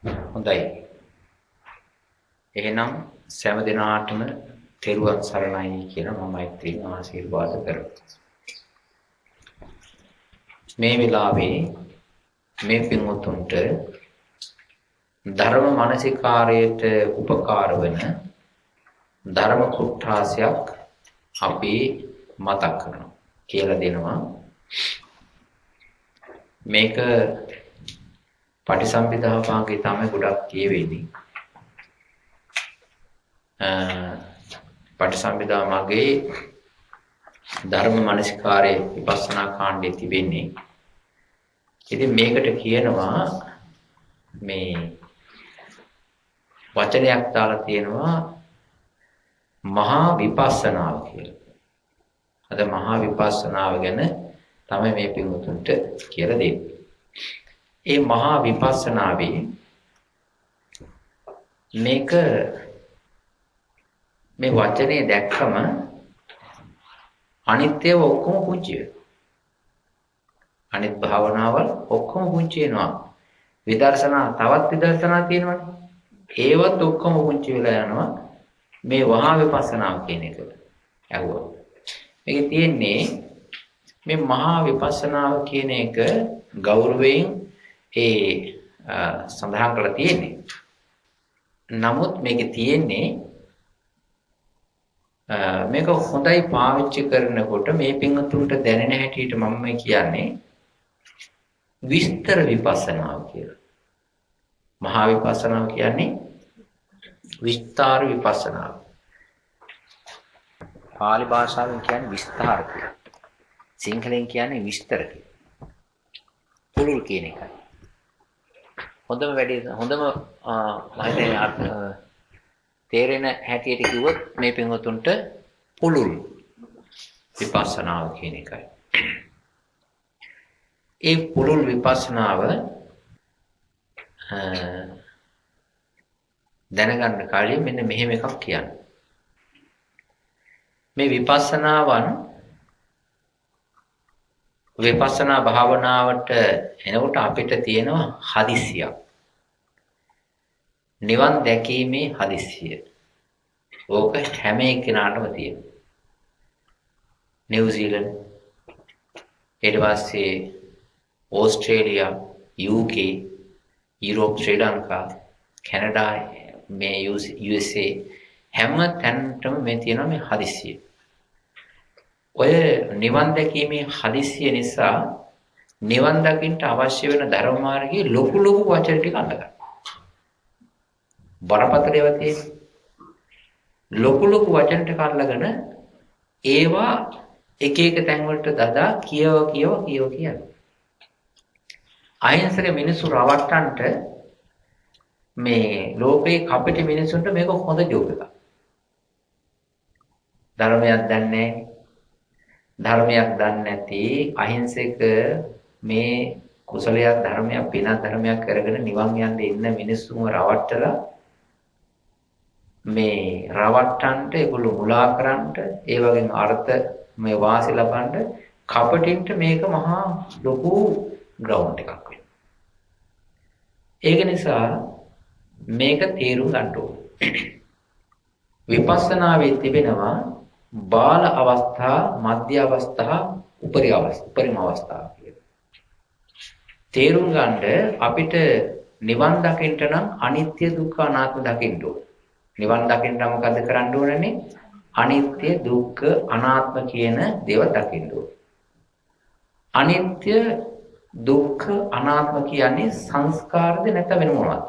හොඳයි. එහෙනම් සෑම දිනාටම තෙරුවන් සරණයි කියලා මම මෛත්‍රියෙන් ආශිර්වාද කරනවා. මේ වෙලාවේ මේ පින්වතුන්ට ධර්ම මානසිකාරයට උපකාර වන ධර්ම කුට්ටාසයක් අපි මතක් කරනවා කියලා දෙනවා. මේක පටිසම්භිදා භාගයේ තමයි ගොඩක් කියවෙන්නේ. පටිසම්භිදා මාර්ගයේ ධර්ම මානසිකාරයේ විපස්සනා කාණ්ඩයේ තිබෙන්නේ. ඉතින් මේකට කියනවා මේ වචනයක් දාලා තියෙනවා මහා විපස්සනාව කියලා. අද මහා විපස්සනාව ගැන තමයි මේ පින්වතුන්ට කියලා දෙන්නේ. ඒ මහා විපස්සනාවේ මේක මේ වචනේ දැක්කම අනිත්‍යව ඔක්කොම පුංචි වෙනවා. අනිත් භාවනාවල් ඔක්කොම පුංචි වෙනවා. විදර්ශනා තවත් විදර්ශනා තියෙනවනේ. ඒවත් ඔක්කොම පුංචි වෙලා යනවා. මේ වහා විපස්සනාව කියන එක. ඇහුවා. මේකේ තියෙන්නේ මේ මහා විපස්සනාව කියන එක ගෞරවයෙන් සඳහන් කරලා තියෙන්නේ. නමුත් මේකේ තියෙන්නේ මේක හොඳයි පාවිච්චි කරනකොට මේ පින්වතුන්ට දැනෙන හැටියට මම කියන්නේ විස්තර විපස්සනාව කියලා. මහා විපස්සනාව කියන්නේ විස්තර විපස්සනාව. පාලි භාෂාවෙන් කියන්නේ විස්තර කියලා. සිංහලෙන් කියන්නේ විස්තර කියලා. පුළුල් කියන එකයි. හොඳම තේරෙන හැටියට කිව්වොත් මේ පින්වතුන්ට පුළුල් විපස්සනාව කියන එකයි. ඒ පුළුල් විපස්සනාව දැනගන්න කාලේ මෙන්න මෙහෙම එකක් කියන්නේ. මේ විපස්සනා භාවනාවට එනකොට අපිට තියෙනවා හදිස්සියක්. නිවන් දැකීමේ හදිස්සිය. ඕක හැම එක්කෙනාටම තියෙනවා. නිව්සීලන්ත, ඊට පස්සේ ඕස්ට්‍රේලියා, UK, යුරෝප්, ශ්‍රී ලංකා, කැනඩා, මේ USA හැම තැනටම මේ තියෙනවා මේ හදිස්සිය. ඔය නිවන් දැකීමේ හදිස්සිය නිසා නිවන් දකින්න අවශ්‍ය වෙන ධර්ම මාර්ගයේ ලොකු වචන ටික අල්ලගන්න. බරපතල ඒවා තියෙන ලොකු වචන ටික අල්ලගෙන ඒවා එක තැන් වලට දදා කියව. අහිංසක මිනිස්සු රවට්ටන්නට මේ ලෝකේ කපටි මිනිස්සුන්ට මේක හොඳ ජෝක් එකක්. ධර්මයක් දන්නේ නැති අහිංසක මේ කුසලයක් ධර්මයක් පිනක් ධර්මයක් කරගෙන නිවන් යන්න ඉන්න මිනිස්සුන්ව රවට්ටලා මේ රවට්ටන්නට ඒගොල්ලෝ මුලා කරන්නට ඒ වගේ අර්ථ මේ වාසි ලබන්න කපටින්ට මේක මහා ලොකු ග්‍රවුන්ඩ් එකක් වෙනවා. ඒක නිසා මේක තේරුම් ගන්න ඕනේ. විපස්සනාවේ තිබෙනවා බාල අවස්ථා, මධ්‍ය අවස්ථා, උපරිම අවස්ථා කියලා. තේරුම් ගන්න අපිට නිවන් දකින්න නම් අනිත්‍ය දුක්ඛ අනාත්ම දකින්න ඕනේ. නිවන් දකින්න මොකද කරන්න ඕනනේ? අනිත්‍ය දුක්ඛ අනාත්ම කියන දේවල් දකින්න ඕනේ. අනිත්‍ය දුක්ඛ අනාත්ම කියන්නේ සංස්කාරද නැත්නම් වෙන මොනවද?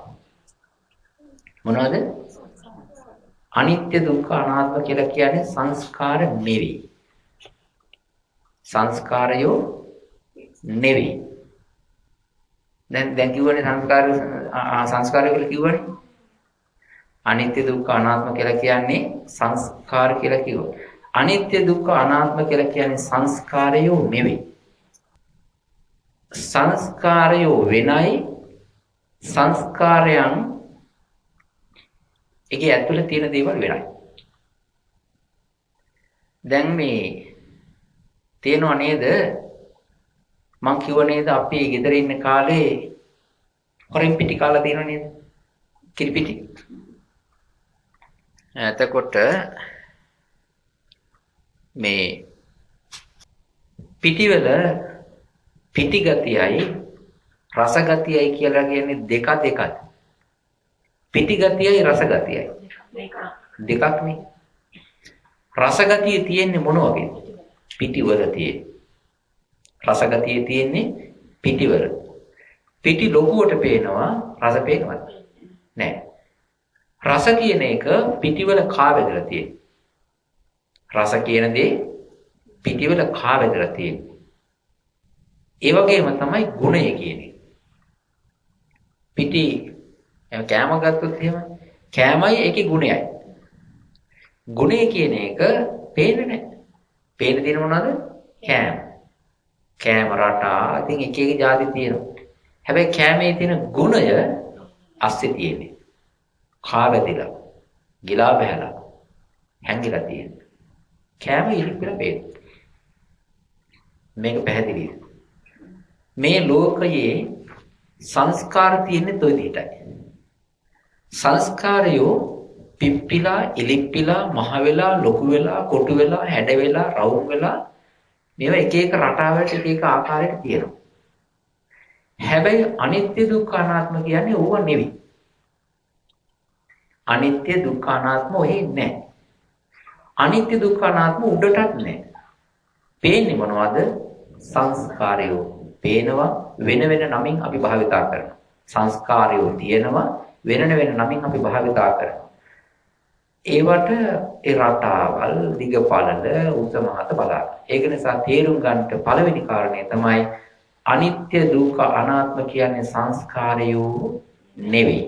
මොනවද? අනිත්‍ය දුක්ඛ අනාත්ම කියලා කියන්නේ සංස්කාර නෙවෙයි. සංස්කාරයෝ නෙවෙයි. දැන් කිව්වනේ සංස්කාරය කියලා කිව්වනේ. අනිත්‍ය දුක්ඛ අනාත්ම කියලා කියන්නේ සංස්කාර කියලා කිව්වා. අනිත්‍ය දුක්ඛ අනාත්ම කියලා කියන්නේ සංස්කාරයෝ නෙවෙයි. සංස්කාරයෝ වෙනයි සංස්කාරයන් ඒකේ ඇතුළේ තියෙන දේවල් වෙනයි. දැන් මේ තේනව නේද? මං කිව්ව නේද අපි ගෙදර ඉන්න කාලේ හොරෙන් පිටි කාලා තියෙනව නේද? කිරිපිටි. එතකොට මේ පිටිවල පිටි ගතියයි රස ගතියයි කියලා කියන්නේ දෙකද? පිටි ගතියයි රස ගතියයි. දෙකක් නේ. රස ගතිය තියෙන්නේ මොන වගේද? පිටිවල තියෙන්නේ. රස ගතිය තියෙන්නේ පිටිවල. පිටි ලොකුවට පේනවා රස පේනවද? නෑ. රස කියන එක පිටිවල කා වැදලා තියෙන්නේ. රස කියන දේ පිටිවල කා වැදලා තියෙන්නේ. ඒ වගේම තමයි ගුණය කියන්නේ. පිටි කෑම ගත්තොත් එහෙම කෑමයි ඒකේ ගුණයයි. ගුණය කියන එක පේන්නේ නැහැ. පේන දේ මොනවද? කෑම. කෑම රටා ඉතින් එක එක જાති තියෙනවා. හැබැයි කෑමේ තියෙන ගුණය අස්සේ තියෙන්නේ. කා වැදිලා, ගිලා බහැලා, හැංගිලා තියෙන්නේ. කෑම ඉලිපිලා පේනවා. මේක පැහැදිලිද? මේ ලෝකයේ සංස්කාර තියෙන්නේ toy විදිහටයි. සංස්කාරයෝ පිප්පිලා, ඉලිප්පිලා, මහ වෙලා, ලොකු වෙලා, කොටු වෙලා, හැඩ වෙලා, රවුම් වෙලා මේවා එක එක රටාවලට එක එක ආකාරයකට තියෙනවා. හැබැයි අනිත්‍ය දුක්ඛ අනාත්ම කියන්නේ ඕව නෙවෙයි. අනිත්‍ය දුක්ඛ අනාත්ම ඔහේ නැහැ. අනිත්‍ය දුක්ඛ අනාත්ම උඩටත් නැහැ. පේන්නේ මොනවද? සංස්කාරයෝ. පේනවා වෙන වෙන නමින් අපි භාවිතා කරනවා. සංස්කාරයෝ තියෙනවා වෙන වෙන නමින් අපි භාවිතා කරනවා. ඒවට ඒ රටාවල් දිගපළල උසමහත බලන්න. ඒක නිසා තේරුම් ගන්නට පළවෙනි කාරණය තමයි අනිත්‍ය දුක්ඛ අනාත්ම කියන්නේ සංස්කාරයෝ නෙවෙයි.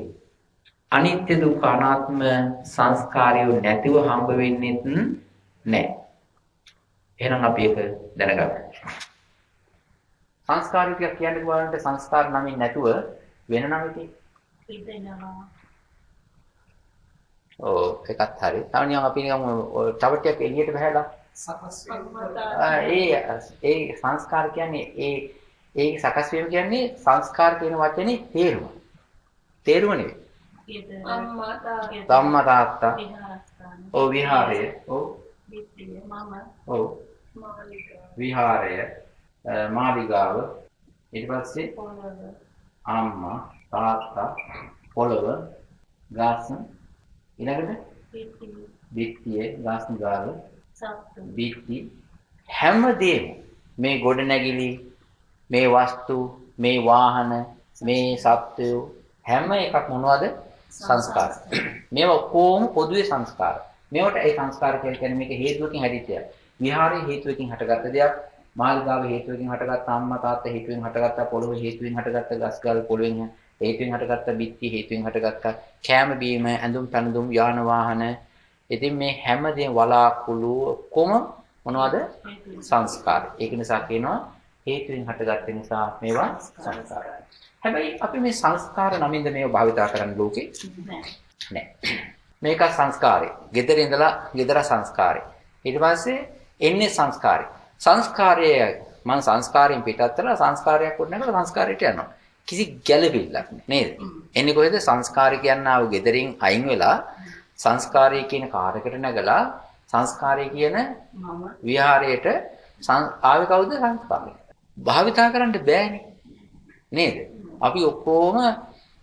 අනිත්‍ය දුක්ඛ අනාත්ම සංස්කාරයෝ නැතිව හම්බ වෙන්නේ නැහැ. එහෙනම් අපි ඒක දැනගන්න. සංස්කාරය කියන්නේ බලන්න සංස්කාර නමින් නැතුව වෙන නමකින් ඉදෙනවා. ඔව් ඒකත් හරි. තව නිකන් අපි නිකන් තව ටිකක් එළියට බහැලා සකස් ඒ සංස්කාර කියන්නේ ඒ සකස් වීම කියන්නේ සංස්කාර කියන වචනේ තේරුම. තේරුම නෙවෙයි. අම්මා තාත්තා ඔව් විහාරය ඔව් ඔව් විහාරය මාලිගාව ඊට පස්සේ අම්මා තාත්තා පොළව ගස් ඊළඟට බිත්තිය ගස් ගාල බිත්ති හැමදේම මේ ගොඩනැගිලි මේ වස්තු මේ වාහන මේ සත්වය හැම එකක් මොනවද සංස්කාර. මේවා කොහොම පොදුවේ සංස්කාර. මේවට ඒ සංස්කාර කියන්නේ මේක හේතුවකින් හැදිච්ච දෙයක්. විහාරයේ හේතුවකින් හටගත්ත දෙයක්. මාළිගාව හේතුවකින් හටගත්ත අම්මා තාත්තා හේතුවෙන් හටගත්ත පොළොව හේතුවෙන් හටගත්ත ගස් ගල් පොළොවෙන් හේතුවෙන් හටගත්ත බිත්ති හේතුවෙන් හටගත්ත කෑම බීම ඇඳුම් පැළඳුම් යාන වාහන. ඉතින් මේ හැමදේම වලාකුළු කොම මොනවද සංස්කාර. ඒක නිසා කියනවා හේතුවෙන් හටගත්ත නිසා මේවා සංස්කාර. හැබැයි අපි මේ සංස්කාර නමින්ද මේව භාවිතා කරන්න ලෝකේ නෑ. මේක සංස්කාරය. gedara ඉඳලා gedara සංස්කාරය. ඊට පස්සේ එන්නේ සංස්කාරය. සංස්කාරය මම සංස්කාරයෙන් පිටත් වෙලා සංස්කාරයක් කොට නැගලා සංස්කාරයට යනවා. කිසි ගැළපෙILLක් නේද? එන්නේ කොහෙද සංස්කාරය කියනවා gederin අයින් වෙලා සංස්කාරය කියන කාර්යකට නැගලා සංස්කාරය කියන විහාරයට ආවේ කවුද සංස්කාරය. භාවිතා කරන්න බෑනේ. නේද? අපි ඔක්කොම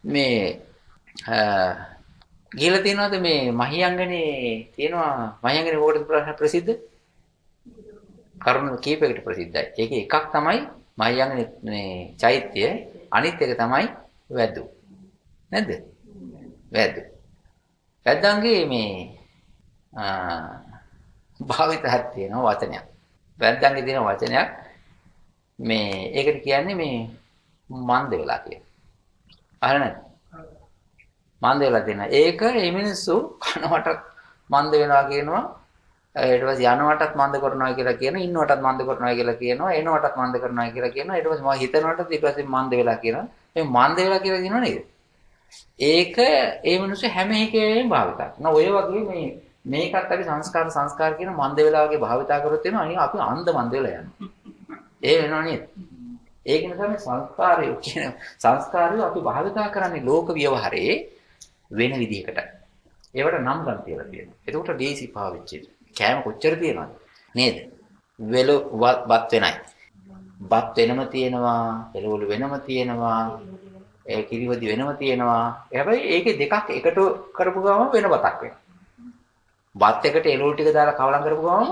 මේ ගිහලා තියෙනවද මේ මහියංගනේ තියෙනවා මහියංගනේ මොකටද ප්‍රසිද්ධ? කරුණ කීපයකට ප්‍රසිද්ධයි. ඒකේ එකක් තමයි මහියංගනේ මේ චෛත්‍ය අනිත් එක තමයි වැදු. නේද? වැදු. වැද්දන්ගේ මේ භාවිතයක් තියෙන වචනයක්. වැද්දන්ගේ තියෙන වචනයක් මේ ඒකට කියන්නේ මේ මන්ද වෙලා කියන. අහලා නැද්ද? මන්ද වෙලා තියෙන. ඒක මේ මිනිස්සු කනවටත් මන්ද වෙනවා කියනවා. ඊට පස්සේ යනවටත් මන්ද කරනවා කියලා කියනවා. ඉන්නවටත් මන්ද කරනවා කියලා කියනවා. එනවටත් මන්ද කරනවා කියලා කියනවා. ඊට පස්සේ මම හිතනවටත් ඊට පස්සේ මන්ද වෙලා කියනවා. මේ මන්ද වෙලා කියලා කියනව නේද? ඒක ඒ මිනිස්සු හැම එකේම භාවිතා කරනවා. ඔය වගේ මේකත් අපි සංස්කාර කියන මන්ද වෙලා වගේ භාවිතා කරොත් වෙනවා. අනික අපි අන්ධ මන්ද වෙලා යනවා. ඒ වෙනව නේද? ඒක නිසා මේ සංස්කාරය කියන සංස්කාරය අපි භාවිතා කරන්නේ ලෝක ව්‍යවහාරයේ වෙන විදිහකට. ඒවට නම් ගන්න තියලා තියෙනවා. එතකොට දේසි පාවිච්චි. කෑම කොච්චර තියෙනවද? නේද? වෙල බත් වෙනයි. බත් වෙනම තියෙනවා, එළවලු වෙනම තියෙනවා, ඒ කිරිවදි වෙනම තියෙනවා. හැබැයි ඒකේ දෙකක් එකට කරපු ගමන් වෙන බතක් වෙනවා. බත් එකට එළවලු ටික දාලා කවලම් කරපු ගමන්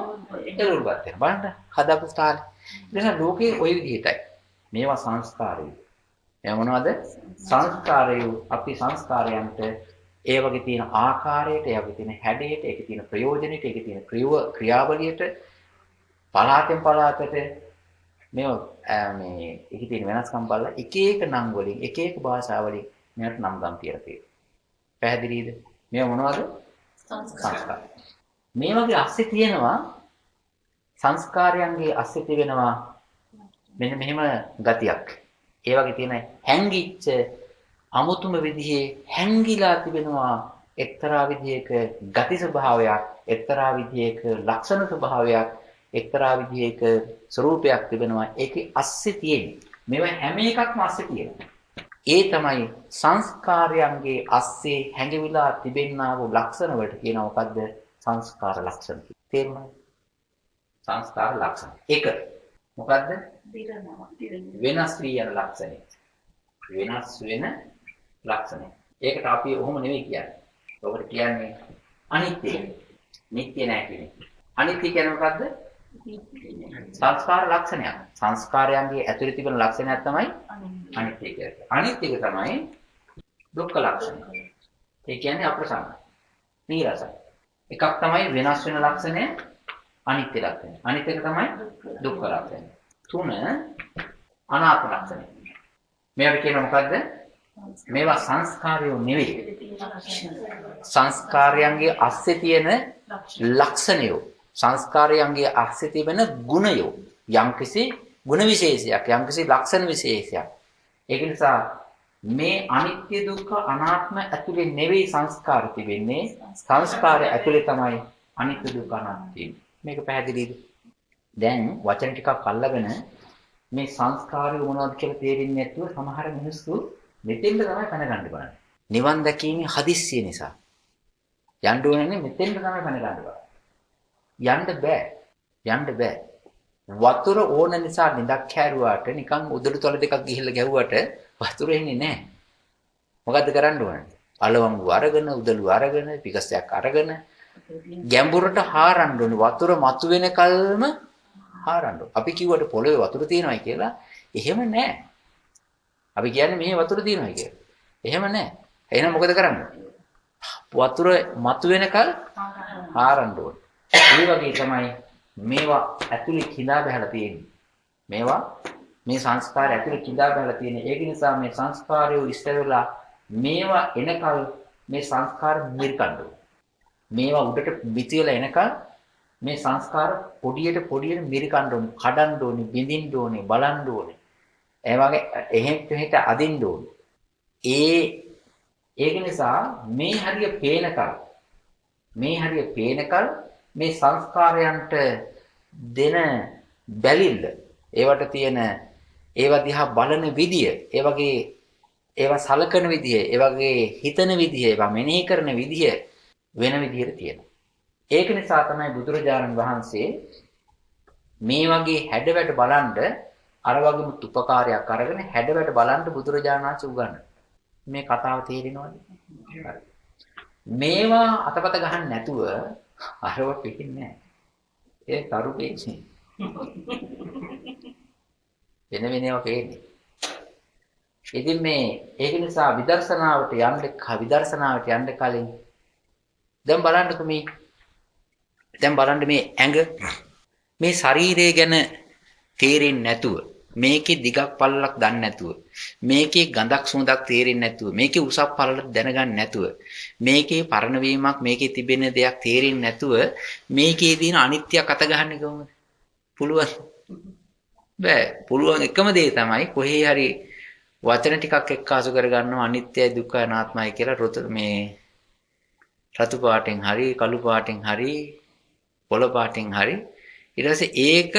එළවලු බත් වෙනවා. බලන්න හදාපු ස්ථානේ. එනිසා ලෝකේ ওই විදිහටයි. මේවා සංස්කාරය. එයා මොනවද? සංස්කාරය. අපි සංස්කාරයන්ට ඒ වගේ තියෙන ආකාරයට, ඒ වගේ තියෙන හැඩයට, ඒකේ තියෙන ප්‍රයෝජනෙට, ඒකේ තියෙන ක්‍රියාවලියට පලාතෙන් පලාතට මේ ඒකේ තියෙන වෙනස්කම් බලලා එක එක නම් වලින්, එක එක භාෂාවලින් මෙයාට නම් ගම් කියලා තියෙනවා. පැහැදිලිද? මේවා මොනවද? සංස්කාර. මේ වගේ අස්සේ තියෙනවා සංස්කාරයන්ගේ අස්සේ තිබෙනවා මෙන්න මෙහෙම ගතියක්. ඒ වගේ තියෙන හැංගිච්ච අමුතුම විදිහේ හැංගිලා තිබෙනවා එක්තරා විදිහක ගති ස්වභාවයක්, එක්තරා විදිහක ලක්ෂණ ස්වභාවයක්, එක්තරා විදිහක ස්වરૂපයක් තිබෙනවා. ඒකේ අස්සේ තියෙන්නේ. මේවා හැම එකක්ම අස්සේ තියෙනවා. ඒ තමයි සංස්කාරයන්ගේ අස්සේ හැංගිවිලා තිබෙනා වූ ලක්ෂණ වලට කියනවා මොකද්ද? සංස්කාර ලක්ෂණ. තේරුණාද? සංස්කාර ලක්ෂණ. එක මොකද්ද? වෙනස් වී යන ලක්ෂණය. වෙනස් වෙන ලක්ෂණය. ඒකට අපි ඔහොම නෙවෙයි කියන්නේ. ඔකට කියන්නේ අනිත්‍ය. නිට්ටය නැහැ කියන්නේ. අනිත්‍ය කියන්නේ මොකද්ද? සංස්කාර ලක්ෂණයක්. සංස්කාරයන්ගේ ඇතුළේ තිබෙන ලක්ෂණයක් තමයි අනිත්‍ය කියන්නේ. අනිත්‍ය තමයි දුක්ඛ ලක්ෂණය. ඒ කියන්නේ අප්‍රසන්න. නීරසයි. එකක් තමයි වෙනස් වෙන ලක්ෂණය අනිත්‍ය ලක්ෂණය. අනිත් එක තමයි දුක්ඛ ලක්ෂණය. තුන අනාත්ම ලක්ෂණය. මේවට කියන මොකද්ද? මේවා සංස්කාරයෝ නෙවෙයි. සංස්කාරයන්ගේ අස්සේ තියෙන ලක්ෂණයෝ. සංස්කාරයන්ගේ අස්සේ තිබෙන ගුණයෝ. යම්කිසි ගුණ විශේෂයක්, යම්කිසි ලක්ෂණ විශේෂයක්. ඒක නිසා මේ අනිත්‍ය දුක්ඛ අනාත්ම ඇතුලේ නෙවෙයි සංස්කාර තිබෙන්නේ. සංස්කාර ඇතුලේ තමයි අනිත්‍ය දුක්ඛ අනාත්ම තියෙන්නේ. මේක පැහැදිලිද? දැන් වචන ටිකක් අල්ලගෙන මේ සංස්කාරය මොනවද කියලා තේරෙන්නේ නැතුව සමහර මිනිස්සු මෙතෙන්ද තමයි පැන ගන්න බලන්නේ. නිවන් දැකීමේ හදිස්සිය නිසා. යන්න ඕනේ මෙතෙන්ද තමයි පැන ගන්න බලන්නේ. යන්න බෑ. යන්න බෑ. වතුර ඕන නිසා නිදක් හැරුවාට නිකන් උදළු තොල දෙකක් ගිහිල්ලා ගැහුවට වතුර එන්නේ නැහැ. මොකද්ද කරන්න ඕනේ? අලවංගු අරගෙන උදළු අරගෙන පිකසයක් අරගෙන ගැඹුරට හාරන්න ඕනේ. වතුර මතුවෙන කල්ම හාරන්න ඕනේ. අපි කිව්වට පොළවේ වතුර තියෙනවායි කියලා එහෙම නැහැ. අපි කියන්නේ මෙහි වතුර තියෙනවායි කියලා. එහෙම නැහැ. එහෙනම් මොකද කරන්නේ? වතුර මතුවෙනකල් හාරන්න ඕනේ. ඒ වගේ තමයි මේවා ඇතුලේ කිඳා බහලා තියෙන්නේ. මේවා මේ සංස්කාර ඇතුලේ කිඳා බහලා තියෙන්නේ. ඒක නිසා මේ සංස්කාරය ඉස්සරලා මේවා එනකල් මේ සංස්කාර මිරිකන්න ඕනේ. මේවා උඩට පිටියලා එනකල් මේ සංස්කාර පොඩියට මිරිකන්න ඕනේ, කඩන්න ඕනේ, බිඳින්න ඕනේ, බලන්න ඕනේ. ඒ වගේ එහෙට අදින්න ඕනේ. ඒක නිසා මේ හරිය පේනකල් මේ සංස්කාරයන්ට දෙන බැලිල්ල, ඒවට තියෙන ඒවා දිහා බලන විදිය, ඒ වගේ ඒවා සලකන විදිය, ඒ වගේ හිතන විදිය, ඒවා මෙනෙහි කරන විදිය වෙන විදියට තියෙනවා. ඒක නිසා තමයි බුදුරජාණන් වහන්සේ මේ වගේ හැඩවැඩ බලන්ඩ අර වගේම උපකාරයක් අරගෙන හැඩවැඩ බලන්ඩ බුදුරජාණන් වහන්සේ උගන්වනවා. මේ කතාව තේරෙනවද? මේවා අතපත ගහන්න නැතුව අරව පිටින්නේ නැහැ. ඒ තරු පේන්නේ. වෙනව පේන්නේ. ඉතින් ඒක නිසා විදර්ශනාවට යන්න කලින් දැන් බලන්න මේ ඇඟ මේ ශරීරය ගැන තේරෙන්නේ නැතුව, මේකේ දිගක් පළලක් දන්නේ නැතුව, මේකේ ගඳක් සුවඳක් තේරෙන්නේ නැතුව, මේකේ උසක් පළලක් දැනගන්නේ නැතුව, මේකේ පරණ වීමක්, මේකේ තිබෙන දෙයක් තේරෙන්නේ නැතුව මේකේ දින අනිත්‍යයක් අත ගහන්නේ කොහොමද? පුළුවන් බෑ. පුළුවන් එකම දේ තමයි කොහේ හරි වචන ටිකක් එක්කාසු කරගන්නවා අනිත්‍යයි දුක්ඛයි අනාත්මයි කියලා මේ රතු පාටෙන් හරි කළු පාටෙන් හරි පොළ පාටෙන් හරි ඊට පස්සේ ඒක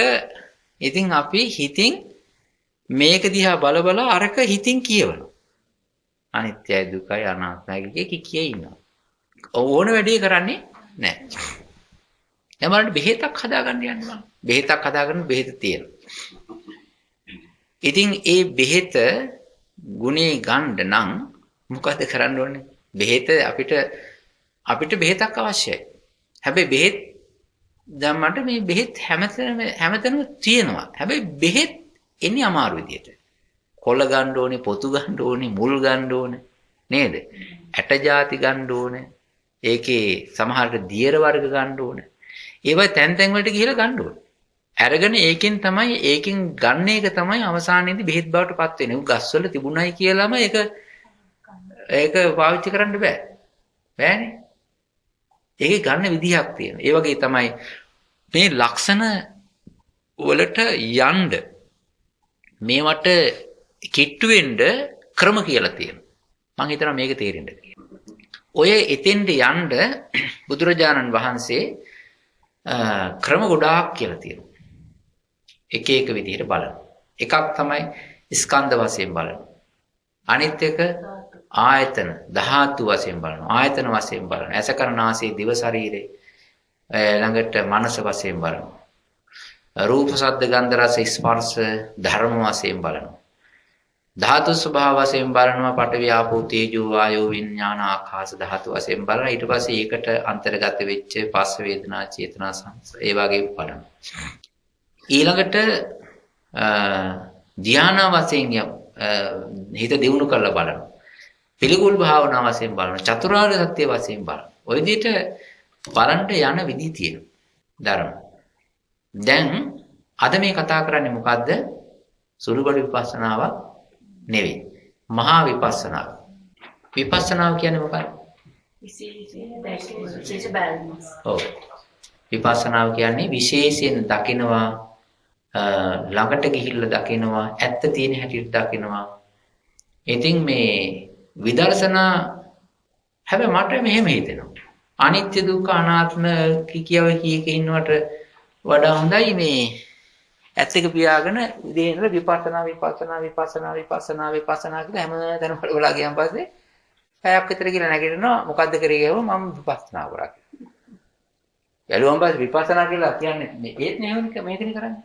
ඉතින් අපි හිතින් මේක දිහා බල අරක හිතින් කියවනවා. අනිත්‍යයි දුකයි අනාත්මයි කිය ඉන්නවා. ඕන වැඩේ කරන්නේ නැහැ. දැන් බලන්න බෙහෙතක් හදාගන්න යනවා. බෙහෙතක් හදාගන්න බෙහෙත තියෙනවා. ඉතින් ඒ බෙහෙත ගුණේ ගන්න නම් මොකද කරන්න ඕනේ? බෙහෙත අපිට බෙහෙතක් අවශ්‍යයි. හැබැයි බෙහෙත් දැන් මට මේ බෙහෙත් හැමතැනම තියෙනවා. හැබැයි බෙහෙත් එන්නේ අමාරු විදියට. කොළ ගන්න ඕනේ, පොතු ගන්න ඕනේ, මුල් ගන්න ඕනේ නේද? ඇට ಜಾති ගන්න ඕනේ. ඒකේ සමහරට දියර වර්ග ගන්න ඕනේ. ඒවා තැන් වලට ගිහිලා ගන්න ඕනේ. අරගෙන ඒකෙන් ගන්න එක තමයි අවසානයේදී බෙහෙත් බවට පත් වෙන්නේ. උ ගස්වල තිබුණයි කියලාම ඒක පාවිච්චි කරන්න බෑ. බෑනේ. ඒකේ ගන්න විදිහක් තියෙනවා. ඒ වගේ තමයි මේ ලක්ෂණ වලට යන්න මේවට කිට්ටු වෙන්න ක්‍රම කියලා තියෙනවා. මම හිතනවා මේක තේරෙන්න කියලා. ඔය එතෙන්ට යන්න බුදුරජාණන් වහන්සේ ක්‍රම ගොඩාක් කියලා තියෙනවා. එක එක විදිහට බලන. එකක් තමයි ස්කන්ධ වශයෙන් බලන. අනිත් එක ආයතන ධාතු වශයෙන් බලනවා. ආයතන වශයෙන් බලනවා. ඇස කන නාසය දිව ශරීරේ ළඟට මනස වශයෙන් බලනවා. රූප ශබ්ද ගන්ධ රස ස්පර්ශ ධර්ම වශයෙන් බලනවා. ධාතු ස්වභාව වශයෙන් බලනවා. පඨවි ආපෝ තේජෝ වායෝ විඥාන ආකාශ ධාතු වශයෙන් බලනවා. ඊට පස්සේ ඒකට අන්තර්ගත වෙච්ච පස්ස වේදනා චේතනා සංස්කාර ඒ වගේ බලනවා. ඊළඟට ධ්‍යාන වශයෙන් හිත දියුණු කරලා බලනවා. පිළිකුල් භාවනා වශයෙන් බලනවා. චතුරාර්ය සත්‍ය වශයෙන් බලනවා. ඔය විදිහට බලන්න යන විදිහ තියෙනවා. ධර්ම. දැන් අද මේ කතා කරන්නේ මොකද්ද? සුළුබඩු විපස්සනාවක් නෙවෙයි. මහා විපස්සනාව. විපස්සනාව කියන්නේ මොකක්ද? විශේෂ බැලීම. ඔව්. විපස්සනාව කියන්නේ විශේෂයෙන් දකිනවා ළඟට ගිහිල්ලා දකිනවා ඇත්ත තියෙන හැටියට දකිනවා. ඉතින් මේ විදර්ශනා හැබැයි මට මෙහෙම හිතෙනවා. අනිත්‍ය දුක්ඛ අනාත්ම කීක ඉන්නවට වඩා හොඳයි මේ ඇත්ත එක පියාගෙන ඉතින් විපස්සනා කියලා හැමතැනම වල ගියන් පස්සේ පැයක් විතර කියලා නැගිටිනවා. මොකද්ද කරේ කියවම මම විපස්සනා කරා. බැලුවම පස්සේ විපස්සනා කියලා කියන්නේ මේ ඒත් නෙවෙයි මේකනේ කරන්නේ.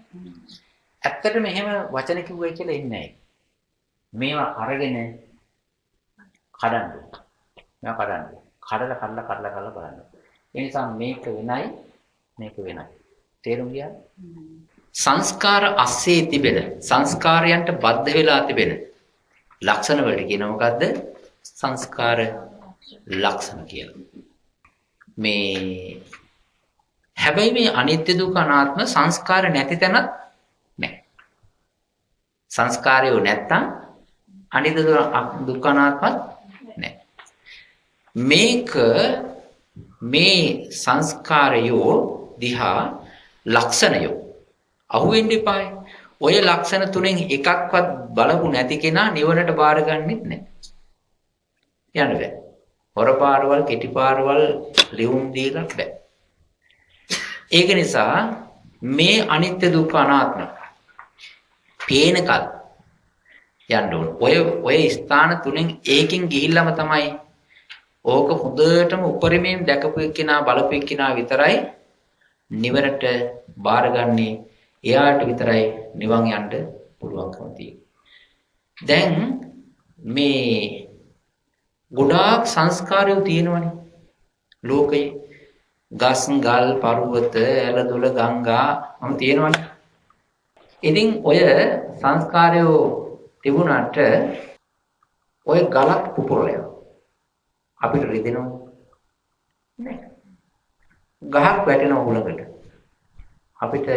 ඇත්තටම එහෙම වචන කිව්වයි කියලා ඉන්නේ නැහැ. මේවා අරගෙන කඩන්න. මේවා කඩන්න. කඩලා බලන්න. ඒ නිසා මේක වෙනයි මේක වෙනයි. තේරුම් ගියාද? සංස්කාර අස්සේ තිබෙන සංස්කාරයන්ට බද්ධ වෙලා තිබෙන ලක්ෂණ වලට කියන මොකද්ද? සංස්කාර ලක්ෂණ කියලා. මේ හැබැයි මේ අනිත්‍ය දුක්ඛ අනාත්ම සංස්කාර නැති තැනක් නැහැ. සංස්කාරයෝ නැත්තම් අනිත්‍ය දුක්ඛ අනාත්මත් නැහැ. මේ සංස්කාරයෝ දිහා ලක්ෂණයෝ අහුවෙන්න එපායි. ඔය ලක්ෂණ තුනෙන් එකක්වත් බලපු නැති කෙනා නිවනට බාරගන්නෙත් නැහැ. යන්න බෑ. හොරපාරවල් කෙටිපාරවල් ලියුම් දීලා බෑ. ඒක නිසා මේ අනිත්‍ය දුක්ඛ අනාත්ම පේනකල් යන්න ඕන. ඔය ස්ථාන තුනෙන් ඒකෙන් ගිහිල්ලාම තමයි ඕක හොඳටම උපරිමයෙන් දැකපු එක්කිනා බලපු එක්කිනා විතරයි නිවනට බාරගන්නේ. එයාට විතරයි නිවන් යන්න පුළුවන්කම තියෙන්නේ. දැන් මේ ගොඩාක් සංස්කාරයෝ තියෙනවනේ ලෝකේ. ගස් ගල් පර්වත ඇලදොල ගංගා මම තියෙනවනේ. ඉතින් ඔය සංස්කාරයෝ තිබුණාට ඔය ගලක් පුපුරලය අපිට රිදෙනව නෑ. ගහක් වැටෙනව උලකට අපිට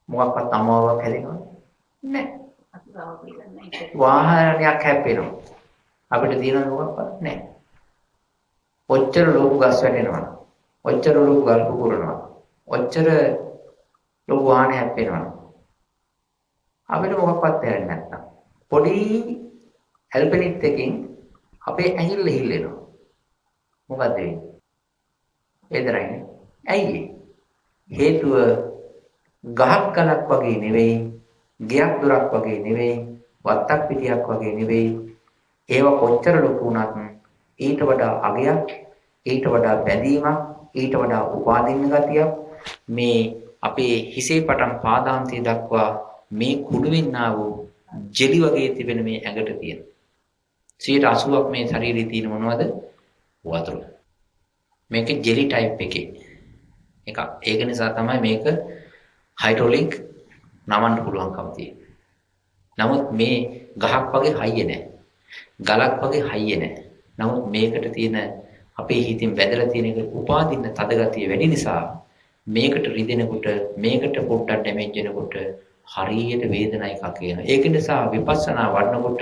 මොකක්වත් අමාවක් හැදෙනවද නෑ. වාහනයක් හැප්පෙනවා අපිට තියෙන මොකක්වත් නෑ. ඔච්චර ලොකු ගස් වැටෙනවා, ඔච්චර ලොකු ගල් පුපුරනවා, ඔච්චර ලොකු වාහන හැප්පෙනවා. අපිට මොකක්වත් තේරෙන්නේ නැත්තම් පොඩි හැල්පෙනිත් එකකින් අපේ ඇඟිල්ල හිල්ලෙනවා. මොකද වෙන්නේ? වේදනයි. ඇයි? හේතුව ගහක් කලක් වගේ නෙවෙයි, ගියක් දොරක් වගේ නෙවෙයි, වත්තක් පිටියක් වගේ නෙවෙයි. ඒව කොච්චර ලොකු වුණත් ඊට වඩා අගයක්, ඊට වඩා බැඳීමක්, ඊට වඩා උපාදින්න ගතියක් මේ අපේ හිසේ පටන් පාදාන්තය දක්වා මේ කුඩු වෙන්නා වූ ජෙලි වගේ තිබෙන මේ ඇඟට තියෙන. 80%ක් මේ ශරීරයේ තියෙන මොනවද? වතුර. මේක ජෙලි ටයිප් එකේ එකක්. ඒක නිසා තමයි මේක හයිඩ්‍රොලික් නමන්න පුළුවන්කම තියෙන්නේ. නමුත් මේ ගහක් වගේ හයිය නැහැ. ගලක් වගේ හයිය නැහැ. නමුත් මේකට තියෙන අපේ හිතින් බැඳලා තියෙන එක උපාදින්න තද ගතිය වැඩි නිසා මේකට රිදෙනකොට මේකට පොඩ්ඩක් ඩැමේජ් වෙනකොට හරියට වේදනා එකක් එනවා. ඒක නිසා විපස්සනා වඩනකොට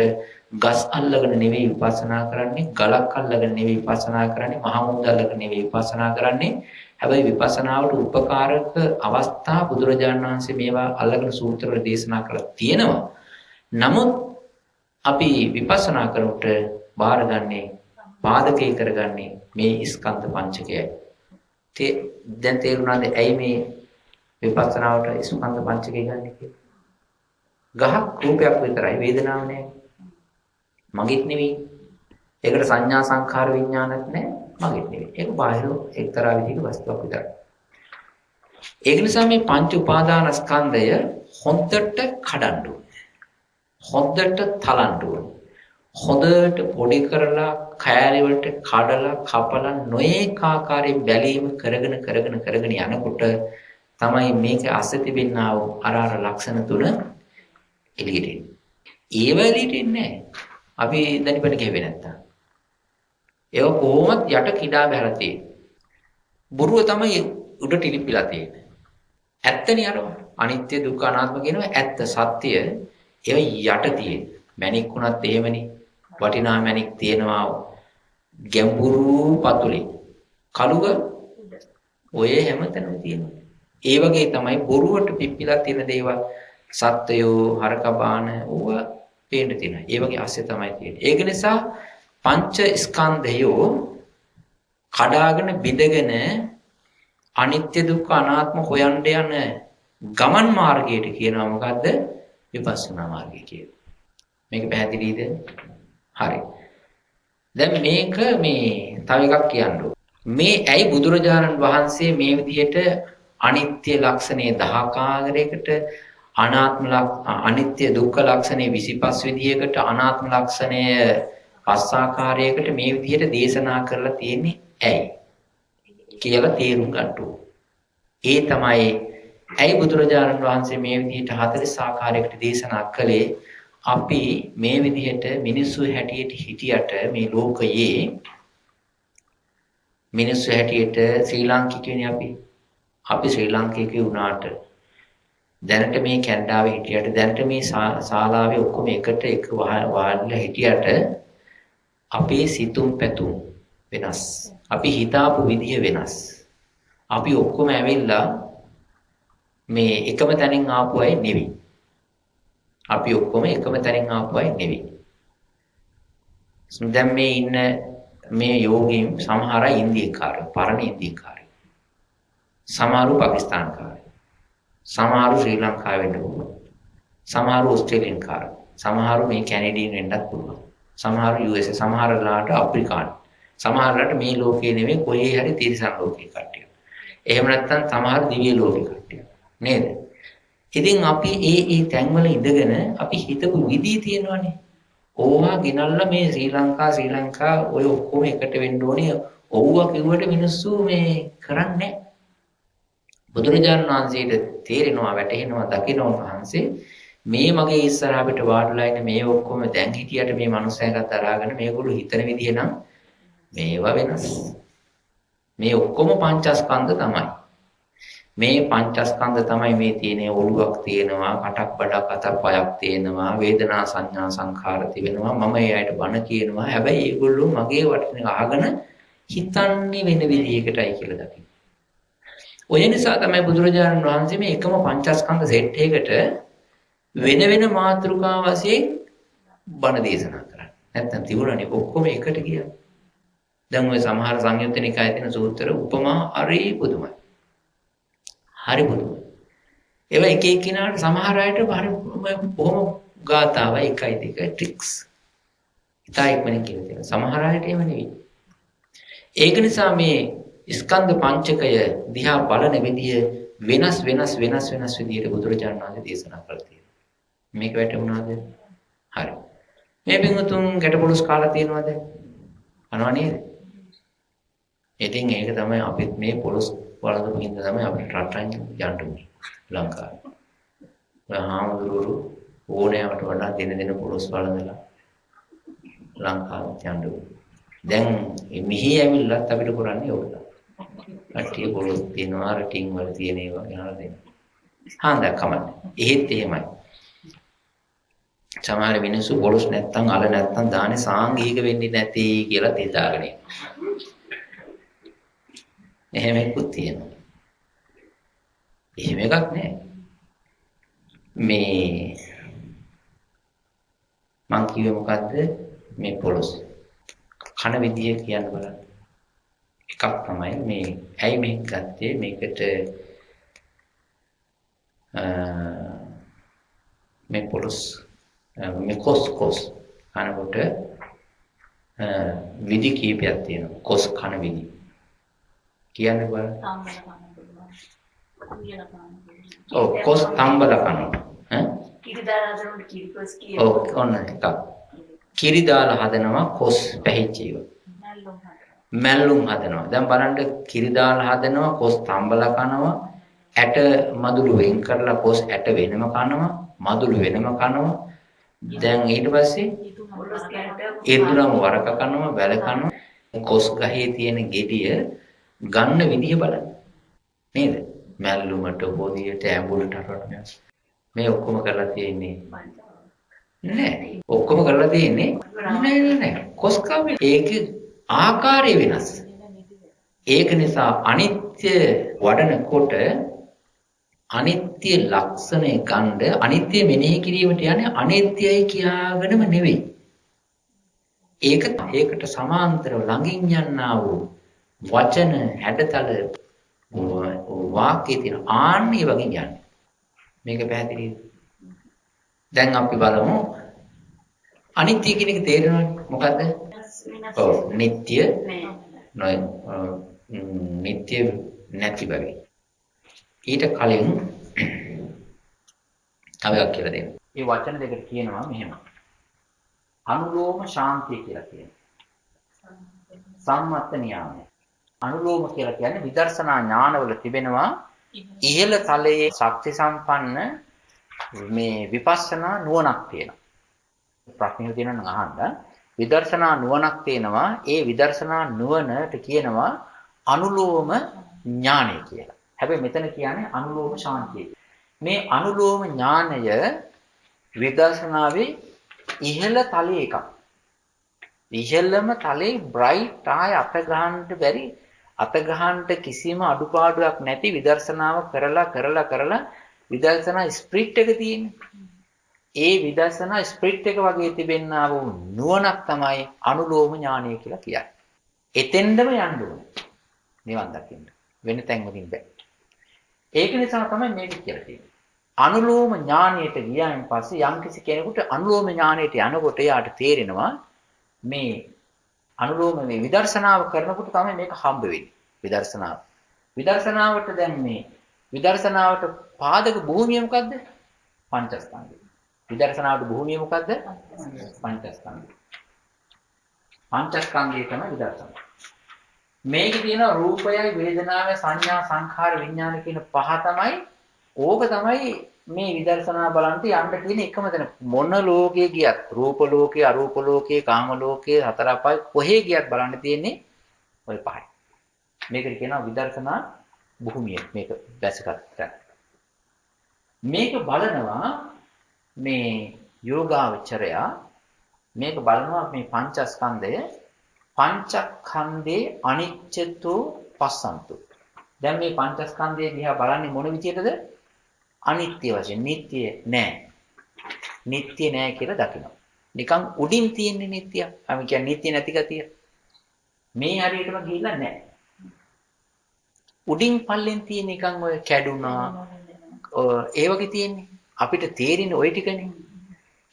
ගස් අල්ලගෙන නෙවෙයි විපස්සනා කරන්නේ, ගලක් අල්ලගෙන නෙවෙයි විපස්සනා කරන්නේ, මහ මුහුද අල්ලගෙන නෙවෙයි විපස්සනා කරන්නේ. හැබැයි විපස්සනාවට උපකාරක අවස්ථා බුදුරජාණන් වහන්සේ මේවා අල්ලගෙන සූත්‍රවල දේශනා කරලා තියෙනවා. නමුත් අපි විපස්සනා කරනකොට බාරගන්නේ පාදකේ කරගන්නේ මේ ස්කන්ධ පංචකයයි. දැන් තේරුණාද ඇයි මේ විපස්සනාවට ස්කන්ධ පංචකය ගන්න කියලා? ගහක් රූපයක් විතරයි, වේදනාවක් නැහැ. මගෙත් නෙවෙයි. ඒකට සංඥා සංඛාර විඥානත් නැහැ. මගෙත් නෙවෙයි. ඒක බාහිර එක්තරා විදිහක වස්තුවක් විතරයි. ඒක නිසා මේ පංච උපාදාන ස්කන්ධය හොඳට කඩන්න ඕනේ. හොඳට තලන්න ඕනේ. හොඳට පොඩි කරලා කෑලි වලට කඩලා කපලා නොඒක ආකාරයෙන් බැලීම කරගෙන යනකොට තමයි මේක අස්සේ තිබෙනා වූ අර ලක්ෂණ තුන එළියට එන්නේ. ඒව එළියට එන්නේ නැහැ. අපි දැනිපට කියවෙ නැත්තම්. ඒව කොහොමත් යට කිඩා බහැලා තියෙන්නේ. බොරුව තමයි උඩ ටිලිපිලා තියෙන්නේ. ඇත්තනේ අරව. අනිත්‍ය දුක්ඛ අනාත්ම කියනවා ඇත්ත සත්‍ය. ඒව යට තියෙන්නේ. මැණික් උනත් එහෙමනේ. වටිනා මැණික් තියෙනවා ගැඹුරු පතුලේ. කලුග ඔය හැමතැනම තියෙනවා. ඒ වගේ තමයි බොරුවට පිපිලා තියෙන දේවල් සත්‍යයෝ හරකබාන ඕවා පේන්න තියෙනවා. ඒ වගේ ASCII තමයි තියෙන්නේ. ඒක නිසා පංච ස්කන්ධයෝ කඩාගෙන බිඳගෙන අනිත්‍ය දුක්ඛ අනාත්ම හොයන්න යන ගමන් මාර්ගයට කියනවා මොකද්ද? විපස්සනා මාර්ගය කියලා. මේක පැහැදිලිද? හරි. දැන් මේක මේ තව එකක් කියන්න මේ ඇයි බුදුරජාණන් වහන්සේ මේ විදිහට අනිත්‍ය ලක්ෂණේ 10 ආකාරයකට අනිත්‍ය දුක්ඛ ලක්ෂණේ 25 විදිහකට අනාත්ම ලක්ෂණය 5 ආකාරයකට මේ විදිහට දේශනා කරලා තියෙන්නේ ඇයි කියලා තේරුම් ගන්න ඒ තමයි ඇයි බුදුරජාණන් වහන්සේ මේ විදිහට 40 ආකාරයකට දේශනා කළේ අපි මේ විදිහට මිනිස්සු හැටියට හිටියට මේ ලෝකයේ මිනිස්සු හැටියට ශ්‍රී ලාංකිකයනේ අපි ශ්‍රී ලාංකිකයෝ වුණාට දැනට මේ කැනඩාවේ හිටියට දැනට මේ ශාලාවේ ඔක්කොම එකට එක වාඩිලා හිටියට අපේ සිතුම් පැතුම් වෙනස්. අපි හිතාපු විදිය වෙනස්. අපි ඔක්කොම ඇවිල්ලා මේ එකම තැනින් ආපු අය නෙවෙයි. අපි ඔක්කොම එකම තැනින් ආපු අය නෙවෙයි. දැන් මේ ඉන්න මේ යෝගීන් සමහර අය ඉන්දියාකාරයෝ, පරණ ඉන්දියාකාරයෝ. සමහරු පාකිස්තාන්කාරයෝ. සමහරු ශ්‍රී ලංකාවේ වෙන්න පුළුවන්. සමහරු ඕස්ට්‍රේලියානු කාරයෝ. සමහරු මේ කැනඩියන් වෙන්නත් පුළුවන්. සමහරු USA, සමහරලාට අප්‍රිකානු. සමහරලාට මේ ලෝකේ නෙමෙයි කොහේ හරි තිරිසන් ලෝකේ කට්ටිය. එහෙම නැත්නම් සමහර දිව්‍ය ලෝකේ කට්ටිය. නේද? ඉතින් අපි ඒ තැන්වල ඉඳගෙන අපි හිතපු විදිය තියෙනවානේ. ඕවා ගෙනල්ලා මේ ශ්‍රී ලංකා ඔය ඔක්කොම එකට වෙන්න ඕනේ. ඔව්වා කිව්වට මිනිස්සු මේ කරන්නේ බුදුරජාණන් වහන්සේට තේරෙනවා වැටහෙනවා දකිනවා වහන්සේ මේ මගේ ඉස්සරහා පිට වාඩිලා ඉන්න මේ ඔක්කොම දැන් හිටියට මේ මනුස්සයකට අරගෙන මේගොල්ලෝ හිතන විදිය නම් මේවා වෙනස්. මේ ඔක්කොම පංචස්කන්ධ තමයි. මේ පංචස්කන්ධ තමයි මේ තියෙන ඔළුවක් තියෙනවා, කටක් බඩක් අතක් පයක් තියෙනවා, වේදනා සංඥා සංඛාර තිබෙනවා. මම ඒ අයට බණ කියනවා. හැබැයි ඒගොල්ලෝ මගේ වටින අහගෙන හිතන්නේ වෙන විදිහකටයි කියලා දකින්න. ඔය නිසා තමයි බුදුරජාණන් වහන්සේ මේ එකම පංචස්කන්ධ සෙට් එකකට වෙන වෙන මාතෘකා වශයෙන් බණ දේශනා කරන්නේ. නැත්තම් තිබුණානේ ඔක්කොම එකට ගියා. දැන් ඔය සමහර සංයුත්ත නිකායේ තියෙන සූත්‍ර උපමා හරි පුදුමයි. හරි පුදුමයි. ඒවා එක එක්කිනාට සමහර අයට හරි බොහොම ගාතාවයි 1 2 ට්‍රික්ස්. ඉතා ඉක්මනින් කියලා තියෙනවා. සමහර අයට එහෙම නෙවෙයි. ඒක නිසා මේ ස්කන්ධ පංචකය දිහා බලන විදිය වෙනස් වෙනස් වෙනස් වෙනස් විදියට බුදුරජාණන් වහන්සේ දේශනා කරලා තියෙනවා. මේක වැටුණාද? හරි. මේ බින්දුතුන් ගැටපොළොස් කාලා තියෙනවද? අනව නේද? ඉතින් ඒක තමයි අපිත් මේ පොළොස් වලදු හින්ද තමයි අපිට රටෙන් යන්න උනේ ලංකාවේ. හාමුදුරුවෝ ඕනෑමට වඩා දින පොළොස් වලදලා ලංකාවට යන්න උනේ. දැන් මෙහි ඇවිල්ලත් අපිට කරන්නේ ඕක. කට්ටිය පොළොස් තියනවා රටින් වල තියෙන ඒවා ගෙනලා දෙන්න. හාන්ද කමන්නේ. එහෙත් එහෙමයි. සමහර මිනිස්සු පොළොස් නැත්තම් අල නැත්තම් දානේ සාංගික වෙන්නේ නැති කියලා තේදාගෙන ඉන්නවා. එහෙම එක්කුත් තියෙනවා. එහෙම එකක් නෑ. මේ මං කිව්වේ මොකද්ද? මේ පොළොස් කන විදිය කියන්න බලන්න. එකක් තමයි මේ ඇයි මේක ගත්තේ මේකට මේ පොළොස් මේ කොස් කනකොට විදි කීපයක් තියෙනවා. කොස් කන විදි. කියන්න බලන්න. ඔව් කොස් තම්බල කනවා. ඈ? කිරි දාලා හදනකොට කිරි කොස් කියනවා. ඔව් ඔන්න එකක්. කිරි දාලා හදනවා කොස් පැහිච්ච ඒවා. මැල්ලුම් හදනවා. දැන් බලන්න කිරි දාලා හදනවා කොස් තම්බල කනවා. ඇට මදුළු වෙන් කරලා කොස් ඇට වෙනම කනවා. මදුළු වෙනම කනවා. දැන් ඊට පස්සේ ඉර්දුරම වරක කනවා, වැල කනවා. කොස් ගහේ තියෙන ගෙඩිය ගන්න විදිය බලන්න. නේද? මැල්ලුමට, බොදියට, ඇඹුලට අරගෙන මේ ඔක්කොම කරලා තියෙන්නේ නෑ. ඔක්කොම කරලා තියෙන්නේ නෑ. කොස් කවි ඒකේ ආකාරය වෙනස්. ඒක නිසා අනිත්‍ය වඩනකොට අනිත්‍ය ලක්ෂණය ගන්න අනිත්‍ය මෙනෙහි කිරීමට යන්නේ අනිත්‍යයි කියාගෙනම නෙවෙයි. ඒකට සමාන්තරව ළඟින් යන්නා වූ වචන හැඩතල වාක්‍යයේ තියෙන ආන්නේ වගේ යන්නේ. මේක පැහැදිලිද? දැන් අපි බලමු අනිත්‍ය කියන එක තේරෙනවද මොකද්ද? ඔව් නিত্য නෑ නিত্য නැති බවයි. ඊට කලින් තව එකක් කියලා දෙන්න. මේ වචන දෙකට කියනවා මෙහෙම. අනුලෝම ශාන්තිය කියලා කියනවා. සම්මත න්‍යාය. අනුලෝම කියලා කියන්නේ විදර්ශනා ඥානවල තිබෙනවා ඉහළ තලයේ ශක්ති සම්පන්න මේ විපස්සනා නුවණක් තියෙනවා. ප්‍රශ්නිය දෙනවා නම් අහන්න. විදර්ශනා නුවණක් තියෙනවා. ඒ විදර්ශනා නුවණට කියනවා අනුලෝම ඥානය කියලා. හැබැයි මෙතන කියන්නේ අනුලෝම ශාන්තිය. මේ අනුලෝම ඥානය විදර්ශනාවේ ඉහළ තලයේ එකක්. ඉහළම තලයේ බ්‍රයිට් ආය අත ගන්න බැරි අත ගන්න කිසිම අඩුපාඩුවක් නැති විදර්ශනාව කරලා විදර්ශනා ස්පිරිට් එක තියෙන්නේ. ඒ විදර්ශනා ස්පිරිට් එක වගේ තිබෙන්නා වූ නුවණක් තමයි අනුලෝම ඥානය කියලා කියන්නේ. එතෙන්දම යන්න ඕනේ. නිවන් දකින්න. වෙන තැන්වලින් බෑ. ඒක නිසා තමයි මේක කියලා තියෙන්නේ. අනුලෝම ඥානයට ගියායින් පස්සේ යම්කිසි කෙනෙකුට අනුලෝම ඥානයට යනකොට එයාට තේරෙනවා මේ අනුලෝම මේ විදර්ශනාව කරනකොට තමයි මේක හම්බ වෙන්නේ. විදර්ශනාව. විදර්ශනාවට දැන් මේ විදර්ශනාවට පාදක භූමිය මොකද්ද? පංචස්කන්ධය. විදර්ශනාවට භූමිය මොකද්ද? පංචස්කන්ධය. පංචස්කන්ධය තමයි විදර්ශනාව. මේකේ තියෙන රූපයයි වේදනාවයි සංඥා සංඛාර විඥාන කියන පහ තමයි ඕක තමයි මේ විදර්ශනා බලන්ට යන්න තියෙන එකම තැන. මොන ලෝකයේ ගියත් රූප ලෝකේ අරූප ලෝකේ කාම ලෝකේ හතර අපාය කොහේ ගියත් බලන්න තියෙන්නේ ওই පහයි. මේකට කියනවා විදර්ශනා භූමිය. මේක දැසගත්ත. මේක බලනවා මේ යෝගාවචරයා මේක බලනවා මේ පංචස්කන්ධය පංචස්කන්ධේ අනිච්චතු පස්සන්තු. දැන් මේ පංචස්කන්ධය දිහා බලන්නේ මොන විදියටද? අනිත්‍ය වශයෙන්. නිට්ටය නෑ. නිට්ටය නෑ කියලා දකිනවා. නිකන් උඩින් තියෙන නිට්ටය. අපි කියන්නේ නිට්ටය නැති ගතිය. මේ හරියටම ගිහිල්ලා නෑ. උඩින් පල්ලෙන් තියෙන නිකන් ඔය කැඩුනා ඒ වගේ තියෙන්නේ. අපිට තේරෙන්නේ ওই ටිකනේ.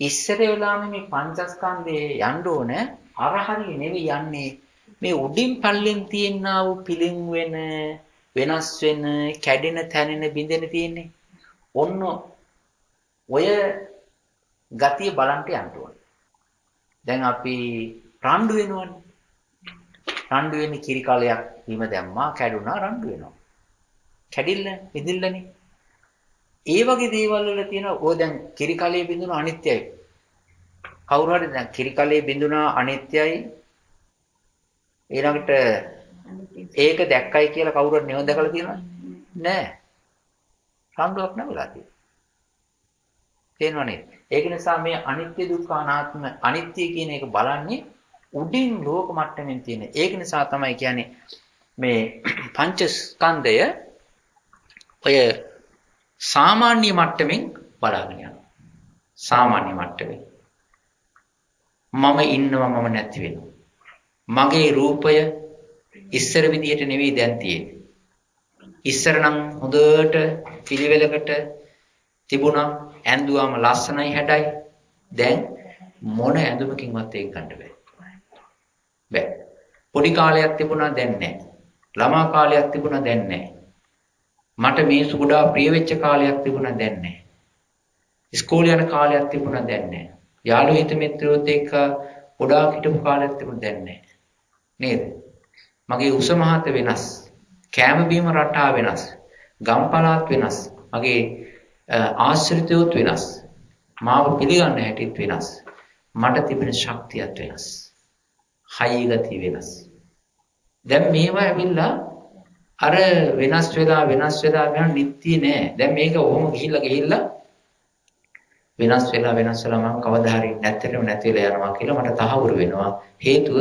ඉස්සර වෙලාවෙ මේ පංචස්කන්ධේ යන්න ඕනේ අරහරිය නෙවෙයි යන්නේ මේ උඩින් පල්ලෙන් තියෙනා වූ පිළින් වෙන වෙනස් වෙන කැඩෙන තැනෙන බිඳෙන තියෙන්නේ. ඔන්න ඔය ගතිය බලන්න යන්න ඕනේ. දැන් අපි රණ්ඩු වෙනවනේ. රණ්ඩු වෙන්නේ කිරි කලයක් බිම දැම්මා කැඩුනා රණ්ඩු වෙනවා. කැඩිල්ල බිඳිල්ලනේ. ඒ වගේ දේවල් වල තියෙන ඕ දැන් කිරි කලයේ බිඳුන අනිත්‍යයි. කවුරු හරි දැන් කිරි කලයේ බිඳුනා අනිත්‍යයි ඊළඟට ඒක දැක්කයි කියලා කවුරුත් නෙවෙයි දැකලා තියෙනවද? නෑ. රණ්ඩුවක් නැවලා තියෙනවා. තේරෙනවනේ. ඒක නිසා මේ අනිත්‍ය දුක්ඛ අනාත්ම අනිත්‍ය කියන එක බලන්නේ උඩින් ලෝක මට්ටමින් තියෙන. ඒක නිසා තමයි කියන්නේ මේ පංචස්කන්ධය ඔය සාමාන්‍ය මට්ටමින් බලාගෙන යනවා. සාමාන්‍ය මට්ටමින්. මම ඉන්නවා මම නැති වෙනවා. මගේ රූපය ඉස්සර විදියට නෙවෙයි දැන් තියෙන්නේ. ඉස්සර නම් හොඳට පිළිවෙලකට තිබුණා ඇඳුවාම ලස්සනයි හැඩයි. දැන් මොන ඇඳුමකින්වත් ඒක ගන්න බෑ. බෑ. පොඩි කාලයක් තිබුණා දැන් නැහැ. ළමා කාලයක් තිබුණා දැන් නැහැ. මට මේ සුගඩා ප්‍රිය වෙච්ච කාලයක් තිබුණා දැන් නැහැ. ඉස්කෝලේ යන කාලයක් තිබුණා දැන් නැහැ. යාළුවෝ හිත මිත්‍රයෝත් එක්ක ගොඩාක් හිටපු කාලයක් තිබුණා දැන් නැහැ. නේද? මගේ උස මහත වෙනස්. කෑම බීම රටා වෙනස්. ගම් පළාත් වෙනස්. මගේ ආශ්‍රිතයොත් වෙනස්. මාව පිළිගන්න හැටිත් වෙනස්. මට තිබෙන ශක්තියත් වෙනස්. හයි ගතිය වෙනස්. දැන් මේවා ඇවිල්ලා අර වෙනස් වෙලා යන නිත්‍ය නෑ. දැන් මේක ඔහොම ගිහිල්ලා වෙනස් වෙලා මම කවදා හරි නැත්තටම නැති වෙලා යනවා කියලා මට තහවුරු වෙනවා. හේතුව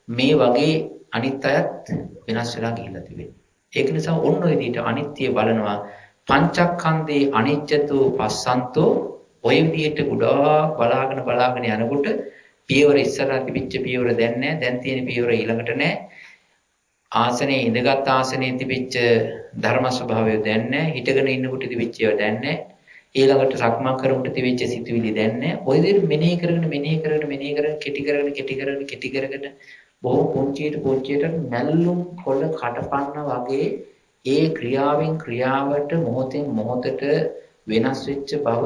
මේ වගේ අනිත් අයත් වෙනස් වෙලා ගිහිල්ලා තිබෙනවා. ඒක නිසා ඔන්න ඔය විදිහට අනිත්‍ය බලනවා. පංචස්කන්ධේ අනිච්චතෝ පස්සන්තෝ ඔය විදිහට ගොඩාක් බලාගෙන යනකොට පියවර ඉස්සරහා තිබිච්ච පියවර දැන් නැහැ. දැන් තියෙන පියවර ඊළඟට නැහැ. ආසනේ ඉඳගත් ආසනේ තිබිච්ච ධර්ම ස්වභාවය දැන් නැහැ. හිටගෙන ඉන්නකොට තිබිච්ච ඒවා දැන් නැහැ. ඊළඟට සක්මන් කරනකොට තිබිච්ච සිතුවිලි දැන් නැහැ. ඔය විදිහට මෙනෙහි කරගෙන කෙටි කරගෙන බොහෝ පුංචියට නැල්ලුම් කොළ කටපන්න වගේ ඒ ක්‍රියාවට මොහොතෙන් මොහොතට වෙනස් වෙච්ච බව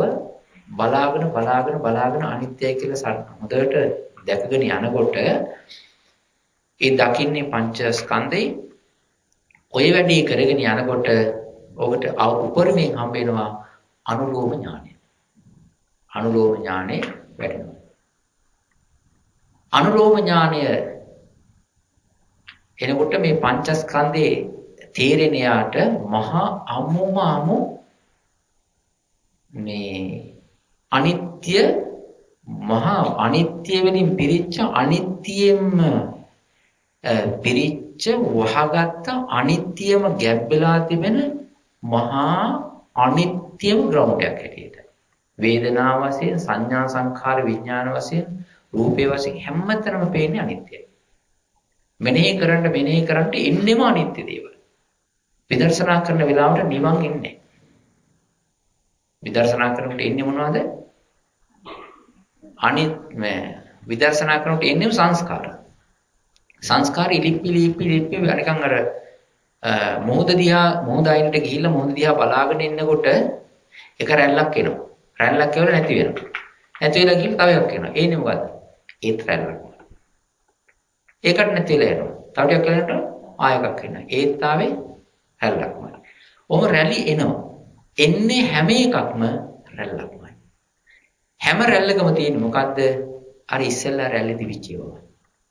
බලාගෙන අනිත්‍යයි කියලා හොඳට දැකගෙන යනකොට ඒ දකින්නේ පංචස්කන්ධේ ඔය වැඩේ කරගෙන යනකොට ඔබට උපරිමයෙන් හම්බ වෙනවා අනුලෝම ඥානය. අනුලෝම ඥානෙ වැඩෙනවා. අනුලෝම ඥානය එනකොට මේ පංචස්කන්ධේ තේරෙන යාට මහා අමුමු මේ අනිත්‍ය මහා අනිත්‍ය වෙනින් පිරිච්ච අනිත්‍යෙම පිරිච්ච වහගත්ත අනිත්‍යම ගැබ්බලා තිබෙන මහා අනිත්‍යම ග්‍රවුන්ඩ් එකක් හැටියට වේදනා වශයෙන් සංඥා සංඛාර විඥාන වශයෙන් රූපේ වශයෙන් හැමතැනම පේන්නේ අනිත්‍යයි. මෙනෙහි කරන්න එන්නෙම අනිත්‍ය දේවල්. විදර්ශනා කරන වෙලාවට නිවන් එන්නේ. විදර්ශනා කරනකොට එන්නේ මොනවද? විදර්ශනා කරනකොට එන්නේ සංස්කාර. සංස්කාර ඉලිප්පි නිකන් අර මොහොත අයිනට ගිහිල්ලා මොහොත දිහා බලාගෙන ඉන්නකොට එක රැල්ලක් එනවා. රැල්ලක් කියලා නැති වෙනවා. නැති වෙලා ගිහින් තව එකක් එනවා. ඒනේ මොකද්ද? ඒත් රැල්ලක්. ඒකට නැති වෙලා යනවා. තව ටිකක් යනකොට ආයෙකක් එනවා. ඒත් ආවේ රැල්ලක්මයි. ඔහොම රැලි එනවා. එන්නේ හැම එකක්ම රැල්ලක්මයි. හැම රැල්ලකම තියෙන්නේ මොකද්ද? අර ඉස්සෙල්ලා රැල්ලේ තිබිච්ච ඒවා.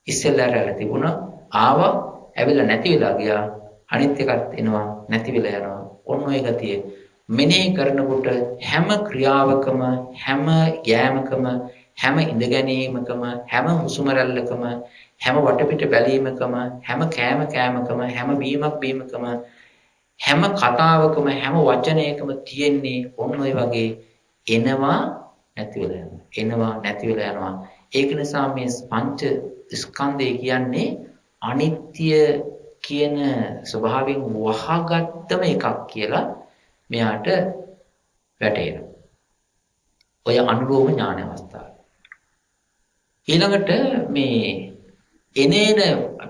ඉස්සෙල්ලා රැල්ල තිබුණා, ආවා, ඇවිල්ලා නැති වෙලා ගියා. අනිත් එකත් එනවා, නැති වෙලා යනවා. ඔන්න ඔය ගතිය මෙනෙහි කරනකොට හැම ක්‍රියාවකම, හැම යෑමකම, හැම ඉඳ ගැනීමකම, හැම හුස්ම රැල්ලකම, හැම වටපිට බැලීමකම, හැම කෑමකම, හැම බීමකම, හැම කතාවකම, හැම වචනයකම තියෙන්නේ ඔන්න ඔය වගේ එනවා නැති වෙලා යනවා. එනවා නැති වෙලා යනවා. ඒක නිසා මේ පංච ස්කන්ධය කියන්නේ අනිත්‍ය කියන ස්වභාවයෙන් වහගත්තම එකක් කියලා මෙයාට වැටහෙනවා. ඔය අනුලෝම ඥාන අවස්ථාව. ඊළඟට මේ එනේන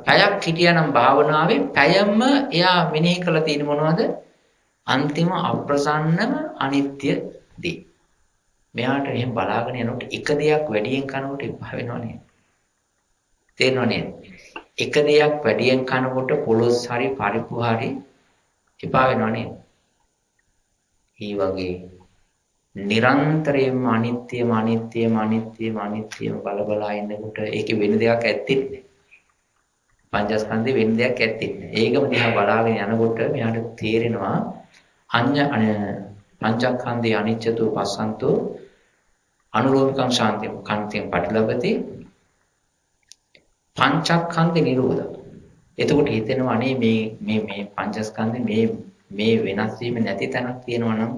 පැයක් හිටියානම් භාවනාවේ පැයම එයා මෙනෙහි කරලා තියෙන මොනවද? අන්තිම අප්‍රසන්නම අනිත්‍ය දේ. මෙයාට එහෙම බලාගෙන යනකොට එක දෙයක් වැඩියෙන් කනකොට එපා වෙනව නේද? තේරෙනව නේද? එක දෙයක් වැඩියෙන් කනකොට පොළොස් හරි පරිප්පු හරි එපා වෙනව නේද? ඒ වගේ නිරන්තරයෙන්ම අනිත්‍යම බල බලා ඉන්නකොට ඒකේ වෙන දෙයක් ඇත්තෙත් නෑ. පංචස්කන්ධේ වෙන දෙයක් ඇත්තෙත් නෑ. ඒකම දිහා බලාගෙන යනකොට මෙයාට තේරෙනවා පංචස්කන්ධේ අනිච්චතෝ පස්සන්තෝ අනුලෝමිකං ශාන්තිය කන්තිය පටිලබති පංචස්කන්ධේ නිරෝධ. එතකොට හිතෙනවා අනේ මේ පංචස්කන්ධේ මේ වෙනස් වීම නැති තැනක් තියෙනවා නම්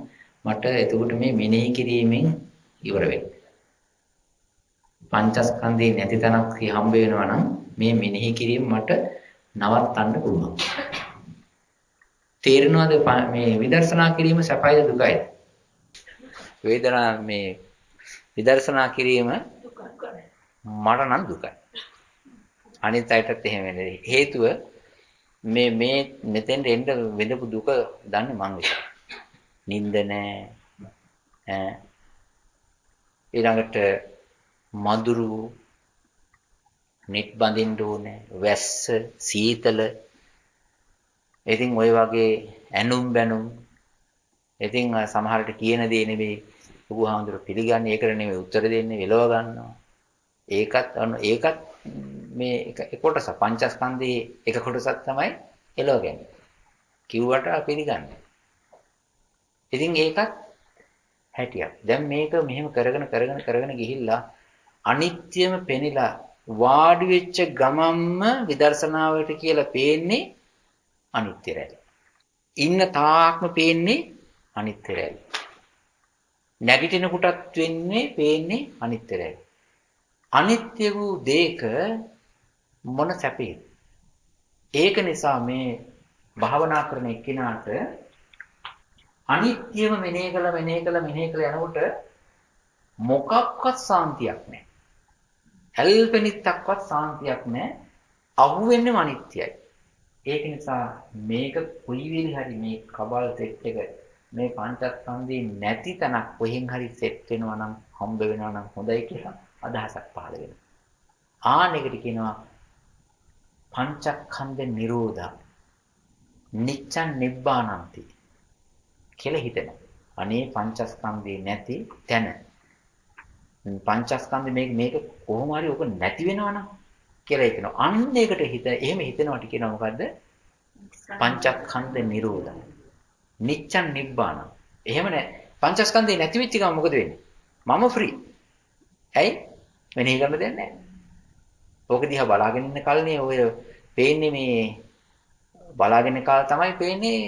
මට එතකොට මේ මෙනෙහි කිරීමෙන් ඉවර වෙන්න. පංචස්කන්ධේ නැති තැනක් හම්බ වෙනවා නම් මේ මෙනෙහි කිරීම මට නවත්තන්න පුළුවන්. තේරෙනවද මේ විදර්ශනා කිරීම සැපයිද දුකයිද? වේදනා මේ විදර්ශනා කිරීම මට නම් දුකයි. අනිත් අයටත් එහෙම වෙන්නේ. හේතුව මේ මෙතෙන්ට එන්න වෙදපු දුක දන්නේ මං විතරයි. නිින්ද නැහැ. ඊළඟට මදුරු net බඳින්න ඕනේ. වැස්ස, සීතල. ඉතින් ওই වගේ ඇනුම් බැනුම්. ඉතින් සමහරට කියන දේ නෙවෙයි බුදුහාමුදුර පිළිගන්නේ ඒකට නෙවෙයි උත්තර දෙන්නේ වෙලව ගන්නවා. ඒකත් මේ එක කොටස පංචස්කන්ධයේ එක කොටසක් තමයි එලව ගන්නේ. කිව්වට පිළිගන්නේ. ඉතින් ඒකත් හැටියක්. දැන් මේක මෙහෙම කරගෙන ගිහිල්ලා අනිත්‍යම පෙනිලා වාඩි වෙච්ච ගමම්ම විදර්ශනාවට කියලා පේන්නේ අනිත්‍ය රැළ. ඉන්න තාක්ම පේන්නේ අනිත්‍ය රැළ. නැගිටිනකොටත් පේන්නේ අනිත්‍ය රැළ. අනිත්‍ය වූ දේක මොන සැපේ? ඒක නිසා මේ භාවනා කරන එක්කිනාට අනිත්‍යම මෙනෙහි කළ යනකොට මොකක්වත් සාන්තියක් නැහැ. ඇල්පෙනිත්තක්වත් සාන්තියක් නැහැ. අහුවෙන්නේම අනිත්‍යයි. ඒක නිසා මේක කොයි වෙලේ හරි මේ කබල් සෙට් එක මේ පංචස්කන්ධේ නැති තැනක් කොහෙන් හරි සෙට් වෙනවා නම් හම්බ වෙනවා නම් හොඳයි කියලා අදහසක් පහළ වෙනවා. ආනෙකට කියනවා පංචස්කන්ධ නිරෝධා නිච්ඡන් නිබ්බානಂತಿ කියලා හිතෙනවා. අනේ පංචස්කන්ධේ නැති තැන පංචස්කන්ධ මේක කොහොම හරි ඔක නැති වෙනවනම් කියලා හිතනවා. අන්න ඒකට එහෙම හිතනවට කියනවා මොකද්ද? පංචස්කන්ධ නිරෝධ. නිච්ඡන් නිබ්බාන. එහෙම නැහැ. පංචස්කන්ධේ නැති වෙච්ච ගමන් මොකද වෙන්නේ? මම ෆ්‍රී. ඇයි? මෙනෙහි කරන්න දෙයක් නැහැ. ඕක දිහා බලාගෙන ඉන්න කල්නේ ඔය පේන්නේ මේ බලාගෙන ඉන්න කාල තමයි පේන්නේ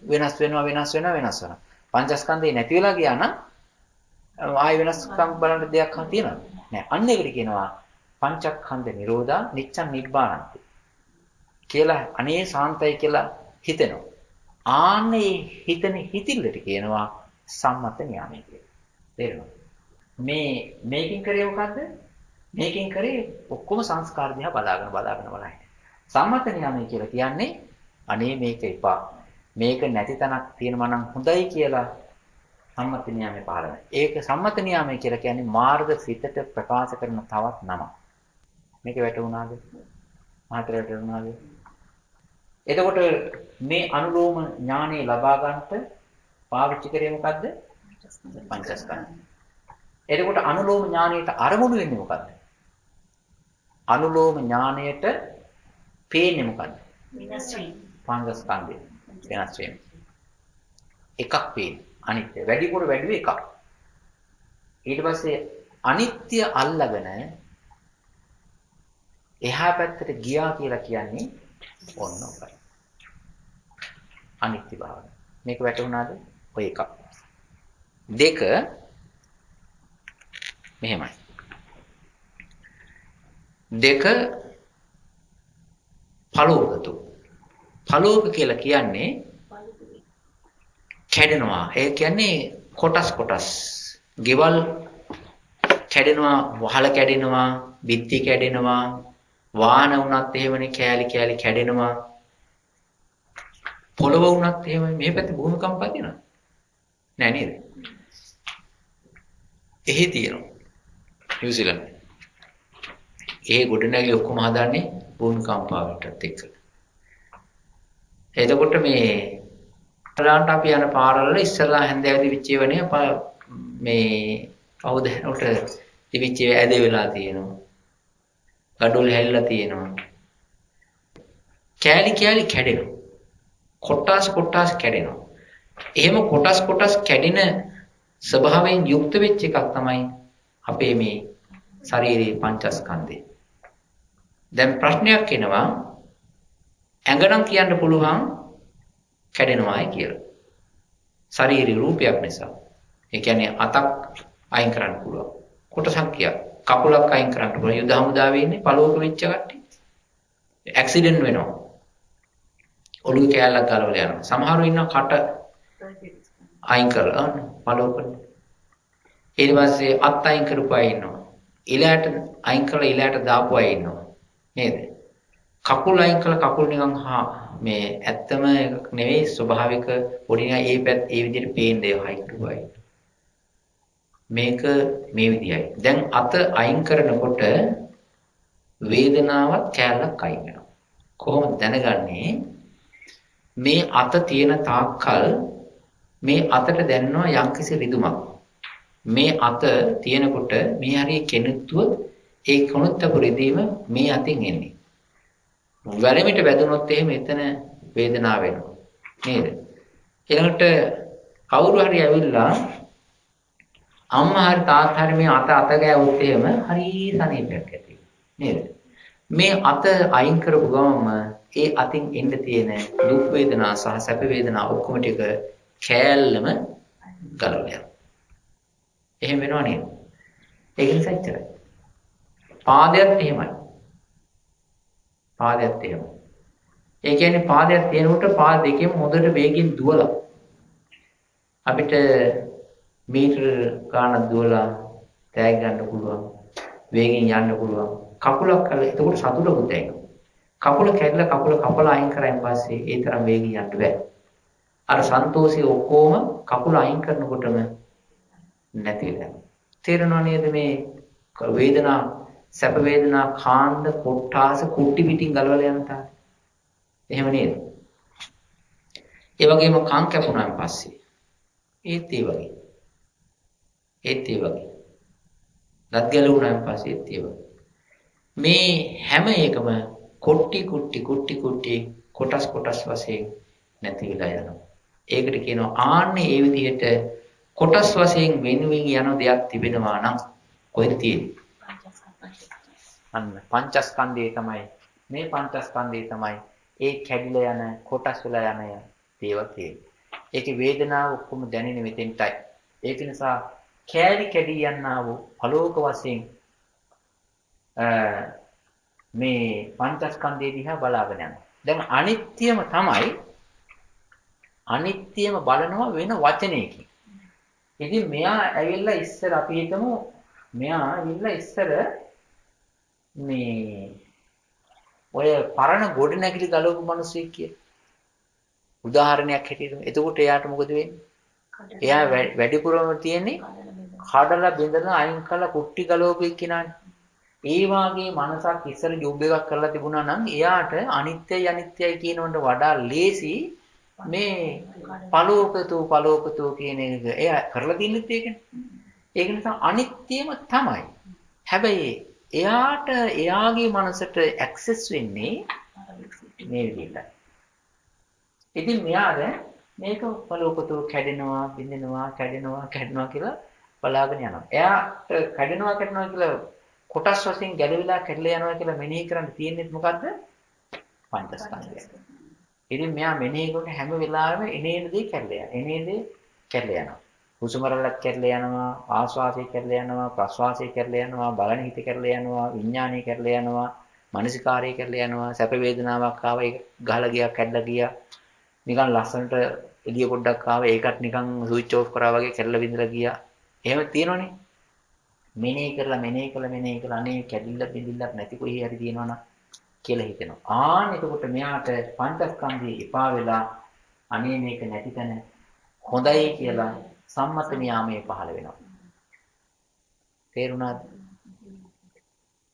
වෙනස් වෙනවා. පංචස්කන්ධේ නැති වෙලා ගියා නම් ආය වෙනස්කම් බලන්න දෙයක් තියෙනවද? නෑ. අන්න ඒකට කියනවා පංචස්කන්ධ නිරෝධා නිච්ඡන් නිබ්බානಂತಿ කියලා අනේ සාන්තයි කියලා හිතෙනවා. ආන්නේ හිතන හිතිල්ලට කියනවා සම්මත ඥානය කියලා. තේරෙනවද? මේකින් කරේ මොකද්ද? මේකින් කරේ ඔක්කොම සංස්කාර දිහා බලාගෙන. සම්මත ඥානය කියලා කියන්නේ අනේ මේක එපා. මේක නැති තැනක් තියෙනවා නම් හොඳයි කියලා සම්මත නියාමයේ පහළ වෙනවා. ඒක සම්මත නියාමයේ කියලා කියන්නේ මාර්ග සිතට ප්‍රකාශ කරන තවත් නමක්. මේක වැටුණාද? මහතර වැටුණාද? එතකොට මේ අනුලෝම ඥානෙ ලබා ගන්නට පාවිච්චි කරේ මොකද්ද? පංචස්කන්ධ. එතකොට අනුලෝම ඥානයට අරමුණු වෙන්නේ මොකද්ද? අනුලෝම ඥානයට පේන්නේ මොකද්ද? වෙනස් වීම. පංචස්කන්ධය වෙනස් වීම. එකක් පේන්නේ. අනිත්‍ය. වැඩිපුර වැඩිවේ එකක්. ඊට පස්සේ අනිත්‍ය අල්ලගෙන එහා පැත්තට ගියා කියලා කියන්නේ ඔන්න ඔකයි. අනිත්‍ය භාවය. මේක වැටුණාද? ඔය එකක්. දෙක මෙහෙමයි. දෙක ඵලෝගතු. ඵලෝග කියලා කියන්නේ කැඩෙනවා. ඒ කියන්නේ කොටස්. ගෙවල් කැඩෙනවා, වහල කැඩෙනවා, බිත්ති කැඩෙනවා, වාහන වුණත් එහෙමනේ කෑලි කෑලි කැඩෙනවා. පොළව වුණත් එහෙමයි. මේ පැත්තේ භූමිකම්පා තියෙනවා. නෑ නේද? එහි තියෙනවා. නිව්සීලන්ත. ඒ ගොඩනැගිලි ඔක්කොම හදන්නේ භූමිකම්පාවටත් එක්ක. එතකොට මේ ලාන්ට අපි යන පාරවල ඉස්සලා හැන්දෑවේදී විච්චේවනේ මේ කවුද උට තිබිච්ච ඇද වෙලා තියෙනවා. gadol හැල්ලා තියෙනවා. කෑලි කෑලි කැඩෙනවා. කොටස් කොටස් කැඩෙනවා. එහෙම කොටස් කොටස් කැඩෙන ස්වභාවයෙන් යුක්ත වෙච්ච එකක් තමයි අපේ මේ ශරීරයේ පංචස්කන්ධය. දැන් ප්‍රශ්නයක් එනවා ඇඟනම් කියන්න පුළුවන් කැඩෙනවායි කියලා. ශරීරී රූපයක් නිසා. ඒ කියන්නේ අතක් අයින් කරන්න පුළුවන්. කොටසක් කිය. කකුලක් අයින් කරන්න පුළුවන්. යුද හමුදාවේ ඉන්නේ පළවක වෙච්ච කට්ටිය. ඇක්සිඩන්ට් වෙනවා. ඔළුවේ කෑල්ලක් ගලවලා යනවා. සමහරව ඉන්නවා කට අයින් කරලා පළවක. ඊට පස්සේ අත් අයින් කරපු අය ඉන්නවා. ඉලයට අයින් කරලා ඉලයට දාපු අය ඉන්නවා. නේද? කකුල් අයින් කළ කකුල් නිකන් මේ ඇත්තම නෙවෙයි ස්වභාවික පොඩි නෑ ඒ පැත්ත ඒ විදිහට පේන්නේ අයින් කරුවයි. මේක මේ විදිහයි. දැන් අත අයින් කරනකොට වේදනාවක් කැලක් අයින් වෙනවා. කොහොමද දැනගන්නේ? මේ අත තියෙන තාක්කල් මේ අතට දැනෙනවා යම්කිසි රිදුමක්. මේ අත තියෙනකොට මේ හරිය කෙනෙක්තුව ඒ කොනත්තපු රිදීම මේ අතින් එන්නේ. වැරමිට වැදුනොත් එහෙම එතන වේදනාව වෙනවා. නේද? ඊළඟට කවුරු හරි ඇවිල්ලා අම්මා හරි තාත්තා හරි මේ අත ගෑවුත් එහෙම හරි සනීපයක් ඇති නේද? මේ අත අයින් කරපු ගමම ඒ අතින් එන්න තියෙන දුක් වේදනා සහ සැප වේදනා ඔක්කොම ටික කෑල්ලම ගලවලා යනවා. එහෙම වෙනව නේද? ඒක නිසා ඉච්චරයි. පාදයක් එහෙමයි. පාදයක් එහෙමයි. ඒ කියන්නේ පාදයක් තියෙනකොට පාද දෙකෙන් හොඳට වේගෙන් දුවලා අපිට මීටර ගානක් දුවලා තෑග් ගන්න පුළුවන්. වේගෙන් යන්න පුළුවන්. කකුලක් කළා එතකොට සතුටකුත් දැනෙනවා. කකුල කැඩලා කකුල කපලා අයින් කරායින් පස්සේ ඒ තරම් වේගෙන් යන්න බෑ. අර සන්තෝෂي ඔක්කොම කකුල අයින් කරනකොටම නැති වෙනවා. තේරෙනව නේද මේ වේදනා සැප වේදනා කාන්ද කොට්ටාස කුට්ටි පිටින් ගලවලා යන තාක්. එහෙම නේද? ඒ වගේම කන් කැපුණාන් පස්සේ ඒත් ඒ වගේ. ඒත් ඒ වගේ. දත් ගැලවුණාන් පස්සේ ඒත් ඒ වගේ. මේ හැම එකම කොට්ටි කුට්ටි කුට්ටි කුට්ටි කොටස් කොටස් වශයෙන් නැති වෙලා යනවා. ඒකට කියනවා ආන්නේ ඒ විදිහට කොටස් වශයෙන් වෙනුවෙන් යන දෙයක් තිබෙනවා නම් කොහෙද තියෙන්නේ? අන්න පංචස්කන්ධය තමයි මේ පංචස්කන්ධය තමයි ඒ කැඩිලා යන කොටස් වෙලා යන දේවල් තියෙන්නේ. ඒකේ වේදනාව ඔක්කොම දැනෙන මෙතෙන්ටයි. ඒක නිසා කෑලි කැඩී යන්නා වූ අලෝක වශයෙන් මේ පංචස්කන්ධය දිහා බලාගෙන යනවා. දැන් අනිත්‍යම තමයි අනිත්‍යම බලනවා වෙන වචනයකින්. ඉතින් මෙයා ඇවිල්ලා ඉස්සර අපි හිතමු මෙයා ඇවිල්ලා ඉස්සර මේ ඔය පරණ ගොඩනැගිලි ගලවපු මිනිස්සෙක් කිය. උදාහරණයක් හැටියට. එතකොට එයාට මොකද වෙන්නේ? එයා වැඩිපුරම තියෙන්නේ කඩලා බින්දලා අයින් කරලා කුට්ටි ගලවපු එක්කිනානේ. ඒ වාගේ මනසක් ඉස්සර ජොබ් එකක් කරලා තිබුණා නම් එයාට අනිත්‍යයි අනිත්‍යයි කියනවට වඩා ලේසි මේ පලෝකතෝ කියන එක එයා කරලා තින්නෙත් ඒකනේ. ඒක නිසා අනිත්‍යම තමයි. හැබැයි එයාට එයාගේ මනසට ඇක්සස් වෙන්නේ මේ විදිහට. ඉතින් මෙයාද මේක පලෝකතෝ කැඩෙනවා, බින්දෙනවා, කැඩෙනවා කියලා බලාගෙන යනවා. එයාට කැඩෙනවා කියලා කොටස් වශයෙන් ගැලවිලා කැඩලා යනවා කියලා මෙනෙහි කරන්න තියෙන්නේ මොකද්ද? පංචස්කන්ධය. ඉතින් මෙයා මෙනෙහි කරන හැම වෙලාවෙම එනේන දේ කැඩලා යනවා. එනේන දේ කැඩලා යනවා. හුස්ම රැල්ලක් කැඩලා යනවා, ආශ්වාසය කැඩලා යනවා, ප්‍රශ්වාසය කැඩලා යනවා, බලන හිත කැඩලා යනවා, විඥානය කැඩලා යනවා, මානසිකාරය කැඩලා යනවා, සැප වේදනාවක් ආවා ඒක ගහලා ගියා, කැඩලා ගියා. නිකන් ලස්සනට එළිය පොඩ්ඩක් ආවා ඒකත් නිකන් ස්විච් ඔෆ් කරා වගේ කැඩලා බිඳලා ගියා. එහෙම තියෙනවනේ. මෙනෙහි කරලා අනේ කැඩිල්ල බිඳිල්ලක් නැති කොහේ හරි තියෙනවනම් කියලා හිතෙනවා. ආන් එතකොට මෙයාට පංචස්කන්ධය එපා වෙලා අනේ මේක නැති තැන හොඳයි කියලා සම්මත නියාමයේ පහළ වෙනවා. තේරුණාද?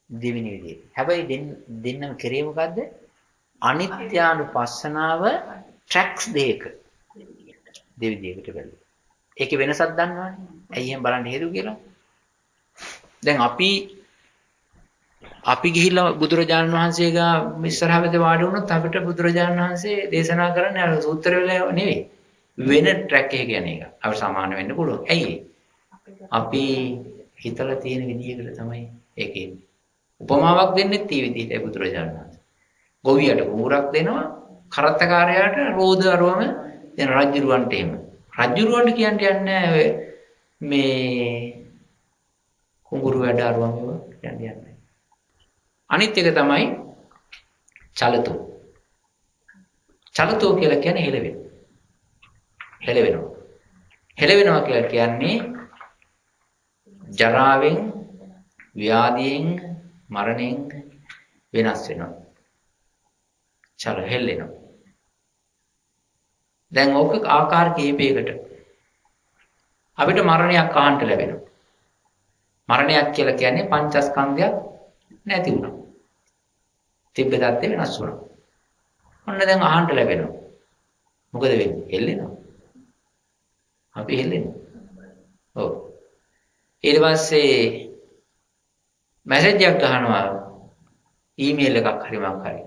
දෙවෙනි විදිහට. හැබැයි දෙන්නම කරේ මොකද්ද? අනිත්‍යානුපස්සනාව ට්‍රැක්ස් දෙක. දෙවිදිහකට බැලුවා. ඒකේ වෙනසක් දන්නවනේ. ඇයි එහෙම බලන්න හේතුව කියලා? දැන් අපි ගිහිල්ලා බුදුරජාණන් වහන්සේගේ ඉස්සරහ වෙද වාඩි වුණොත් අපිට බුදුරජාණන් වහන්සේ දේශනා කරන්නේ අර සූත්‍ර වල නෙවෙයි. වෙන ට්‍රැක් එකක යන එක. අපිට සමාන වෙන්න පුළුවන්. ඇයි? අපි හිතලා තියෙන විදිහකට තමයි ඒකේ. උපමාවක් දෙන්නේ තී විදිහටයි බුදුරජාණන් වහන්සේ. ගොවියට ඌරක් දෙනවා, කරත්තකාරයාට රෝද අරවම දැන් රජුරවන්ට එහෙම. රජුරවන්ට කියන්නේ මේ කුඹුරු වැඩ අරවම කියන්නේ. අනිත් එක තමයි චලතෝ. චලතෝ කියලා කියන්නේ හෙලවෙන. හෙලවෙනවා. හෙලවෙනවා කියලා කියන්නේ ජරාවෙන්, ව්‍යාධියෙන්, මරණයෙන් වෙනස් වෙනවා. චල හෙල්ලෙනවා. දැන් ඕක ආකාර කීපයකට අපිට මරණයක් අහන්න ලැබෙනවා. මරණයක් කියලා කියන්නේ පංචස්කන්ධයක් නැති වුණා. තිබ්බ தත්ත්වය වෙනස් වුණා. ඔන්න දැන් අහන්න ලැබෙනවා. මොකද වෙන්නේ? හෙල්ලෙනවා. අපි හෙල්ලෙනවා. ඔව්. ඊට පස්සේ මැසේජ් එකක් ගහනවා ඊමේල් එකක් හරි මොකක් හරි.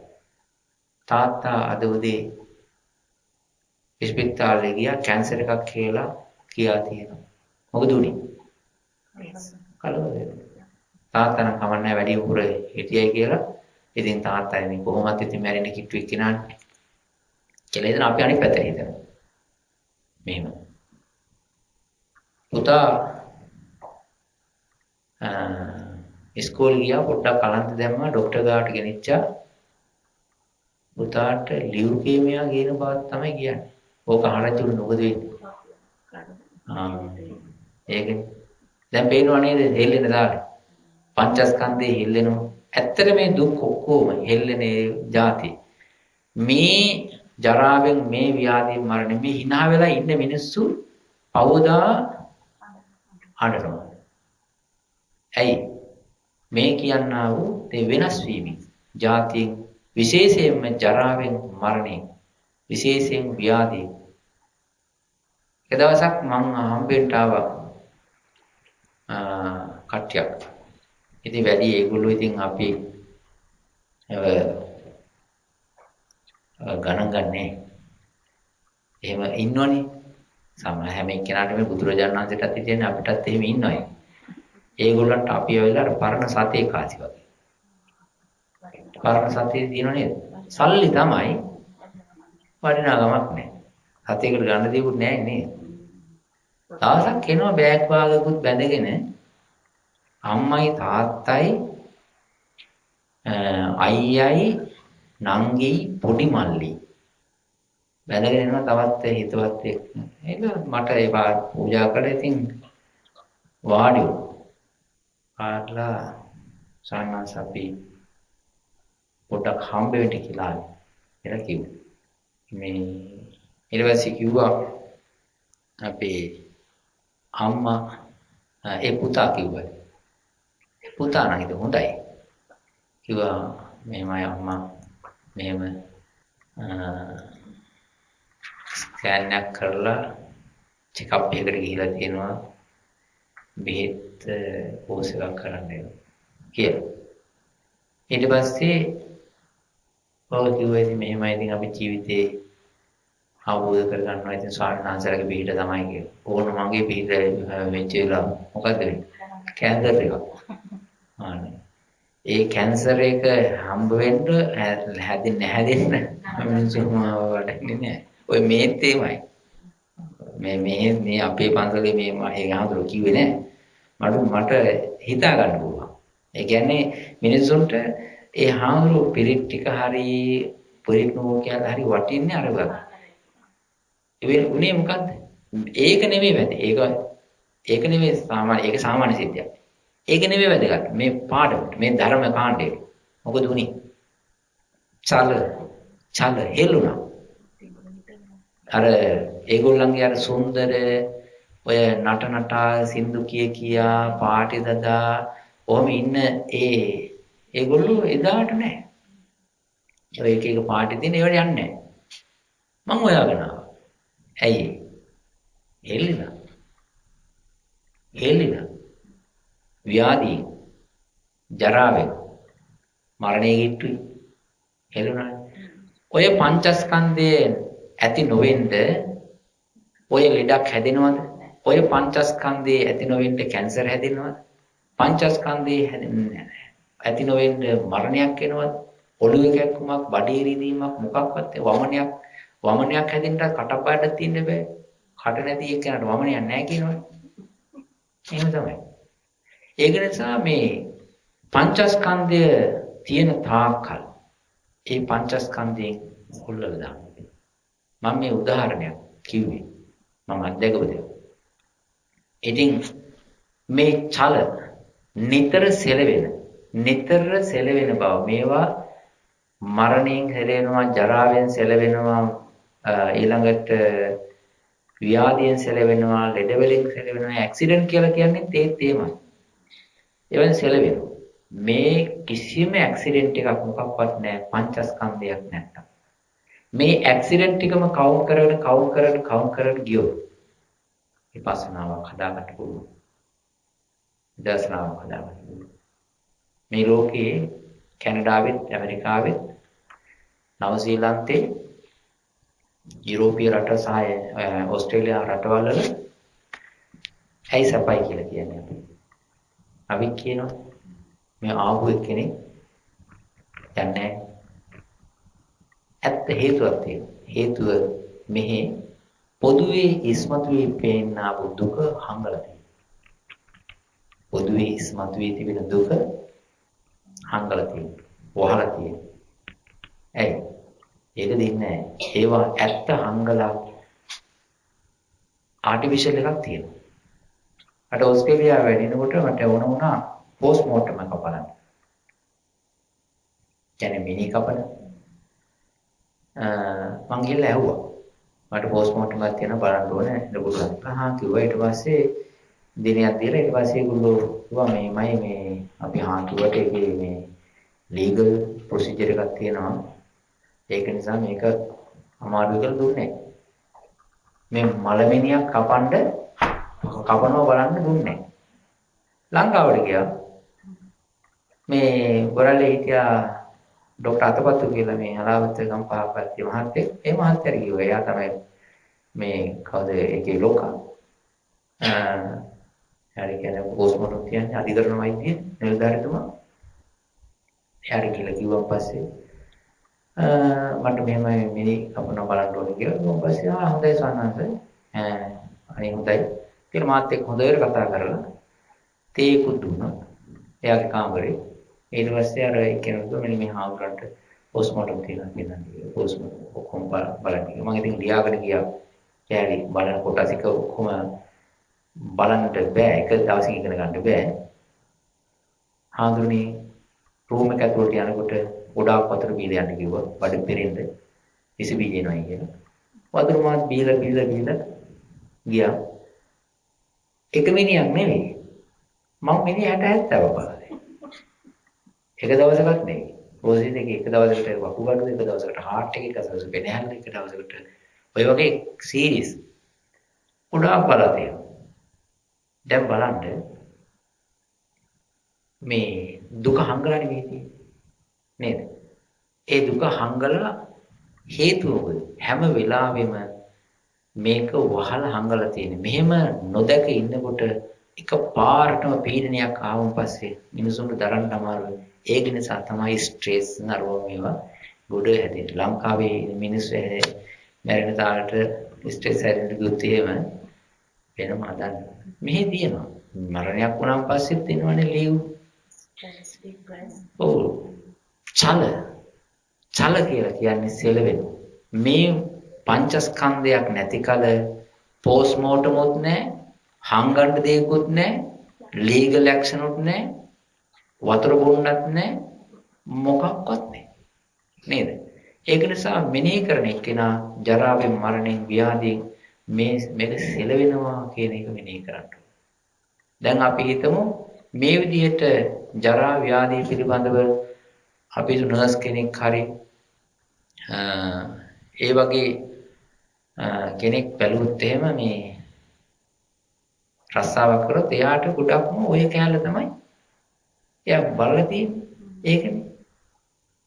තාත්තා අද උදේ ඉස්පිරිතාලේ ගියා කැන්සර් එකක් කියලා කියා තියෙනවා. මොකද උනේ? කලබල. තාත්තා නම් කමන්නේ වැඩි උගුර හිටියයි කියලා. ඉතින් තාත්තා ඉතින් කොහොමද ඉතින් මැරෙන්න කිට්ටු එක්කිනානේ. කියලා ඉතින් අපි අනිත් පැත්තට හිතනවා. මෙහෙම. පුතා ඉස්කෝලේ ගියා පොඩ්ඩක් කලන්ත දැම්මා ડોක්ටර් ගාවට ගෙනිච්චා. පුතාට ලියුකේමියා කියන බව තමයි කියන්නේ. ඕක අහලා මොකද වෙන්නේ? ඒක දැන් පේනව නේද හෙල්ලෙන දාලේ. පංචස්කන්ධේ හෙල්ලෙනවා. ඇත්තට මේ දුක් ඔක්කොම හෙල්ලෙන જાති. මේ ජරාවෙන් මේ ව්‍යාධියෙන් මරණ මේ hina වෙලා ඉන්න මිනිස්සු අවදා අඬනවා. ඇයි? මේ කියන්නා වූ තේ වෙනස් වීම. જાතියෙන් විශේෂයෙන්ම ජරාවෙන් මරණයෙන් විශේෂයෙන් ව්‍යාධියෙන්. එක දවසක් මං හම්බෙන්න ආවා කට්ටියක්. ඉතින් වැඩි ඒගොල්ලෝ ඉතින් අපි ගණන් ගන්නෑ. එහෙම ඉන්නවනේ. සමහර හැම එක්කෙනාටම මේ බුදුරජාණන් වහන්සේටත් හිතන්නේ අපිටත් එහෙම ඉන්නවයි. ඒගොල්ලන්ට අපි ඇවිල්ලා අර පරණ සතේ කාසි වගේ. පරණ සතේ දිනව නේද? සල්ලි තමයි වටිනාකමක් නැහැ. සතේකට ගන්න දෙයක් නැහැ නේද? දවසක් එනවා බෑග් වාගකුත් බැඳගෙන අම්මයි තාත්තයි අයියයි නංගි පොඩි මල්ලි බැඳගෙන එනවා තවත් හිතවත් එක්ක. ඒක මට ඒ පූජා කළා ඉතින් වාඩි ආట్లా සාන්නස් අපි පොඩක් හම්බ වෙන්න කියලා එලා කිව්වා. මේ ඊට පස්සේ කිව්වා අපේ අම්මා ඒ පුතා කිව්වා. ඒ පුතා නම් ඒක හොඳයි. කිව්වා මෙහෙමයි අම්මා මෙහෙම ස්කෑන් එකක් කරලා චෙක් අප් එකකට ගිහිලා තියෙනවා. බෙහෙත් කෝස් එකක් කරන්න කියලා. ඊට පස්සේ ඔව් කිව්වා ඉතින් මෙහෙමයි ඉතින් අපි ජීවිතේ අවබෝධ කරගන්නවා ඉතින් ස්වාමීන් වහන්සේලාගේ පිළිහිට තමයි කියලා. ඕන මගේ පිළිහිට වෙච්ච වෙලාව මොකද වෙන්නේ? කැන්සර් එක. ඒ කැන්සර් එක හම්බ වෙන්න හැදෙන්න මිනිස්සුම වඩන්නේ නැහැ. ඔය මේත් එහෙමයි. මේ අපේ පන්සලේ මේ ඒ ආන්දර කිව්වේ නෑ. මට හිතා ගන්න පුළුවන්. ඒ කියන්නේ මිනිස්සුන්ට ඒ හාමුදුරු පිළිත් ටික හරි පරිණෝ කියලා හරි වටින්නේ අර ගන්න. ඒ උනේ මොකද්ද? ඒක නෙමෙයි වැඩි. ඒක නෙමෙයි සාමාන්‍ය ඒක සාමාන්‍ය සිද්ධියක්. ඒක නෙවෙයි වැදගත්. මේ පාඩමට මේ ධර්ම කාණ්ඩේ මොකද උනේ? චල හෙළුණා. අර ඒගොල්ලන්ගේ අර සුන්දර ඔය නටනටා සින්දු කියා පාටි දදා ඔහම ඉන්න ඒගොල්ලෝ එදාට නෑ. ඔය එක පාටි දින ඒවට යන්නේ නෑ. මම හොයාගෙන ආවා. ඇයි? හෙල්ලිලා. ව්‍යාධි ජරාවෙන් මරණය ගිට්ටුයි. හෙළුණා. ඔය පංචස්කන්ධයේ ඇති නොවෙන්න ඔය ලෙඩක් හැදෙනවද? ඔය පංචස්කන්ධයේ ඇති නොවෙන්න කැන්සර් හැදෙනවද? පංචස්කන්ධයේ ඇති නොවෙන්න මරණයක් එනවද? ඔළුවේ කැක්කුමක්, බඩේ රිදීමක් මොකක්වත් වමනයක් හැදෙන්නට කටපාඩම් තියෙන්න බෑ. කට නැති එක්කනට වමනයක් නැහැ කියනවනේ. එහෙම තමයි. ඒක නිසා මේ පංචස්කන්ධය තියෙන තාක්කල් ඒ පංචස්කන්ධයෙන් හොල්ලලා දාන්න. මම මේ උදාහරණයක් කිව්වේ මම අත්දැකපු දෙයක්. ඉතින් මේ චල නිතර සෙලවෙන බව මේවා මරණයෙන් සෙලවෙනවා, ජරාවෙන් සෙලවෙනවා, ඊළඟට ව්‍යාධියෙන් සෙලවෙනවා, ලෙඩ වලින් සෙලවෙනවා, ඇක්සිඩන්ට් කියලා කියන්නේ තේමයි. ඒවෙන් සෙලවෙනවා. මේ කිසිම ඇක්සිඩන්ට් එකක් මොකක්වත් නැහැ පංචස්කන්ධයක් නැත්තම්. මේ ඇක්සිඩන්ට් ටිකම කවුන්ට් කරගෙන ගියොත් විපස්සනාවක් හදාගන්න පුළුවන්. විදර්ශනාවක් හදාගන්න පුළුවන්. මේ ලෝකයේ කැනඩාවෙත්, ඇමරිකාවෙත්, නවසීලන්තේ, යුරෝපීය රට සහ ඕස්ට්‍රේලියා රටවල ඇයි සපයි කියලා කියන්නේ අපි කියනවා මේ ආපු එක්කෙනෙක් යන්නේ ඇත්ත හේතුවක් තියෙනවා. හේතුව මෙහි පොදුවේ ඉස්මතු වී පේනා දුක හංගලා තියෙනවා. පොදුවේ ඉස්මතු වී තිබෙන දුක හංගලා තියෙනවා. වහලා තියෙනවා. ඇයි? ඒක දෙන්නේ නැහැ. ඒවා ඇත්ත හංගලා ආටිෆිෂල් එකක් තියෙනවා. අර ඕස්ට්‍රේලියාව වැඩිනකොට මට ඕන වුණා පෝස්ට්මෝටම් එකක් බලන්න. කියන්නේ මිනි කපන මං ගිහලා ඇහුවා. මට පෝස්ට්මෝටම් එකක් තියෙනවා බලන්න ඕනේ. ඒගොල්ලෝ කිව්වා ඊට පස්සේ දිනයක් දීලා ඊට පස්සේ ඒගොල්ලෝ කිව්වා මේ අපි හාන්තුවට ඒකේ මේ ලීගල් ප්‍රොසීජර් එකක් තියෙනවා. ඒක නිසා මේක අමාරු කියලා දුන්නේ. මේ මලමිනියක් කපනවා බලන්න දුන්නේ. ලංකාවට ගියා. මේ ගොරල්ලේ හිටියා ડોક્ટર අතපත්තු කියලා මේ හලාවත ගම්පහපත්ති මහත්තයෙක්. ඒ මහත්තයා කිව්වා එයා තමයි මේ කවුද ඒකේ ලෝකා. හරි කියන්නේ පෝස්ට්මෝටම් කියන්නේ අධිකරණ වෛද්‍ය නිලධාරිතුමා. එයාට කියලා කිව්වන් පස්සේ මට මෙහෙමයි මිනි කපනවා බලන්න ඕනේ කියලා. ඊට පස්සේ හොඳයි සන්නස. අනේ හොඳයි. කියලා මාත් එක්ක හොඳට කතා කරලා තේකුත් දුන්නා. එයාගේ කාමරේ. ඊට පස්සේ අර කෙනෙකුට මෙන්න මේ හාමුදුරන්ට පෝස්ට්මෝටම් කියලා කියනවා. පෝස්ට්මෝටම් ඔක්කොම බලන්න. මම ඉතින් ලියාගෙන ගියා. කෑලි බලන කොටස් එක ඔක්කොම බලන්නට බෑ. එක දවසකින් ඉගෙන ගන්න බෑ. හාමුදුරනේ රූම් එක ඇතුළට යනකොට ගොඩාක් වතුර බීලා යන්න කිව්වා. බඩ පෙරෙන්න විස බීජ එනවා කියලා. වතුර මාත් බීලා ගියා. එක මිනිහක් නෙවෙයි. මම මිනිහ 60 70 බලලා. එක දවසකට නෙවෙයි. රෝසි දෙක එක දවසකට වකුගඩු එක දවසකට හાર્ට් එක දවසකට වෙනහල් එක දවසකට ඔය වගේ සීරීස් ගොඩාක් බලලා තියෙනවා. දැන් බලන්න මේ දුක හංගලා නෙවෙයි නේද? ඒ දුක හංගලා හේතුව මොකද? හැම වෙලාවෙම මේක වහලා හංගලා තියෙන්නේ. මෙහෙම නොදැක ඉන්නකොට එක පාරටම පීඩනයක් ආවම පස්සේ මිනිසුන්ට දරන්න අමාරුයි. ඒක නිසා තමයි ස්ට්‍රෙස් නරෝ මේවා ගොඩ හැදෙන්නේ. ලංකාවේ මිනිස්සු මැරෙන තාලට ස්ට්‍රෙස් හැදෙන්න ගියොත් එහෙම වෙනම හදන්න. මෙහි තියෙනවා. මරණයක් වුණාන් පස්සෙත් එනවනේ ලීව්. ඔව්. චල කියලා කියන්නේ සෙලවෙන. මේ පංචස්කන්ධයක් නැති කල පෝස්ට්මෝටමුත් නැහැ, හංගන්න දෙයක්වත් නැහැ, ලීගල් ඇක්ෂන් උත් නැහැ. වතුර බොන්නත් නැහැ. මොකක්වත් නැහැ. නේද? ඒක නිසා මෙනෙහි කරන එක්කෙනා ජරාවෙන් මරණයෙන් ව්‍යාධියෙන් මේක සෙලවෙනවා කියන එක මෙනෙහි කරන්න. දැන් අපි හිතමු මේ විදිහට ජරා ව්‍යාධි පිළිබඳව අපි නර්ස් කෙනෙක් හරි ඒ වගේ කෙනෙක් බැලුවොත් එහෙම මේ රස්සාවක් කරොත් එයාට ගොඩක්ම ওই කැලල තමයි එයා බලලා තියෙන්නේ. ඒකනේ.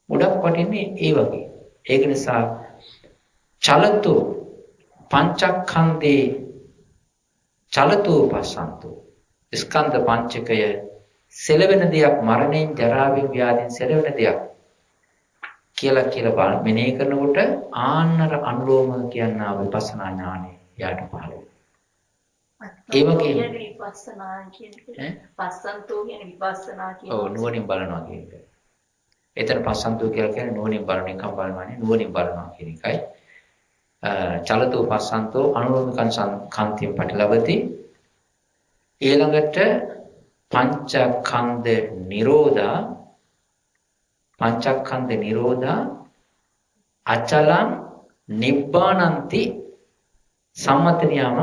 ගොඩක් වටින්නේ ඒ වගේ. ඒක නිසා චලතු පංචස්කන්ධේ චලතු පස්සන්තු ස්කන්ධ පංචකය සෙලවෙන දෙයක් මරණයෙන් ජරාවෙන් ව්‍යාධියෙන් සෙලවෙන දෙයක් කියලා මෙනෙහි කරනකොට ආන්නර අනුලෝම කියනා විපස්සනා ඥානෙ යාට පහළ වෙනවා. ඒ වගේ විපස්සනා කියන්නේ පස්සන්තෝ කියන්නේ විපස්සනා කියන්නේ ඔව් නුවණින් බලනවා කියන එක. එතන පස්සන්තෝ කියලා කියන්නේ නුවණින් බලන එක බලනවානේ නුවණින් බලනවා කියන එකයි. චලතෝ පස්සන්තෝ අනුලෝමිකං කාන්තිය පටිලබති. ඊළඟට පංචස්කන්ධ නිරෝධා අචලං නිබ්බානಂತಿ සම්මත නියම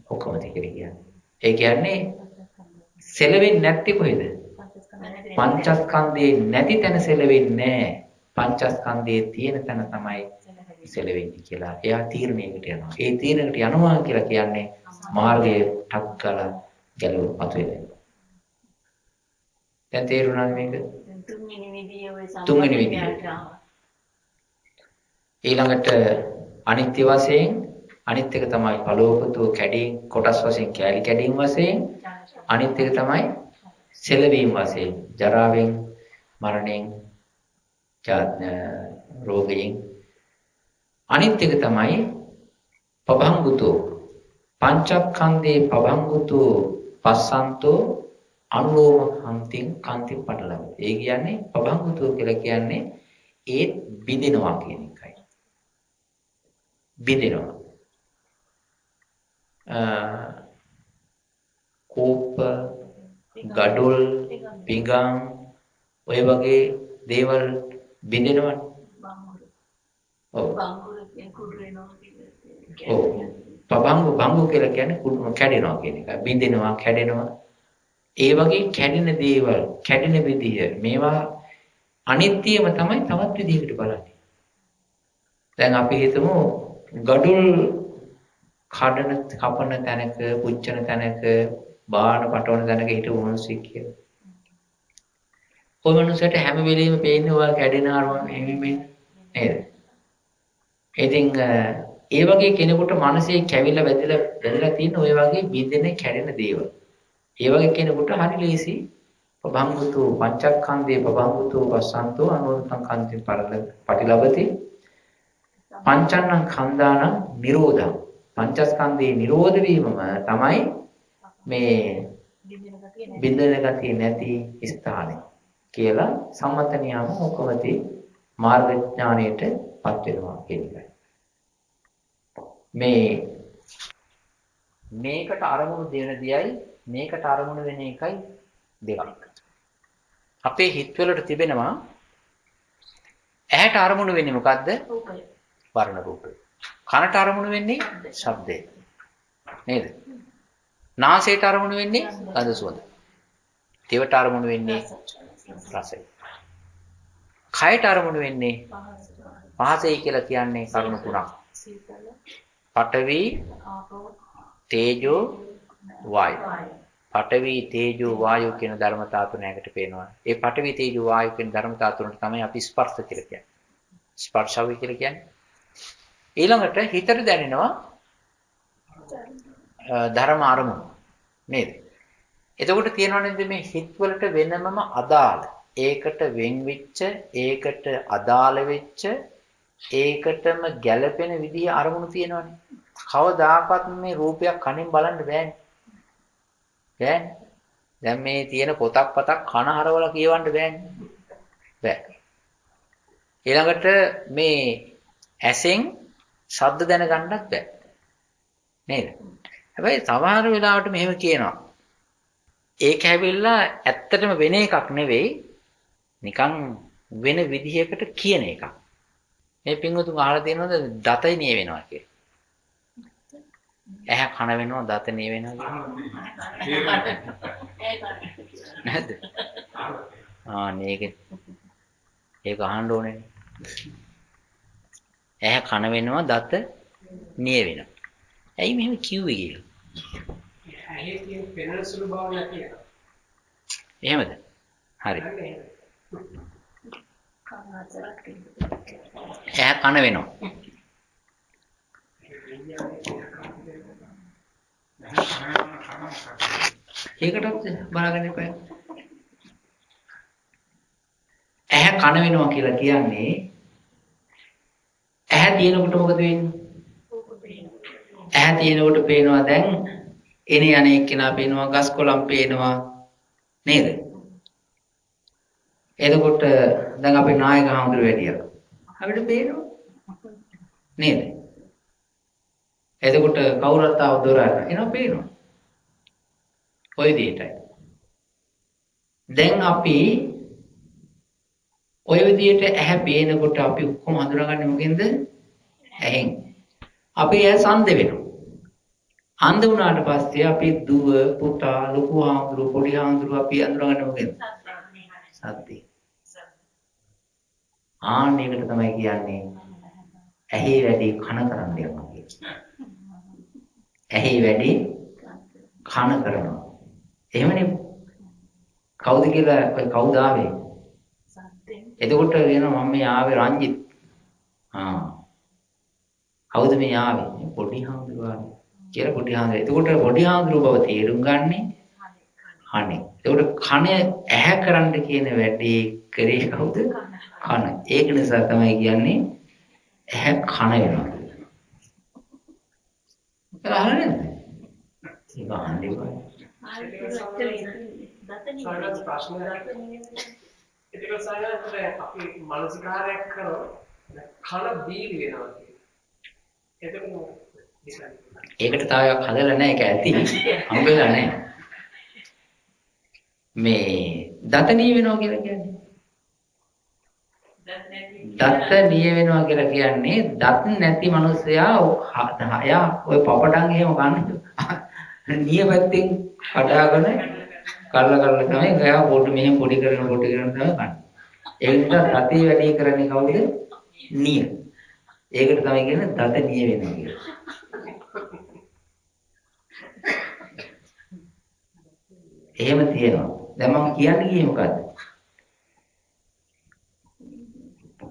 ඔක්කොමද කියන්නේ. ඒ කියන්නේ සෙලවෙන්නේ නැති කොහෙද? පංචස්කන්ධේ නැති තැන සෙලවෙන්නේ නැහැ. පංචස්කන්ධයේ තියෙන තැන තමයි සෙලවෙන්නේ කියලා. එයා තීරණයකට යනවා. ඒ තීරණයකට යනවා කියලා කියන්නේ මාර්ගයේ ටක් කරලා ගැලවෙ පතුවේ. දැන් තේරුණාද මේක? තුන්වෙනි විදිය. ඊළඟට අනිත්‍ය වශයෙන් අනිත් එක තමයි පලෝකතු කැඩීම් කොටස් වශයෙන් කැලි කැඩීම් වශයෙන් අනිත් එක තමයි සෙලවීම වශයෙන් ජරාවෙන් මරණයෙන් රෝගයෙන් අනිත් එක තමයි පබංගුතෝ පංචස්කන්ධේ පබංගුතෝ පස්සන්තෝ අනුලෝම කාන්ති පටලව. ඒ කියන්නේ පබංගුතෝ කියලා කියන්නේ ඒ බිඳිනවා කියන එකයි. බිඳිනවා. කෝප ගඩොල් පිඟම් ඔය වගේ දේවල් බිඳිනවනේ. ඔව්. පබංගු කියලා කියන්නේ කැඩෙනවා කියන එක. බිඳිනවා කැඩෙනවා. ඒ වගේ කැඩෙන දේවල් කැඩෙන විදිය මේවා අනිත්‍යම තමයි තවත් විදිහකට බලන්නේ. දැන් අපි හිතමු ගඩොල් කපන තැනක පුච්චන තැනක බාන පටවන තැනක හිටපු මිනිස්සෙක් කියලා. ඔය මිනිස්සට හැම වෙලෙම පේන්නේ ඔයා කැඩෙන ආරම නේද? ඉතින් ඒ වගේ කෙනෙකුට මනසේ කැවිලා වැදලා තියෙන ඔය වගේ බින්දෙන කැඩෙන දේවල්. ඒ වගේ කෙනෙකුට හරි ලේසි පබංගුතු පංචස්කන්ධේ පබංගුතු පස්සන්තෝ අනුත්තං කාන්ති පටිලබති පංචන්නං කන්දාන නිරෝධං පංචස්කන්ධේ නිරෝධ වීමම තමයි මේ බින්දෙන ගතිය නැති ස්ථානය කියලා සම්මත නියම මොකවති මාර්ග ඥාණයටපත් වෙනවා කියන එකයි. මේකට අරමුණු දෙන දියයි මේකට අරමුණු වෙන එකයි දෙකක්. අපේ හිතවලට තිබෙනවා ඇහැට අරමුණු වෙන්නේ මොකද්ද? රූපය. වර්ණ රූපය. කනට අරමුණු වෙන්නේ ශබ්දය. නේද? නාසයට අරමුණු වෙන්නේ ගඳ සුවඳ. දිවට අරමුණු වෙන්නේ රසය. කයට අරමුණු වෙන්නේ පහසයි කියලා කියන්නේ කරුණු තුනක්. පඨවි, තේජෝ, වායෝ. පඨවි, තේජෝ, වායෝ කියන ධර්මතා තුනකට පේනවා. ඒ පඨවි, තේජෝ, වායෝ කියන ධර්මතා තුනට තමයි අපි ස්පර්ශ කියලා කියන්නේ. ස්පර්ශවි කියලා කියන්නේ. ඊළඟට හිතට දැනෙනවා ධර්ම අරමුණු. නේද? එතකොට තියෙනවා නේද මේ හිත වලට වෙනමම අදාළ ඒකට වෙන් වෙච්ච ඒකට අදාළ වෙච්ච ඒකටම ගැළපෙන විදිහ අරමුණු තියෙනවානේ. කවදාකවත් මේ රූපයක් කනින් බලන්න බෑනේ. බෑනේ. දැන් මේ තියෙන පොතක් කන හරවලා කියවන්න බෑනේ. බෑ. ඊළඟට මේ ඇසෙන් ශබ්ද දැනගන්නත් බෑ. නේද? හැබැයි සමහර වෙලාවට මෙහෙම කියනවා. ඒක හැවිල්ලා ඇත්තටම වෙන එකක් නෙවෙයි නිකන් වෙන විදිහකට කියන එකක්. මේ පින්වතුන් අහලා තියෙනවද දතයි නිය වෙනවා කියලා? ඇහැ කන වෙනවා දත නිය වෙනවා කියලා. නැද්ද? ඒක අහන්න ඕනේ. ඇහැ කන වෙනවා දත නිය වෙනවා. ඇයි මෙහෙම කිව්වේ කියලා? ඇහි තියෙන පෙනෙන සුළු බව නැති එක. එහෙමද? හරි. ඇහැ කන වෙනවා. ඒකටත් බලාගන්න එපා. ඇහැ කන වෙනවා කියලා කියන්නේ ඇහැ තියෙනකොට මොකද වෙන්නේ? ඇහැ තියෙනකොට පේනවා දැන් එනේ අනේ එක්කෙනා පේනවා ගස් කොළන් පේනවා නේද? එතකොට දැන් අපේ නායක හඳුර වැඩියා. අපිට පේනවා නේද? එතකොට කවුරුත් ආව දොර අරගෙන එනවා පේනවා. ඔය විදිහටයි. දැන් අපි ඔය විදිහට ඇහැ පේනකොට අපි ඔක්කොම හඳුනාගන්නේ මොකෙන්ද? ඇහෙන්. අපි ඇහැ සඳ වෙනවා. අන්ධ වුණාට පස්සේ අපි දුව, පුතා, ලොකු හාමුදුරුවෝ, පොඩි හාමුදුරුවෝ අපි හඳුනාගන්නේ මොකෙන්ද? සද්දේ. ආන්නයකට තමයි කියන්නේ ඇහි වැඩි කන කරන්න යනවා කියලා. ඇහි වැඩි කන කරනවා. එහෙමනේ. කවුද කියලා ඔය කවුද ආවේ? එතකොට වෙනවා මම මේ ආවේ රංජිත්. කවුද මේ ආවේ? පොඩි හාමුදුරුවෝ කියලා පොඩි හාමුදුරුවෝ. එතකොට පොඩි හාමුදුරුවෝ බව තේරුම් ගන්නේ කනේ. එතකොට කන ඇහැ කරන්න කියන වැඩේ කරේ කවුද? කන. ඒක නිසා තමයි කියන්නේ ඇහැ කන වෙනවා කියලා. ඒක අහලා නැද්ද? ඒක අහන්නේ කොහොමද? සාමාන්‍ය ප්‍රශ්නයක්. ඒක සාමාන්‍යයෙන් අපි මානසිකාරයක් කරන කන දීලි වෙනවා කියන්නේ. ඒකට තායක් හදලා නැහැ ඒක ඇති. හම්බෙලා නැහැ. මේ දතනිය වෙනවා කියලා කියන්නේ. දතනිය වෙනවා කියලා කියන්නේ දත් නැති මිනිස්සයා ඔය පපඩම් එහෙම ගන්න. නිය පැත්තෙන් කඩාගෙන කල්ල තමයි ගයා පොඩි මෙහෙම පොඩි කරන තමයි ගන්න. ඒ නිසා දතේ වැඩි කරන්නේ කවුද? නිය. ඒකට තමයි කියන්නේ දත නිය වෙනවා කියලා. එහෙම තියෙනවා. දැන් මම කියන්නේ කියේ මොකද්ද?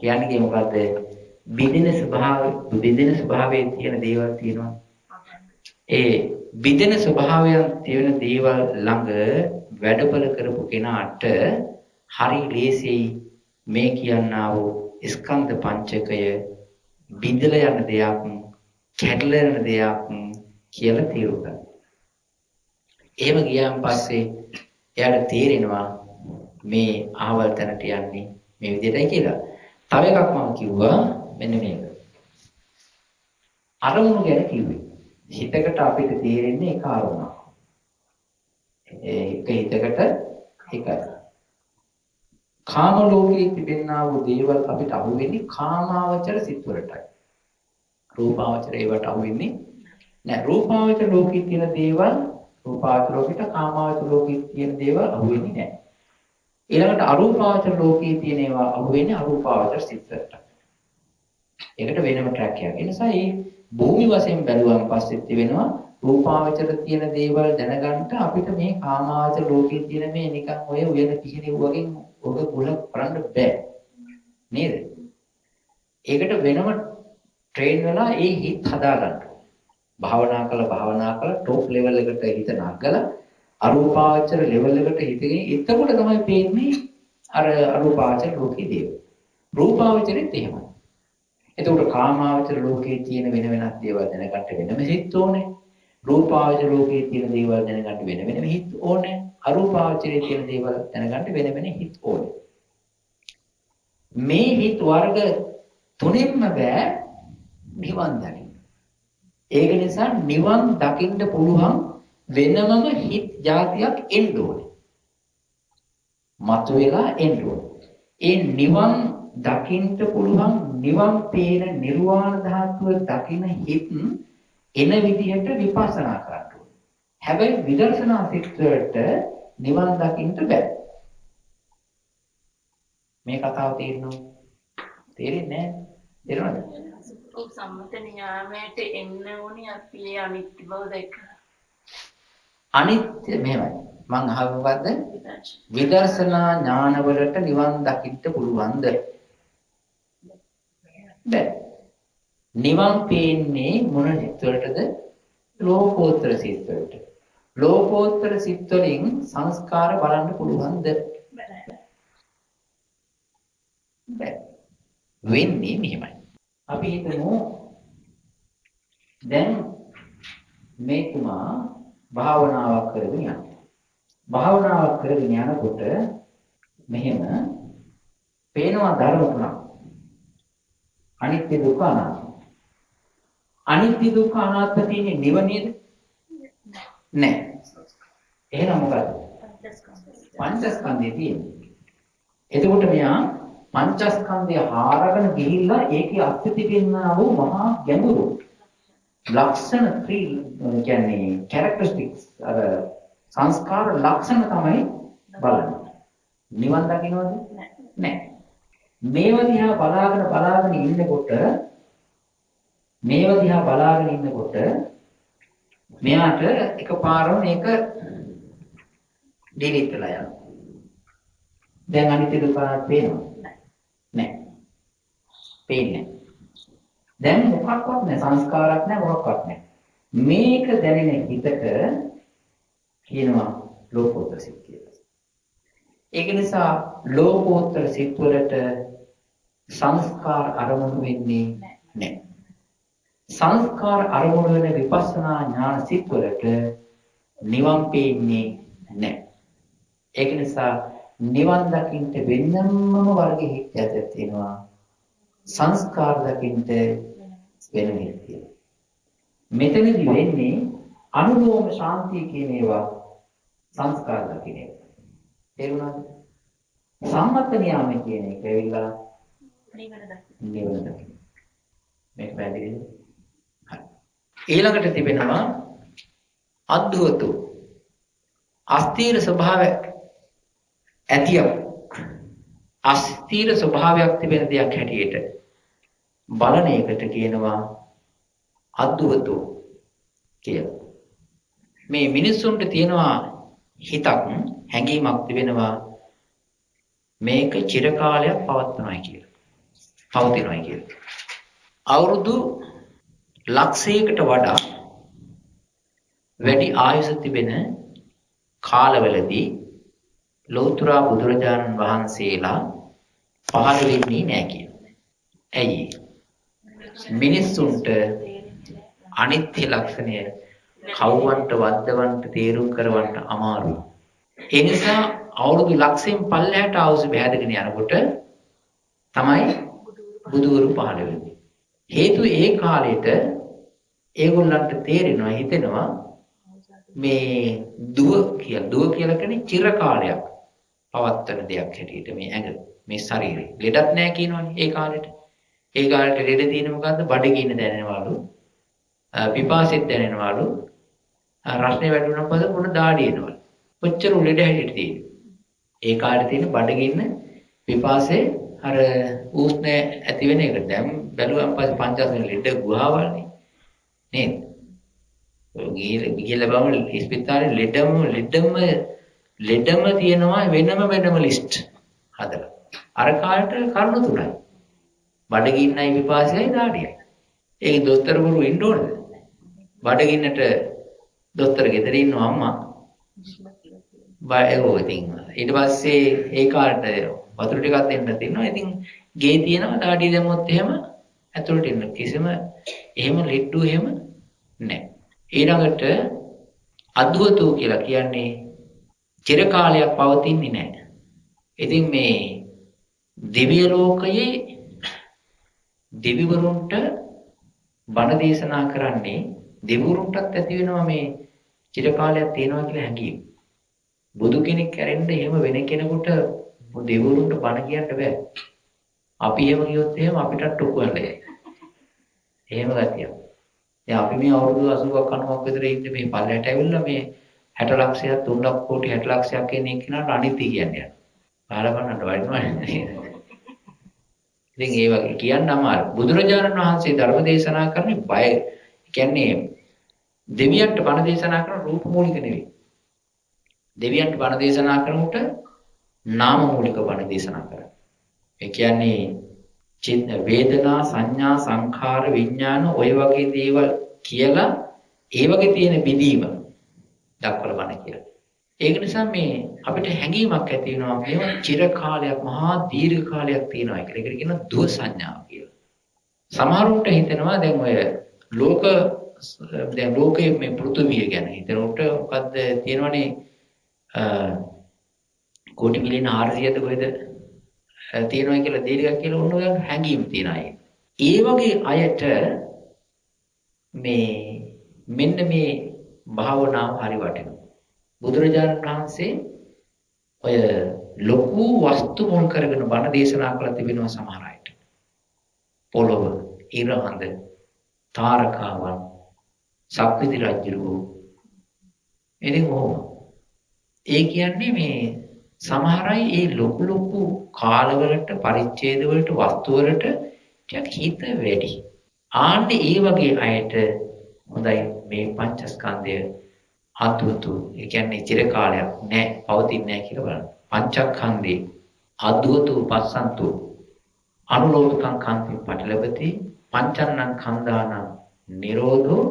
කියන්නේ මොකද්ද? බිඳින ස්වභාවයේ තියෙන දේවල් තියෙනවා. ඒ බිඳින ස්වභාවයන් තියෙන දේවල් ළඟ වැඩපල කරපු කෙනාට හරි ලේසියි මේ කියන්නා වූ ස්කන්ධ පංචකය බිඳලා යන දෙයක්, කැඩලා යන දෙයක් කියලා තේරුම් ගන්න. එහෙම ගියාන් පස්සේ එයාට තේරෙනවා මේ ආවල් තැනට යන්නේ මේ විදිහටයි කියලා. තව එකක් මම කිව්වා මෙන්න මේක. අරමුණු ගැන කිව්වේ. හිතකට අපිට තේරෙන්නේ එක අරමුණක්. ඒක හිතකට එකයි. කාම ලෝකයේ තිබෙනා වූ දේවල් අපිට අහු වෙන්නේ කාමාවචර සිත් වලටයි. රූපාවචර ඒවට අහු වෙන්නේ නැහැ. රූපාවචර ලෝකයේ තියෙන දේවල් රූපාවචර ලෝකෙට කාමාවචර ලෝකයේ තියෙන දේවල් අහු වෙන්නේ නැහැ. ඊළඟට අරූපාවචර ලෝකයේ තියෙන ඒවා අහු වෙන්නේ අරූපාවචර සිත් වලට. ඒකට වෙනම ට්‍රැක් එකක්. ඒ නිසා මේ භූමි වශයෙන් බැලුවාන් පස්සෙත් වෙනවා රූපාවචර තියෙන දේවල් දැනගන්න අපිට මේ කාමාවචර ලෝකයේ තියෙන මේ නිකන් ඔය උයන පිහිනේ වගේ ඔබ ගොඩ කරන්න බෑ. නේද? ඒකට වෙනම ට්‍රේන් වෙලා ඒ හිත හදාගන්න. භාවනා කළ টොප් ලෙවල් එකට හිත නගලා අරූපාවචර ලෙවල් එකට හිතගෙන එතකොට තමයි පේන්නේ අර අරූපාවචර ලෝකයේ දේව. රූපාවචරෙත් එහෙමයි. එතකොට කාමාවචර ලෝකයේ තියෙන වෙන වෙනත් දේවල් දැනගන්න වෙනම හිත ඕනේ. රූපාවචර ලෝකයේ තියෙන දේවල් දැනගන්න වෙන වෙනම හිත ඕනේ. අරූපාවචරයේ තියෙන දේවල් දැනගන්න වෙන වෙන හිත ඕනේ. මේ හිත වර්ග තුනෙන්ම බෑ නිවන් දකින්න. ඒක නිසා නිවන් දකින්න පුළුවන් වෙනමම හිත් જાතියක් එන්න ඕනේ. මතුවලා එන්න ඕනේ. ඒ නිවන් දකින්න පුළුවන් නිවන් පේන නිර්වාණ ධාතුව දකින්න හිත් එන විදිහට විපස්සනා කරන්න ඕනේ. හැබැයි විදර්ශනා සිත් වලට නිවන් දකින්න බෑ. මේ කතාව තේරෙනවද? තේරෙන්නේ නැහැ. තේරෙනවද? ඔව් සම්මත න්යාමයට එන්න ඕනේ අපි ඒ අනිත්‍ය බව දැකලා. අනිත්‍ය මෙහෙමයි. මං අහුව මොකද්ද? විදර්ශනා ඥානවලට නිවන් දකින්න පුළුවන්ද? බෑ. නිවන් පේන්නේ මොන සිත් වලටද? ලෝකෝත්තර සිත් වලට. ලෝකෝත්තර සිත් වලින් සංස්කාර බලන්න පුළුවන්ද? බෑ. වෙන්නේ මෙහෙමයි. අපි හිතමු දැන් මේතුමා භාවනාවක් කරගෙන යනවා. භාවනාවක් කරගෙන යනකොට මෙහෙම පේනවා ධර්ම තුනක්. අනිත්‍ය දුක්ඛ අනාත්ම. අනිත්‍ය දුක්ඛ අනාත්ම තියෙන්නේ නිවනේද? නැහැ. එහෙනම් මොකද? පංචස්කන්ධය තියෙන්නේ. එතකොට මෙයා පංචස්කන්ධය හාරගෙන ගිහිල්ලා ඒකේ අත්‍යතිපින්නා වූ මහා ගැඹුරු ලක්ෂණ කියන්නේ characteristics අර සංස්කාර ලක්ෂණ තමයි බලන්නේ. නිවන් දකින්නවද? නැහැ. මේව දිහා බලාගෙන ඉන්නකොට මෙයාට එකපාරම මේක ඩිලීට් වෙලා යනවා. දැන් අනිත්‍ය දුක්ඛ පේනවා? නැහැ. පේන්නේ නැහැ. දැන් මොකක්වත් නැහැ. සංස්කාරයක් නැහැ, මොකක්වත් නැහැ. මේක දැනෙන හිතට කියනවා ලෝකෝත්තර සිත් කියලා. ඒක නිසා ලෝකෝත්තර සිත් වලට සංස්කාර අරමුණු වෙන්නේ නැහැ. සංස්කාර අරමුණු වෙන විපස්සනා ඥාන සිත් වලට නිවන් පේන්නේ නැහැ. ඒක නිසා නිවන් දකින්න වෙනම වර්ගයේ හිතයක් තියෙනවා. සංස්කාර දකින්න වෙන හිතක්. මෙතනදී වෙන්නේ අනුලෝම ශාන්තිය කියන ඒවා සංස්කාර දකින්න. තේරුණාද? සම්මත නියාමයේ කියන එක ඇවිල්ලා නිවන දකින්න. මේක පැහැදිලිද? හරි. ඊළඟට තිබෙනවා අද්භූත අස්ථීර ස්වභාවයක් ඇතියක් අස්ථීර ස්වභාවයක් තිබෙන දෙයක් හැටියට බලන එකට කියනවා අද්භූත කියලා. මේ මිනිස්සුන්ට තියෙනවා හිතක් හැඟීමක් තිබෙනවා මේක චිරකාලයක් පවත්වනවා කියලා. පවතිනවා කියලා. අවුරුදු ලක්ෂයකට වඩා වැඩි ආයුෂ තිබෙන කාලවලදී ලෞතර බුදුරජාණන් වහන්සේලා පහළ වෙන්නේ නැහැ කියනවා. ඇයි? මිනිස්සුන්ට අනිත්‍ය ලක්ෂණය කවුවන්ට වද්දවන්ට තේරුම් කරවන්න අමාරුයි. ඒ නිසා අවුරුදු ලක්ෂයෙන් පල්ලෙහාට ආවුස බහැදගෙන යනකොට තමයි බුදුවරු පහළ වෙන්නේ. හේතුව ඒ කාලෙට ඒගොල්ලන්ට තේරෙනවා හිතෙනවා මේ දුව කියලා කියන්නේ චිර කාලයක් පවත්වන දෙයක් හැටියට මේ ඇඟ මේ ශරීරය. ලෙඩක් නැහැ කියනවනේ ඒ කාලෙට. ඒ කාලෙට ලෙඩ තියෙන මොකද්ද? බඩගින්න දැනෙනවලු. පිපාසෙත් දැනෙනවලු. රස්නේ වැටුණාම පස්සේ පොඩ දාඩි එනවලු. කොච්චර ලෙඩ හැටියට තියෙන්නේ. ඒ කාලේ තියෙන බඩගින්න පිපාසෙ අර උෂ්ණය ඇති වෙන එක දැන් බැලුවම පස්සේ පංචස්කන්ධ ලෙඩ ගුහාවල්නේ නේද? ගිහිල්ලා බලමු ඉස්පිතාලේ ලෙඩම තියෙනවා වෙනම ලිස්ට් හදලා. අර කාලේට කරුණු තුනයි. බඩගින්නයි විපාසයයි දාඩියයි. ඒ දොස්තරවරු ඉන්න ඕනද? බඩගින්නට දොස්තර ගෙදර ඉන්නවා අම්මා. බයෝ ඉතින් ඊට පස්සේ ඒ කාලේට වතුර ටිකක් දෙන්න තියෙනවා. ඉතින් ගේ තියෙනවා දාඩිය දැම්මොත් එහෙම ඇතුළට එන්න කිසිම එහෙම ලෙඩ්ඩු එහෙම නැහැ. ඊළඟට අද්භූතෝ කියලා කියන්නේ චිර කාලයක් පවතින්නේ නැහැ. ඉතින් මේ දිව්‍ය ලෝකයේ දෙවිවරුන්ට බණ දේශනා කරන්නේ දෙවිවරුන්ටත් ඇති වෙනවා මේ චිර කාලයක් තියෙනවා කියලා හැඟීම. බුදු කෙනෙක් කැරෙන්න එහෙම වෙන කෙනෙකුට දෙවිවරුන්ට බණ කියන්න බෑ. අපි එහෙම කියොත් එහෙම අපිට ටොකු වෙන්නේ. එහෙම ගතියක්. දැන් අපි මේ අවුරුදු 80ක් 90ක් විතර ඉන්නේ මේ පල්ලයට ඇවිල්ලා මේ 60 ලක්ෂයක් 3 කෝටි 60 ලක්ෂයක් කියන එක්කනට අනිත්‍ය කියන්නේ. පාරවන්නට වටිනවනේ. ඉතින් ඒ වගේ කියන්න අමාරු. බුදුරජාණන් වහන්සේ ධර්ම දේශනා කරන්නේ බය කියන්නේ දෙවියන්ට බණ දේශනා කරන රූප මූලික නෙවෙයි. දෙවියන්ට බණ දේශනා කරනකොට නාම මූලික බණ දේශනා කරා. ඒ කියන්නේ චිත්ත වේදනා සංඥා සංඛාර විඥාන ඔය වගේ දේවල් කියලා ඒ වගේ තියෙන බිඳීම දක්වලා බණ කියලා. ඒක නිසා මේ අපිට හැඟීමක් ඇති වෙනවා මේව චිර කාලයක් මහා දීර්ඝ කාලයක් තියෙනවා කියලා. ඒකට කියනවා දුව සංඥාව කියලා. සමහරුන්ට හිතෙනවා දැන් ඔය ලෝකයේ මේ පෘථුවිය ගැන හිතනකොට මොකද්ද තියෙනවනේ කෝටි මිලියන 400ද කොහෙද තියෙනවා කියලා දීර්ඝ කියලා ඕනෝයන් හැඟීම් තියන අය. ඒ වගේ අයට මේ මෙන්න මේ භාවනාව හරි වටිනවා. බුදුරජාණන් වහන්සේ ඔය ලොකු වස්තු මොන් කරගෙන බණ දේශනා කළා තිබෙනවා සමහර අයට. පොළොව, ඉරහඳ, තාරකාවන්, සක්විති රජුරු. එදින් කොහොම? ඒ කියන්නේ මේ සමහර අය මේ ලොකු කාලවලට පරිච්ඡේද වලට වස්තු වලට ටිකක් හිත වැඩි. ආන්නේ ඒ වගේ අයට හොඳයි මේ පංචස්කන්ධය අද්භූත. ඒ කියන්නේ චිර කාලයක් නෑ පවතින්නේ නෑ කියලා බලන්න. පංචස්කන්ධේ අද්භූත උපස්සන්තු අනුලෝකං කාන්ති පටලබති පංචන්නං කන්දානං නිරෝධෝ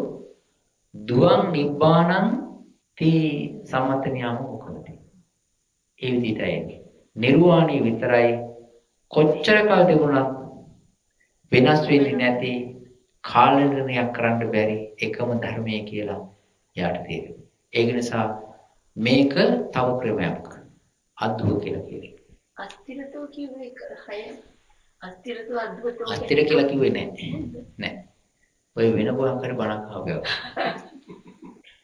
දුවං නිබ්බාණං තී සම්මත නියම මොකද? ඒ විදිහටයි. නිර්වාණය විතරයි කොච්චර කල් තිබුණත් වෙනස් වෙන්නේ නැති කාලනිර්ණයක් කරන්න බැරි එකම ධර්මය කියලා යාට තේරෙනවා. ඒක නිසා මේක තව ක්‍රමයක් අද්භූත කියලා කියන්නේ. අස්තිරතෝ කියුවේ හය අස්තිරතෝ අද්භූතෝ අස්තිර කියලා කිව්වේ නෑ. ඔය වෙන බොහොම කර බණක් ආවෝ.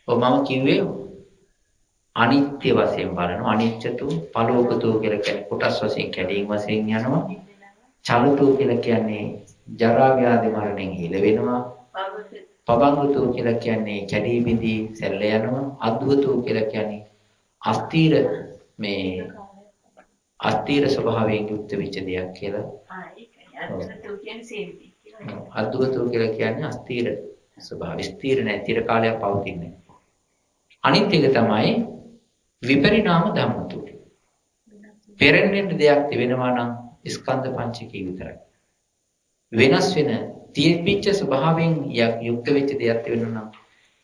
මම කිව්වේ අනිත්‍ය වශයෙන් බලනවා. අනිත්‍යතු පලෝකතු කියලා කියන්නේ කොටස් වශයෙන් කැඩීම් වශයෙන් යනවා. චලතු කියලා කියන්නේ ජරා ව්‍යාධි මරණයෙන් හිල වෙනවා. පබංගතු කියලා කියන්නේ කැඩී බිඳී සැල්ල යනවා. අද්භූතෝ කියලා කියන්නේ අස්තීර ස්වභාවයෙන් යුක්ත වෙච්ච දෙයක් කියලා. අද්භූතෝ කියන්නේ සීමිත කියලා. අද්භූතෝ කියලා කියන්නේ අස්තීර ස්වභාවය. ස්ථීර නැහැ. තිර කාලයක් පවතින්නේ. අනිත් එක තමයි විපරිණාම ධම්මතු. පෙරෙන්න දෙයක් තිබෙනවා නම් ස්කන්ධ පංචකය විතරයි. වෙනස් වෙන තීපිච්ච ස්වභාවයෙන් යුක්ත වෙච්ච දෙයක් තිබෙනවා නම්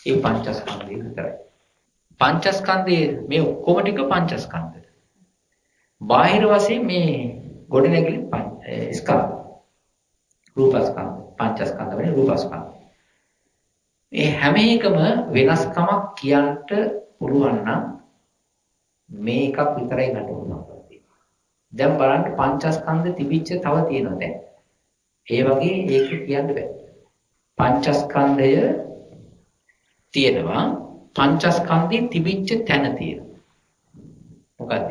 ඒ පංචස්කන්ධය විතරයි. පංචස්කන්ධයේ මේ ඔක්කොම ටික පංචස්කන්ධ. බාහිර වශයෙන් මේ ගොඩනැගිලි ස්කන්ධ. රූපස්කන්ධ පංචස්කන්ධ වෙන රූපස්කන්ධ. මේ හැම එකම වෙනස්කමක් කියන්න පුළුවන් නම් මේ එකක් විතරයි ගන්න පුළුවන්. දැන් බලන්න පංචස්කන්ධ තිබිච්ච තව තියෙනවා දැන්. ඒ වගේ ඒක කියන්න බෑ. පංචස්කන්ධය තියෙනවා. පංචස්කන්ධේ තිබිච්ච තැන තියෙනවා. මොකද්ද?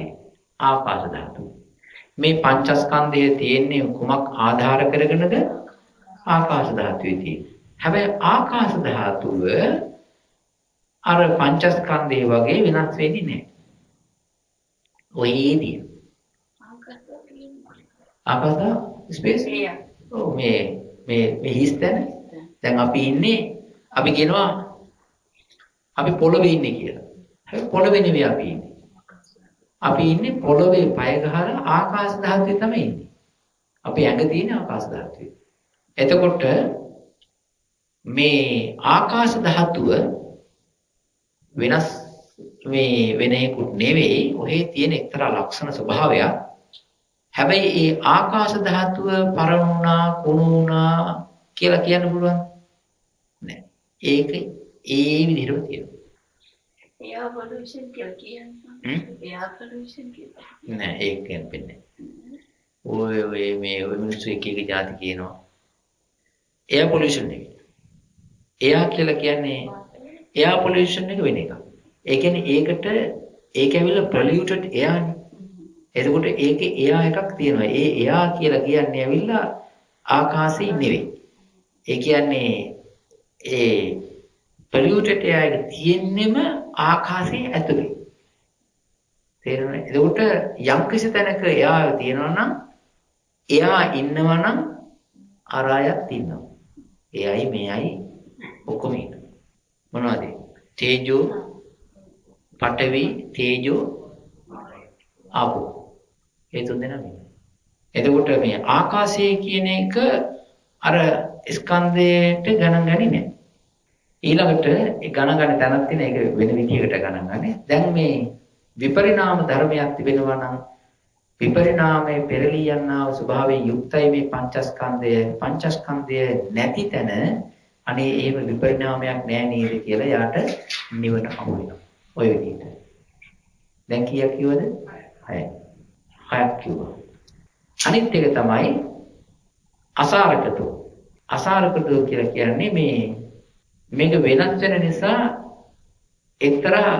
ආකාශ ධාතුව. මේ පංචස්කන්ධය තියෙන්නේ කුමක් ආධාර කරගෙනද? ආකාශ ධාතුවේ තියෙන්නේ. හැබැයි ආකාශ ධාතුව අර පංචස්කන්ධය වගේ වෙනස් වෙන්නේ නැහැ. ඔයේදී ආකාශ ස්පේස් ඔව් මේ හිස්තැන දැන් අපි ඉන්නේ අපි කියනවා අපි පොළවේ ඉන්නේ කියලා. හැබැයි පොළවේ නෙවෙයි අපි ඉන්නේ. අපි ඉන්නේ පොළවේ පය ගහලා ආකාශ ධාතුවේ තමයි ඉන්නේ. අපි ඇඟ තියෙන ආකාශ ධාතුවේ. එතකොට මේ ආකාශ ධාතුව වෙනස් මේ වෙන එකක් නෙවෙයි ඔහේ තියෙන එක්තරා ලක්ෂණ ස්වභාවයක්. හැබැයි ඒ ආකාශ ධාතුව පරණුණා කුණුණා කියලා කියන්න පුළුවන් නෑ. ඒක ඒ විදිහටම තියෙනවා. එයා පොලියුෂන් කියලා කියන්නේ. එයා පොලියුෂන් කියලා. නෑ ඒක කියන්නේ. ඔය මිනිස්සු එක જાති කියනවා. එයා පොලියුෂන් නෙවෙයි. එයා කියලා කියන්නේ එයා පොලියුෂන් එක වෙන එකක්. ඒ කියන්නේ ඒකට ඒක ඇවිල්ලා polluted airනේ. එතකොට ඒකේ එයා එකක් තියෙනවා. ඒ එයා කියලා කියන්නේ ඇවිල්ලා ආකාශයේ නෙවෙයි. ඒ කියන්නේ ඒ polluted air එක තියෙන්නෙම ආකාශයේ ඇතුලේ. තේරෙනවද? එතකොට යම් කිසි තැනක එයා තියෙනවා නම් එයා ඉන්නවා නම් අර අයත් ඉන්නවා. එයයි මෙයයි ඔක්කොම ඉන්නවා. මොනවද? තේජෝ, පඨවි, තේජෝ, ආපෝ. ඒ තුන් දෙනා මේ. එතකොට මේ ආකාශය කියන එක අර ස්කන්ධයට ගණන් ගන්නේ නැහැ. ඊළඟට ඒ ගණන් ගන්න තැනක් තියෙන ඒක වෙන විදිහකට ගණන් ගන්නේ. දැන් මේ විපරිණාම ධර්මයක් තිබෙනවා නම් විපරිණාමයේ පෙරලී යනා ස්වභාවයෙන් යුක්තයි මේ පංචස්කන්ධය නැති තැන අනේ එහෙම විපරිණාමයක් නැහැ නේද කියලා යාට නිවන හමු වෙනවා. ඔය විදිහට. දැන් කීයක් කිව්වද? 6ක්. 6ක් කිව්වා. අනිත් එක තමයි අසාරකතෝ. අසාරකතෝ කියලා කියන්නේ මේක වෙනස් වෙන නිසා එක්තරා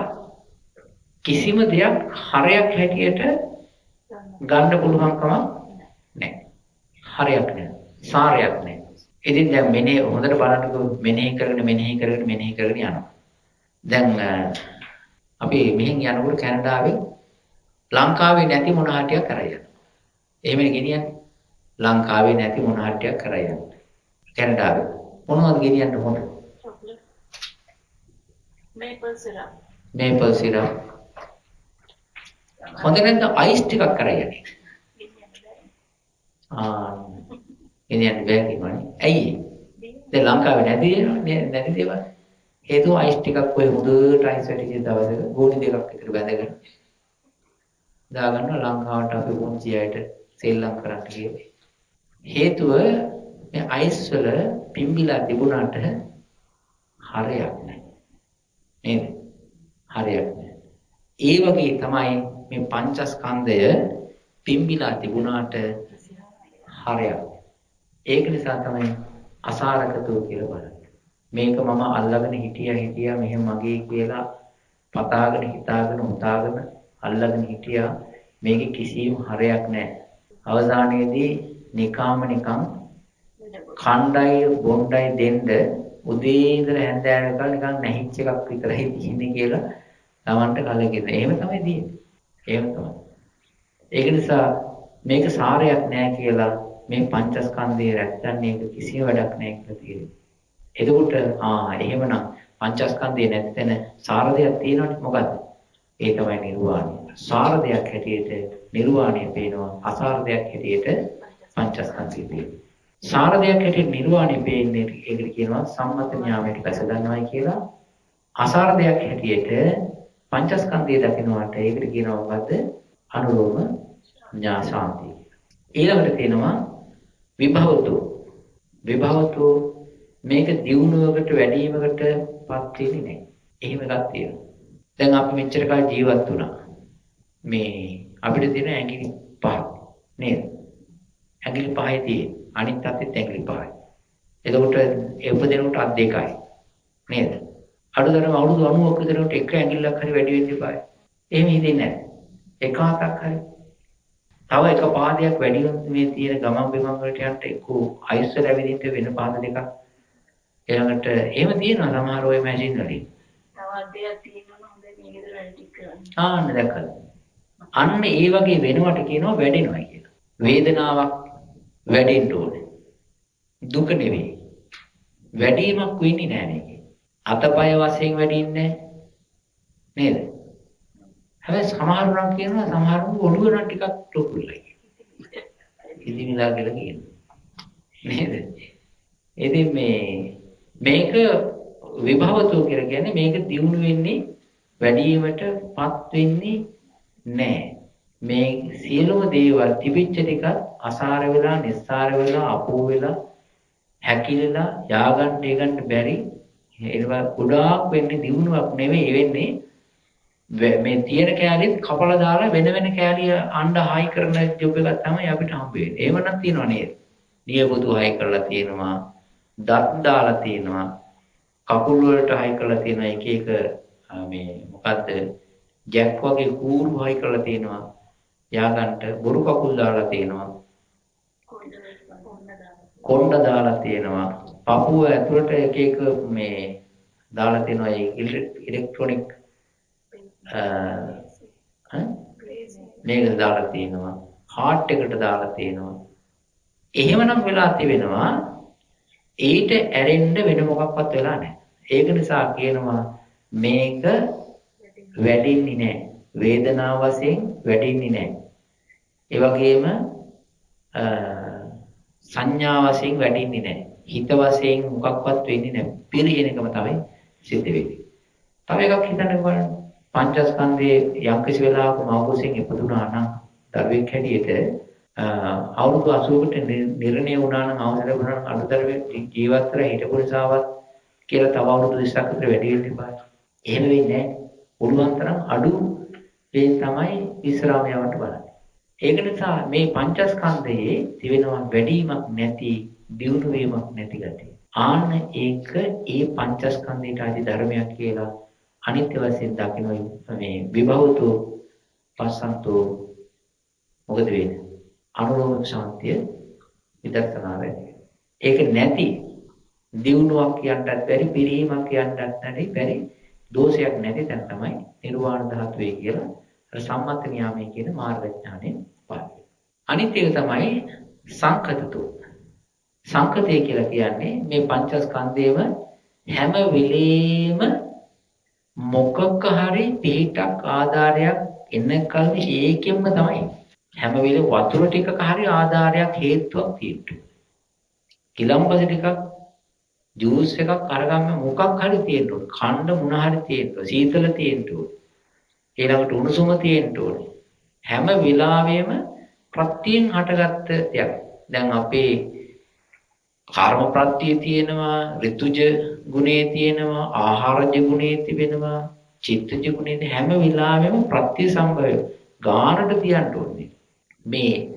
කිසිම දෙයක් හරයක් හැටියට ගන්න පුළුවන් කමක් නැහැ. හරයක් නැහැ. සාරයක් නැහැ. ඉතින් දැන් මෙනේ හොඳට බලන්නකෝ මෙනෙහි කරගෙන යනවා. දැන් අපි මෙහෙන් යනකොට කැනඩාවේ ලංකාවේ නැති මොන හටියක් කරා යනවා. එහෙමනේ ගෙනියන්නේ. ලංකාවේ නැති මොන හටියක් කරා යනවා. කැනඩාවේ මොනවද ගෙනියන්න හොඳ? Maple syrup. හොඳ නැත්නම් අයිස් ටිකක් කරා යන්නේ. ගෙනියන්න බෑ කියනවනේ. ඇයි? දැන් ලංකාවේ නැති දේවල්. හේතුව අයිස් ටිකක් ඔය හොඳට අයිස් වැටිච්ච දවසක ගෝණි දෙකක් විතර බැඳගෙන දාගන්න ලංකාවට අපි පුංචි අයට සෙල්ලම් කරන්න ගියේ. හේතුව මේ අයිස් වල පිම්බිලා තිබුණාට හරයක් නැහැ. නේද? හරයක් නැහැ. ඒ වගේ තමයි මේ පංචස්කන්ධය පිම්බිලා තිබුණාට හරයක්. ඒක නිසා තමයි අසාරකතෝ කියලා බලන්නේ. මේක මම අල්ලගෙන හිටියා මෙහෙම මගේ කියලා පතාගෙන හිතාගෙන උතාගෙන අල්ලගෙන හිටියා මේකේ කිසිම හරයක් නැහැ. අවසානයේදී නිකාම නිකන් කණ්ඩායි බොණ්ඩායි දෙන්න උදේ ඉඳලා හැන්දෑව වෙනකල් නිකන් නැහිච්ච එකක් විතරයි තියෙන්නේ කියලා Tamanට කලකිරීම. එහෙම තමයි තියෙන්නේ. එහෙම තමයි. ඒක නිසා මේක සාරයක් නැහැ කියලා මේ පංචස්කන්ධයේ රැත්තන්නේ ඒක කිසිම වැඩක් නැහැ කියලා තියෙනවා. එතකොට එහෙමනම් පංචස්කන්ධයේ නැත්නම් සාර දෙයක් තියෙනවනේ මොකද්ද? ඒ තමයි නිර්වාණය. සාර දෙයක් හැටියට නිර්වාණය පේනවා. අසාර දෙයක් හැටියට පංචස්කන්ධය පේනවා. සාර දෙයක් හැටියට නිර්වාණය පේන්නේ ඒකට කියනවා සම්මත ඥානයට පැස ගන්නවයි කියලා. අසාර දෙයක් හැටියට පංචස්කන්ධය දකිනවාට ඒකට කියනවා මොකද්ද? අනුලෝම ඥාසාන්ති. ඊළඟට තියෙනවා විභවතු මේක දියුණුවකට වැඩිවීමකට පත් වෙන්නේ නැහැ. එහෙම එකක් තියෙනවා. දැන් අපි මෙච්චර කාල ජීවත් වුණා. මේ අපිට තියෙන ඇඟිලි 5 නේද? ඇඟිලි 5යි තියෙන්නේ. අනිත් අතේ ඇඟිලි 5යි. එතකොට උපදිනකොට අත් 2යි. නේද? අඩුතරම අවුරුදු 90ක විතරට එක ඇඟිල්ලක් හරි වැඩි වෙන්න ඉපායි. එහෙම හිතෙන්නේ නැහැ. එක හතක් හරි. තව එක පාදයක් වැඩි වුණොත් මේ තියෙන ගමන් බිමන් වලට යන්න එක්කෝ අයිස් වල ඇවිදින්න වෙන පාද දෙකක්. ඊළඟට එහෙම තියෙනවා සමහර ඔය මැෂින් වලින්. තව අධ්‍යයක් තියෙනවා හොඳ මේකද වැඩ ටික කරන්න. දැක්කද? අන්න ඒ වගේ වෙනවට කියනවා වැඩෙනවා කියලා. වේදනාවක් වැඩෙන්න ඕනේ. දුක නෙවෙයි. වැඩිමක් වෙන්නේ නැහැ මේකේ. අතපය වශයෙන් වැඩින්නේ නේද? හැබැයි සමහර නම් කියනවා සමහර ඔළුව නම් ටිකක් ලොකුයි. ඉදිමිලා කියලා කියනවා. නේද? ඉතින් මේක විභවතෝ කියලා කියන්නේ මේක දියුණු වෙන්නේ වැඩිවීමටපත් වෙන්නේ නැහැ. මේ සියලුම දේවල් තිබිච්ච ටික අසාර වෙලා, නිස්සාර වෙලා, අපෝ වෙලා, හැකිලලා, ය아가න්න බැරි ඒවා ගොඩාක් වෙන්නේ දියුණුවක් නෙවෙයි වෙන්නේ මේ තියෙන කැලියත් කපලා දාලා වෙන කැලිය අඬ හයි කරන ජොබ් එකක් තමයි අපිට හම්බ වෙන්නේ. එහෙමනම් තියනව නේද? නියපොතු හයි කරලා තියෙනවා, දත් දාලා තියෙනවා, කකුල් වලට හයි කරලා තියෙනවා එක මේ මොකද්ද ජැක් වගේ කූරු හයි කරලා තියෙනවා. යාගන්ට බොරු කකුල් දාලා තියෙනවා. කොණ්ඩ දාලා තියෙනවා. පපුව ඇතුළට එක එක මේ දාලා තියෙනවා. ඒ ඉලෙක්ට්‍රොනික මේක දාලා තියෙනවා. හાર્ට් එකට දාලා තියෙනවා. එහෙමනම් වෙලා තිබෙනවා ඊට ඇරෙන්න වෙන මොකක්වත් වෙලා නැහැ. ඒක නිසා කියනවා මේක වැඩින්නේ නැහැ. වේදනාව වශයෙන් වැඩින්නේ නැහැ. ඒ වගේම සංඥා වශයෙන් වැඩින්නේ නැහැ. හිත වශයෙන් මොකක්වත් වෙන්නේ නැහැ. පිරියෙන එකම තමයි සිද්ධ වෙන්නේ. තව එකක් හිතන්න බලන්න. පංචස්කන්ධයේ යම් කිසි වෙලාවක මවකුසෙන් ඉපදුනා නම් දරුවෙක් හැටියට අවුරුදු 80කට නිර්ණය වුණා නම් අවසර වුණා නම් අනුතරේ ජීවත් කරලා හිටපු නිසාවත් කියලා තව අවුරුදු 20ක් විතර වැඩි වෙන්න එපා. එහෙම වෙන්නේ නැහැ. පුළුවන් තරම් අඩු වෙන තමයි ඉස්සරහම යවන්න බලන්නේ. ඒක නිසා මේ පංචස්කන්ධයේ තිබෙනවා වැඩිවීමක් නැති, දියුණු වීමක් නැති ගතිය. ආන්න ඒක ඒ පංචස්කන්ධයට අදි ධර්මයක් කියලා අනිත්‍ය වශයෙන් දකින්න මේ විභවතු පස්සන්තෝ මොකද වෙන්නේ? අනුලෝම ශාන්තිය විදර්ශනා වෙන්නේ. ඒක නැති දියුණුවක් කියන්නත් බැරි, පිරීමක් කියන්නත් බැරි, දෝෂයක් නැති තැන තමයි නිර්වාණ ධාතුවේ කියලා අර සම්මත නියාමයේ කියන මාර්ගඥාණයෙන් පාඩේ. අනිත් එක තමයි සංකතතෝ. සංකතය කියලා කියන්නේ මේ පංචස්කන්ධයේම හැම වෙලේම මොකක හරි පිටක් ආධාරයක් එන්නකල් ඒකෙන්ම තමයි හැම වෙලේ වතුර ටිකක හරි ආධාරයක් හේතුවක් තියෙනවා. කිලම්පස ටිකක් ජූස් එකක් අරගන්න මොකක් හරි තියෙන්න ඕනේ. කන්න මොන හරි තියෙන්න ඕනේ. සීතල තියෙන්න ඕනේ. ඊළඟට උණුසුම තියෙන්න ඕනේ. හැම වෙලාවෙම ප්‍රත්‍යයෙන් හටගත්ත දෙයක්. දැන් අපේ කර්ම ප්‍රත්‍ය තියෙනවා, ඍතුජ ගුණේ තියෙනවා, ආහාරජ ගුණේ තිබෙනවා, චිත්තජ ගුණේ හැම වෙලාවෙම ප්‍රත්‍ය සම්භවය ගානට තියන්න ඕනේ. මේ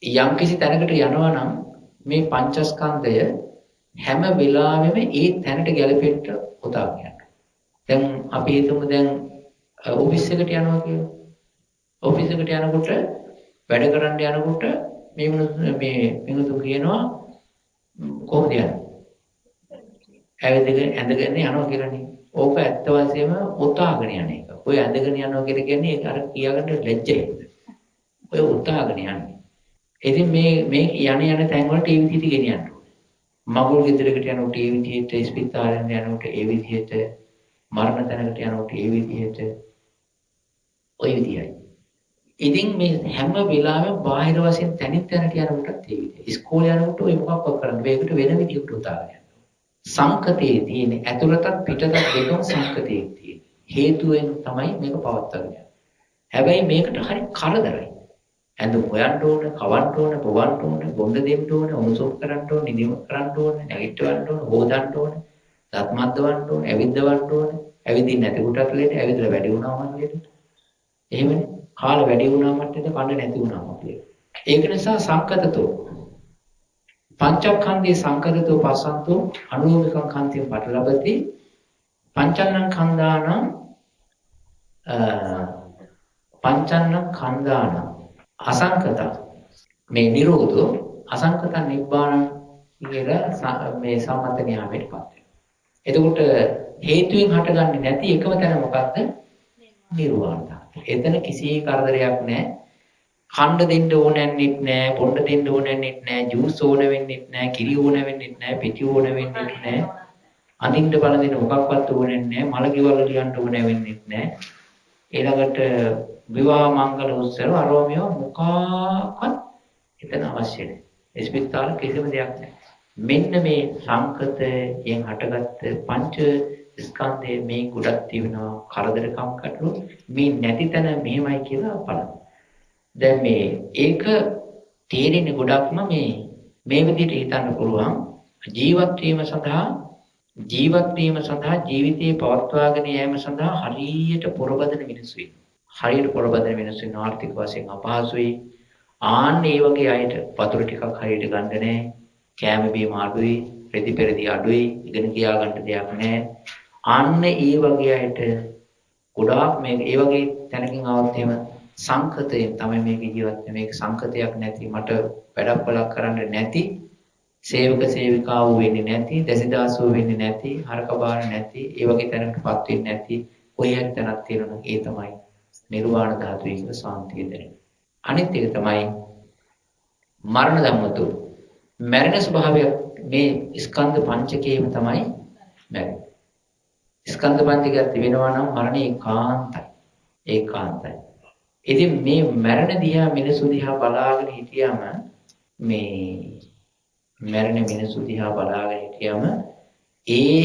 යම් කිසි තැනකට යනවා නම් මේ පංචස්කන්ධය හැම වෙලාවෙම ඒ තැනට ගැලපෙන්න උදා ගන්නවා. දැන් අපි හිතමු දැන් ඔෆිස් එකට යනවා කියලා. ඔෆිස් එකට යනකොට වැඩ කරන්න යනකොට මේ මිනිස්සු කියනවා කොහොමද යන්නේ? ඇවිදගෙන ඇඳගෙන යනවා කියලානේ. ඕක ඇත්ත වශයෙන්ම උතාගෙන යන එක. ඔය ඇඳගෙන යනවා කියලා කියන්නේ ඒක අර කියාගන්න ලැජ්ජයි. ඔය උතාගෙන යන්නේ. ඉතින් මේ යන තැන් වල ටීවී තියටි ගෙනියන්න ඕනේ. මගුල් ගෙදරකට යනකොට ඒ විදිහට, ස්පිතාලෙන් යනකොට ඒ විදිහට, මරණ තැනකට යනකොට ඒ විදිහට ඔය විදිහයි. ඉතින් මේ හැම වෙලාවෙම බාහිර වශයෙන් තනින් තැනට යනකොටත් ඒ විදිහයි. ඉස්කෝලේ යනකොට ඔය මොකක්වත් කරන්න බෑ. ඒකට වෙන විදිහකට උතාගෙන යනවා. සංකතයේ තියෙන ඇතුළතත් පිටතත් දෙකම සංකතයේ තියෙන. හේතුවෙන් තමයි මේක පවත්වාගෙන යන්නේ. හැබැයි මේකට හරි කරදරයි. ඇඳුම් හොයන්න ඕන, කවන්න ඕන, පොවන්න ඕන, බොන්න දෙන්න ඕන, උණුසුම් කරන්න ඕන, නිදිම කරන්න ඕන, නැගිටවන්න ඕන, හොදන්න ඕන, දත් මද්දවන්න ඕන, ඇවිද්දවන්න ඕන, ඇවිදින්න නැති කොටත් ලේට, ඇවිදලා වැඩි වුණාම ලේට. එහෙමනේ. කාල වැඩි වුණාම ලේට, කන්න නැති වුණාම ලේට. ඒක නිසා සංකතතෝ පංචස්කන්ධේ සංකතතෝ පස්සන්තෝ අනුලෝමිකං කන්තිය පටලබති පංචන්නං කන්දානම් පංචන්නං කන්දානම් අසංකත මේ නිරෝධෝ අසංකත නිබ්බාන කියලා මේ සම්මත න්යාමයටපත් වෙනවා. එතකොට හේතුයෙන් හටගන්නේ නැති එකම තැන මොකක්ද? නිර්වාණ ධාතුව. එතන කිසි කරදරයක් නැහැ. කණ්ඩ දෙන්න ඕනෑන්නෙත් නැහැ, පොණ්ඩ දෙන්න ඕනෑන්නෙත් නැහැ, ජූස් ඕන වෙන්නෙත් නැහැ, කිරි ඕන වෙන්නෙත් නැහැ, පිටි ඕන වෙන්නෙත් නැහැ. අඳින්න බලදින මොකක්වත් ඕනේ නැහැ, මල කිවල ලියන්න ඕන වෙන්නෙත් නැහැ. ඊළඟට විවාහ මංගල උත්සව අරෝමියෝ මොකක්වත් එතන අවශ්‍ය නැහැ. ස්පිතාල කිසිම දෙයක් නැහැ. මෙන්න මේ සංකතයෙන් හටගත්ත පංච ස්කන්ධයේ මේ ගොඩක් තිබෙනවා කරදරකම් කටළු මේ නැති තැන මෙහෙමයි කියලා බලන්න. දැන් මේ ඒක තේරෙන්නේ ගොඩක්ම මේ විදිහට හිතන්න පුළුවන් ජීවත් වීම සඳහා ජීවිතේ පවත්වාගෙන යාම සඳහා හරියට පොරබදන මිනිස්සු ඉන්නවා. හරියට පොරබදන මිනිස්සු ඉන්නවා ආර්ථික වශයෙන් අපහසුයි. ආන්න ඒ වගේ අයට වතුර ටිකක් හරියට ගන්න නැහැ. කෑම බීම අඩුයි, රෙදි පෙරදි අඩුයි, ඉගෙන කියා ගන්න දෙයක් නැහැ. අන්න ඒ වගේ අයට ගොඩාක් මේ ඒ වගේ තැනකින් ආවොත් එහෙම සංකතයෙන් තමයි මේක ජීවත් වෙන්නේ. මේක සංකතයක් නැති මට වැඩක් බලක් කරන්න නැති සේවක සේවිකාවෝ වෙන්නේ නැති දසදාසෝ වෙන්නේ නැති හරක බාන නැති ඒ වගේ තැනකටපත් වෙන්නේ නැති කොයි හරි තැනක් තියෙනවා ඒ තමයි නිර්වාණ ධාතුවේ කියලා සාන්තිය දැනෙන. අනිත් එක තමයි මරණ ධම්මතු. මරණ ස්වභාවය මේ ස්කන්ධ පංචකයේම තමයි මරණ. ස්කන්ධ පංචකයත් වෙනවා නම් මරණය ඒකාන්තයි. ඒකාන්තයි. ඉතින් මේ මරණ දිහා මිනිසු දිහා බලාගෙන හිටියම මේ මරණ මිනිසු දිහා බලාගෙන හිටියම ඒ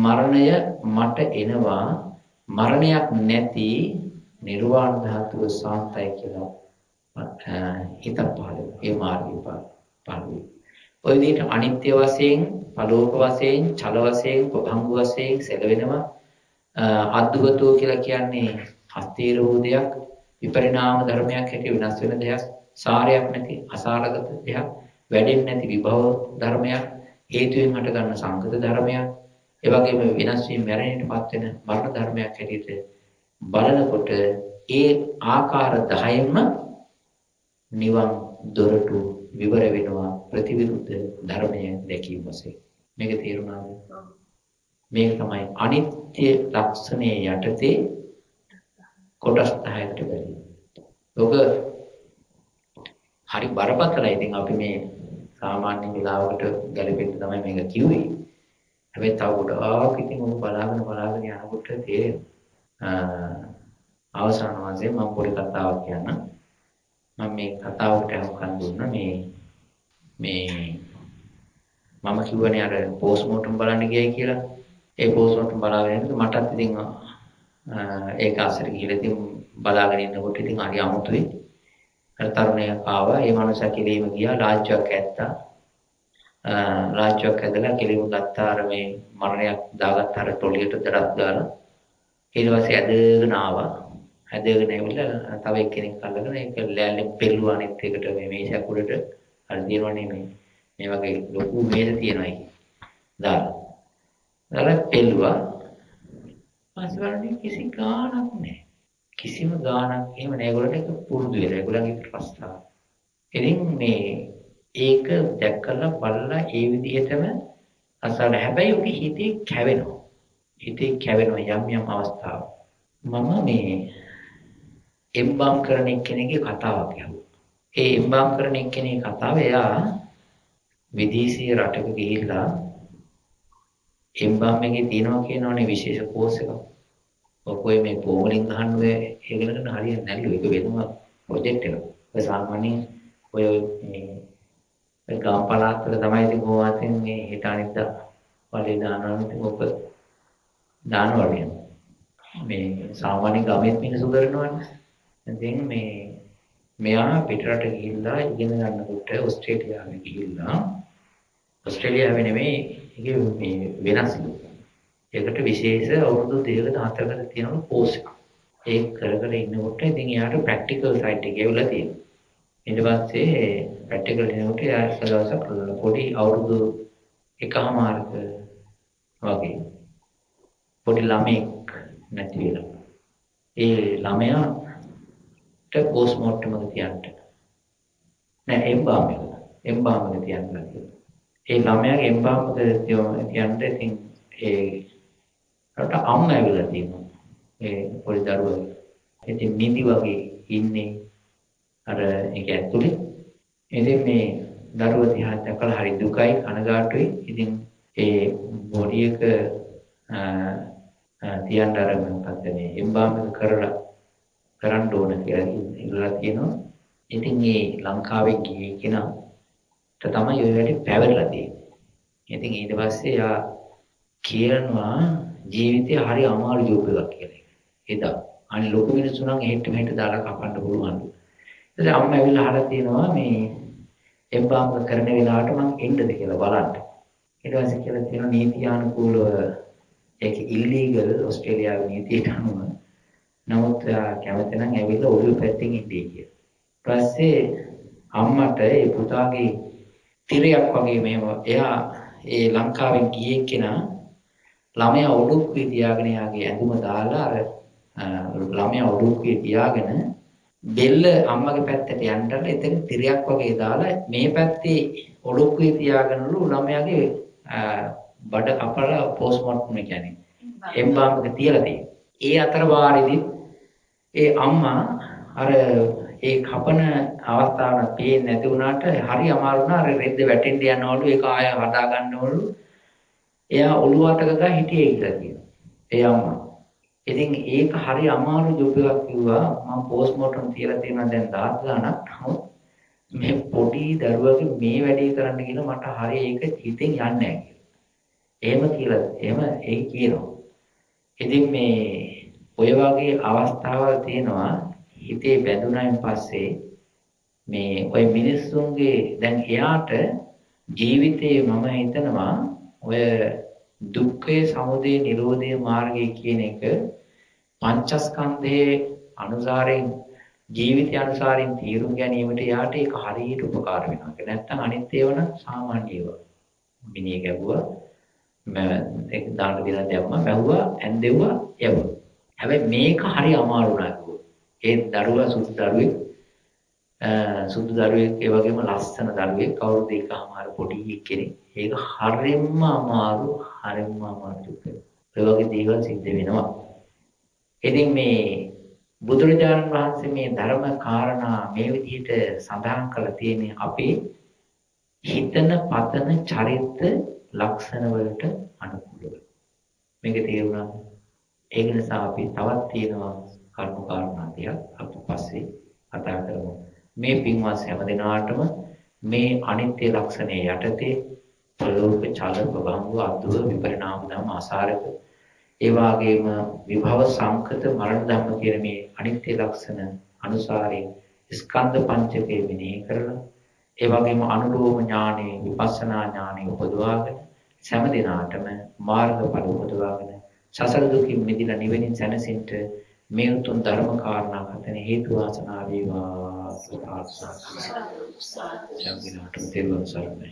මරණය මට එනවා මරණයක් නැති නිර්වාණ ධාතුව සාන්තයි කියලා හිත පහළ ඒ මාර්ගය පහළ ඔය විදිහට අනිත්‍ය වශයෙන්, පලෝක වශයෙන්, චල වශයෙන්, ප්‍රභංග වශයෙන් සැලවෙනවා. අද්දුවතෝ කියලා කියන්නේ අස්තීර වූ දෙයක්, විපරිණාම ධර්මයක් හැටි වෙනස් වෙන දෙයක්, සාරයක් නැති අසාරගත දෙයක්, වැඩෙන්නේ නැති විභව ධර්මයක්, හේතුයෙන් හටගන්න සංකත ධර්මයක්, ඒ වගේම වෙනස් වීම මරණයටපත් වෙන මරණ ධර්මයක් හැටියට බලනකොට ඒ ආකාර 10න්ම නිවන් දොරටු විවර වෙනවා ප්‍රතිවිරුද්ධ ධර්මය දැකීම වශයෙන්. මේක තේරුණාද? මේක තමයි අනිත්‍ය ලක්ෂණයේ යටතේ කොටස් 10කට බැරි. ඔබ හරි බරපතලයි. ඉතින් අපි මේ සාමාන්‍ය වෙලාවකට ගැලපෙන්න තමයි මේක කිව්වේ. හැබැයි තව ගොඩාක් ඉතින් ඔබ බලාගෙන යනකොට තේරෙනවා. අවසාන වශයෙන් මම පොඩි කතාවක් කියන්නම්. මම මේ කතාවට අහුම්කන් දුන්නා මේ මම කිව්වනේ අර පෝස්ට්මෝටම් බලන්න ගියයි කියලා. ඒ පෝස්ට්මෝටම් බලාගෙන ඉන්නකොට මටත් ඉතින් ඒක අසර ගිහලා ඉතින් බලාගෙන ඉන්නකොට ඉතින් හරි අමුතුයි. අර තරුණයෙක් ආවා. ඒ මනුස්සයා කෙලිම ගියා රාජ්‍යයක් ඇත්තා. රාජ්‍යයක් ඇදලා කෙලිම ගත්තා අර මේ මරණයක් දාගත්ත අර ටොලියට දරක් දාලා. ඊට පස්සේ ඇදගෙන ආවා. ඇදගෙන ඇවිල්ලා තව එක්කෙනෙක් අල්ලගෙන ඒක ලෑල්ලෙන් පෙළුවා අනිත් එකට මේ මේසයක් උඩට අර දිනවනේ මේ වගේ ලොකු මේස තියෙනවා ඒක. දාලා පෙළුවා. පස්වරදී කිසි ගාණක් නැහැ. කිසිම ගාණක් එහෙම නැහැ. ඒගොල්ලන්ට ඒක පුරුදු වෙලා. ඒගොල්ලන්ගේ ප්‍රස්තාව. ඉතින් මේ ඒක දැක්කලා බලලා ඒ විදිහටම අසල හැබැයි ඔක හිතේ කැවෙනවා. හිතේ කැවෙනවා යම් අවස්ථාවක. මම මේ එම්බම් කරන එක්කෙනෙක්ගේ කතාවක් අහුවා. ඒ එම්බම් කරන එක්කෙනෙක්ගේ කතාව එයා විදේශීය රටක ගිහිල්ලා එම්බම් එකේ තියෙනවා කියනවනේ විශේෂ කෝස් එකක්. ඔකෝයි මේ පොමලින් ගහන්නේ ඒකලකට හරියන්නේ නැල්ලු. ඒක වෙනම ප්‍රොජෙක්ට් එකක්. ඒ සාමාන්‍යයෙන් ඔය මේ ගම් පළාත් වල තමයි ඉතින් කොහොමද මේ හිත අනිද්දා වලේ දානවා ඉතින් ඔක දානවා මේ සාමාන්‍ය ගමේ මිනිස්සු කරනවනේ. ඉතින් මෙයා පිටරට ගිහිල්ලා ඉගෙන ගන්නකොට ඕස්ට්‍රේලියාවේ ගිහිල්ලා ඕස්ට්‍රේලියාවේ නෙමෙයි ඒකේ මේ වෙනස්ලු. ඒකට විශේෂ අවුරුදු 2කට 4කට තියෙන කෝස් එකක්. ඒක කර ඉන්නකොට ඉතින් එයාට ප්‍රැක්ටිකල් සයිට් එකේ ඇවිල්ලා තියෙනවා. ඊට පස්සේ ප්‍රැක්ටිකල් එනකොට එයා දවසක් පොඩි අවුරුදු එකමාරක වගේ පොඩි ළමෙක් නැති වෙලා. ඒ ළමයාට පෝස්ට්මෝර්ටම් එක තියන්න. නෑ එම්බාම් එක තියන්න කියලා. ඒ ළමයාගේ එම්බාම් එක තියන්න ඉතින් රට අම්ම ඇවිල්ලා තියෙනවා. ඒ පොඩි දරුවා. ඉතින් නිදි වගේ ඉන්නේ අර ඒක ඇතුලේ. ඉතින් මේ දරුවා දිහා දැකලා හරි දුකයි කනගාටුයි. ඉතින් ඒ බොඩි එක තියන්න අර මොකක්ද මේ එම්බාම් එක කරන්න ඕන කියලා ඉල්ලලා තියෙනවා. ඉතින් මේ ලංකාවේ ගියේ කෙනාට තමයි ඔය වැඩේ පැවරලා තියෙන්නේ. ඉතින් ඊට පස්සේ යා කියනවා ජීවිතේ හරි අමාරු ජොබ් එකක් කියලා. එදා අනිත් ලොකු මිනිස්සු නම් එහෙට මෙහෙට දාලා කපන්න පුළුවන්. ඉතින් අම්මා ඇවිල්ලා අහලා තියෙනවා මේ එම්බාම් කරන වෙලාවට මං එන්නද කියලා බලන්න. ඊට පස්සේ කියලා තියෙනවා නීතියානුකූලව ඒක ඉල්ලීගල් ඕස්ට්‍රේලියාවේ නීතියට අනුව. නමුත් කැමති නම් ඇවිල්ලා ඔළුව පැත්තෙන් ඉන්නේ කියලා. ඊපස්සේ අම්මට ඒ පුතාගේ තිරයක් වගේ මේව එයා ඒ ලංකාවෙන් ගියේ කෙනා ළමයා ඔඩොක්කුවේ තියාගෙන යාගේ ඇඳුම දාලා අර ළමයා ඔඩොක්කුවේ තියාගෙන බෙල්ල අම්මගේ පැත්තට යන්නට එතන තිරයක් වගේ දාලා මේ පැත්තේ ඔඩොක්කුවේ තියාගෙනලු ළමයාගේ බඩ කපලා පෝස්ට්මෝර්ටම් කියන්නේ එම්බාම් එක තියලා තියෙනවා. ඒ අතර වාරෙදි ඒ අම්මා අර ඒ කපන අවස්ථාව පේන්නේ නැති වුණාට හරි අමාරු වුණා. අර රෙද්ද වැටෙන්න යනවලු ඒක ආය හදා ගන්නවලු. එයා ඔළුව අතක ගා හිටියේ කියලා කියනවා. ඒ අම්මා. ඉතින් ඒක හරි අමාරු ජොබ් එකක් කිව්වා. මම පෝස්ට්මෝර්ටම් තියලා තියෙනවා දැන් 10 ගාණක්. නමුත් මේ පොඩි දරුවගේ මේ වැඩේ කරන්න කියලා මට හරි ඒක හිතෙන් යන්නේ නැහැ කියලා. එහෙම ඒ කියනවා. ඉතින් මේ ඔය වගේ අවස්ථාවල් තියෙනවා හිතේ බැඳුනයින් පස්සේ මේ ඔය මිනිස්සුන්ගේ දැන් එයාට ජීවිතේ මම හිතනවා ඔය දුක්ඛේ සමුදය නිරෝධය මාර්ගය කියන එක පංචස්කන්ධයේ අනුසාරයෙන් ජීවිතය අනුසාරයෙන් තීරුම් ගැනීමට යාට ඒක හරියට උපකාර වෙනවා. ඒක නැත්තම් අනිත් ඒවා නම් සාමාන්‍ය ඒවා. මිනිහ ගැබුවා ඒක දාන්න දෙලා දැම්මා බැහුවා ඇන්දෙව්වා යවුවා. හැබැයි මේක හරි අමාරු නෑ. ඒ දරුවා සුදු දරුවෙක් ඒ වගේම ලස්සන දරුවෙක් කවුරුද එකමාර පොඩි කෙනෙක්. ඒක හරියම අමාරු දුක. ඒ වගේ දේවල් සිද්ධ වෙනවා. ඉතින් මේ බුදුරජාණන් වහන්සේ මේ ධර්ම කාරණා මේ විදිහට සඳහන් කරලා තියෙන්නේ අපේ හිතන පතන චරිත ලක්ෂණ වලට අනුකූලව. මේක තේරුණාද? ඒක නිසා අපි තවත් තියෙනවා කර්ම කාරණා ටික අපි පස්සේ කතා කරමු. මේ පින්වත් හැම දිනාටම මේ අනිත්‍ය ලක්ෂණයේ යටතේ ප්‍රලෝභ චලන ප්‍රභංග අද්දුව විපරිණාම ධම්ම ආසාරක ඒ වගේම විභව සංකත මරණ ධම්ම කියන මේ අනිත්‍ය ලක්ෂණ අනුසාරයෙන් ස්කන්ධ පංචකය විනය කරලා ඒ වගේම අනුලෝම ඥානෙ විපස්සනා ඥානෙ උපදවාගෙන හැම දිනාටම මාර්ගඵල උපදවාගෙන සසර දුකින් මිදලා නිවෙනින් සැනසෙන්න මේ උතුම් ධර්ම කාරණා කතන හේතු වාසනා වේවා. සාදු සාදු. ජම්බිනාට තෙරුවන් සරණයි.